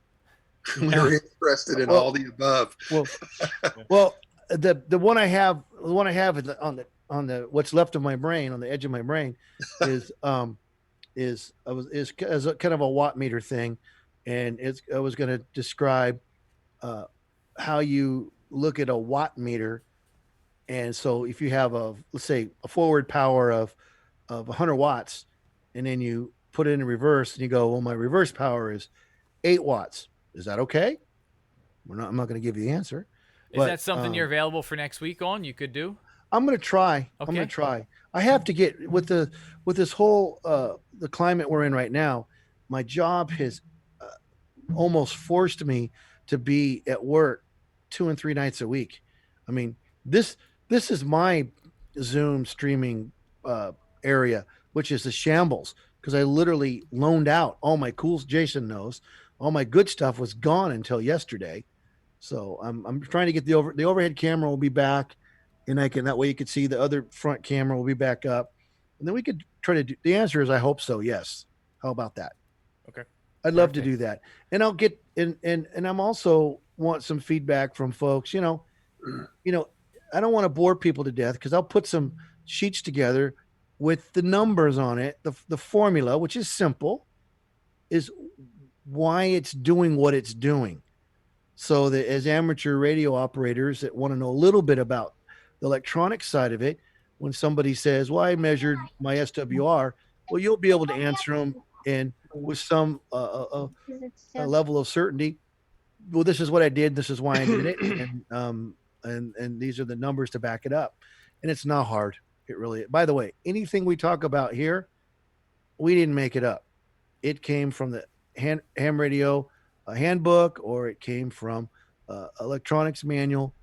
We're interested in all the above. Well, the one I have on the what's left of my brain, on the edge of my brain, is as a kind of a watt meter thing, and I was going to describe how you look at a watt meter. And so if you have let's say a forward power of 100 watts, and then you put it in reverse and you go, well, my reverse power is 8 watts. Is that okay? I'm not going to give you the answer. Is that something you're available for next week on? You could do? I'm going to try. Okay. I'm going to try. I have to get with this whole, the climate we're in right now. My job has almost forced me to be at work 2 and 3 nights a week. I mean, this is my Zoom streaming area, which is the shambles, because I literally loaned out all my Jason knows, all my good stuff was gone until yesterday. So I'm trying to get the overhead camera will be back, and that way you could see the other front camera will be back up, and then we could try to do. The answer is I hope so. Yes. How about that? Okay. I'd love to do that, and I'll get and I'm also want some feedback from folks. I don't want to bore people to death, because I'll put some sheets together with the numbers on it. The formula, which is simple, is why it's doing what it's doing. So that as amateur radio operators that want to know a little bit about the electronic side of it, when somebody says, well, I measured my SWR, well, you'll be able to answer them and with some a level of certainty. Well, this is what I did. This is why I did it. And these are the numbers to back it up. And it's not hard. It really, by the way, anything we talk about here, we didn't make it up. It came from the ham radio handbook, or it came from electronics manual.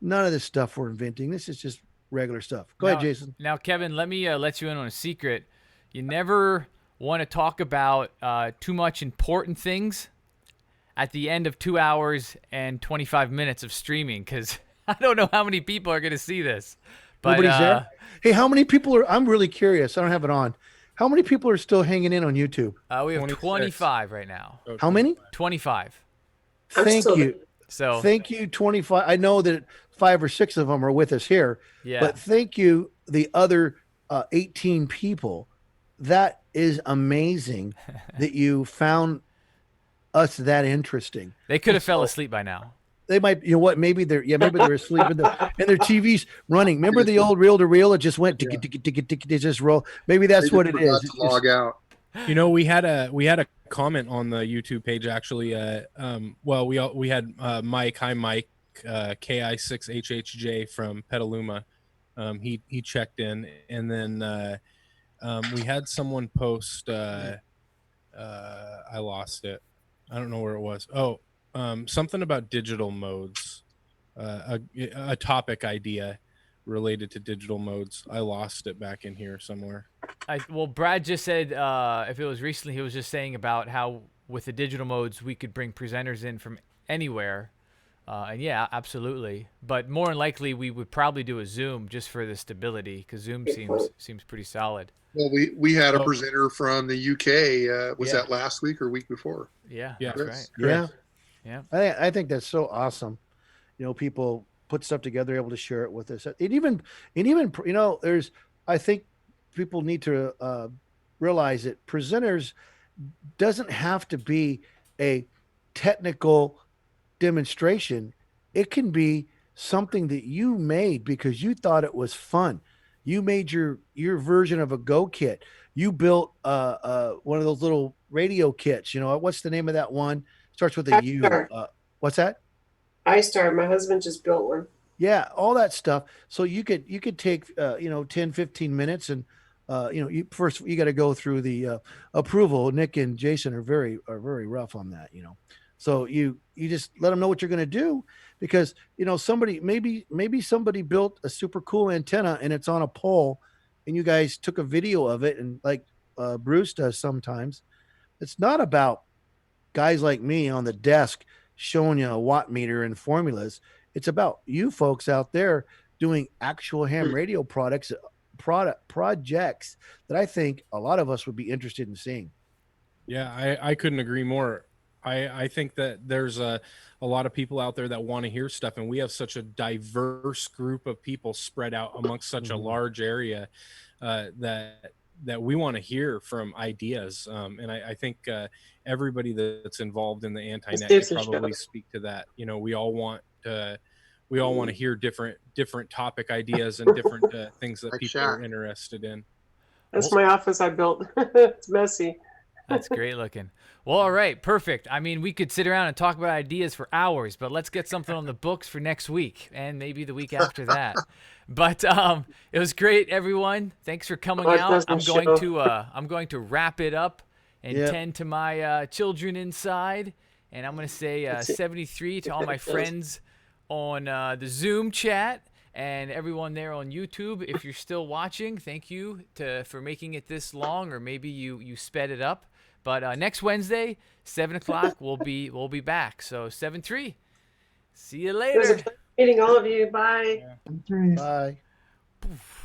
None of this stuff we're inventing. This is just regular stuff. Go ahead, Jason. Now, Kevin, let me let you in on a secret. You never want to talk about too much important things at the end of 2 hours and 25 minutes of streaming, because I don't know how many people are going to see this. But, nobody's there. Hey, how many people are? I'm really curious. I don't have it on. How many people are still hanging in on YouTube? We have 25 right now. How many? 25. Thank you. So thank you, 25. I know that 5 or 6 of them are with us here. Yeah. But thank you, the other 18 people. That is amazing that you found us that interesting. They could have fell asleep by now. They might, maybe they're asleep and their TV's running. Remember the old reel to reel? It just went tick, tick, tick, tick, tick, just roll. Maybe that's what it is. To log out. We had a comment on the YouTube page actually. Well, we had Mike. Hi, Mike. KI6HHJ from Petaluma. He checked in, and then we had someone post. I lost it. I don't know where it was. Oh, something about digital modes. A topic idea related to digital modes. I lost it back in here somewhere. Well, Brad just said if it was recently, he was just saying about how with the digital modes we could bring presenters in from anywhere. And yeah, absolutely. But more than likely, we would probably do a Zoom just for the stability, because Zoom seems pretty solid. Well, we had a presenter from the UK. Was Yeah. that last week or week before? Yeah, Yeah, that's right. Yeah. Yeah. I think that's so awesome. You know, people put stuff together, able to share it with us. It even, you know, I think people need to realize that presenters doesn't have to be a technical demonstration. It can be something that you made because you thought it was fun. You made your version of a Go kit. You built one of those little radio kits. You know, what's the name of that one? Starts with a U. What's that? iStar. My husband just built one. Yeah, all that stuff. So you could take 10, 15 minutes, and you got to go through the approval. Nick and Jason are very rough on that. So you just let them know what you're going to do, because somebody maybe somebody built a super cool antenna and it's on a pole, and you guys took a video of it, and like Bruce does sometimes. It's not about guys like me on the desk showing you a watt meter and formulas. It's about you folks out there doing actual ham radio projects that I think a lot of us would be interested in seeing. Yeah, I couldn't agree more. I think that there's a lot of people out there that want to hear stuff, and we have such a diverse group of people spread out amongst such a large area that we want to hear from ideas. And I think everybody that's involved in the Anti-Net could probably speak to that. We all want to hear different topic ideas and different things that people are interested in. That's my office I built. It's messy. That's great looking. Well, all right, perfect. I mean, we could sit around and talk about ideas for hours, but let's get something on the books for next week and maybe the week after that. But it was great, everyone. Thanks for coming out. I'm going to wrap it up and tend to my children inside, and I'm going to say 73 to all my friends on the Zoom chat and everyone there on YouTube. If you're still watching, thank you for making it this long, or maybe you sped it up. But next Wednesday, 7 o'clock, we'll be back. So 7-3. See you later. Meeting all of you. Bye. Bye. Poof.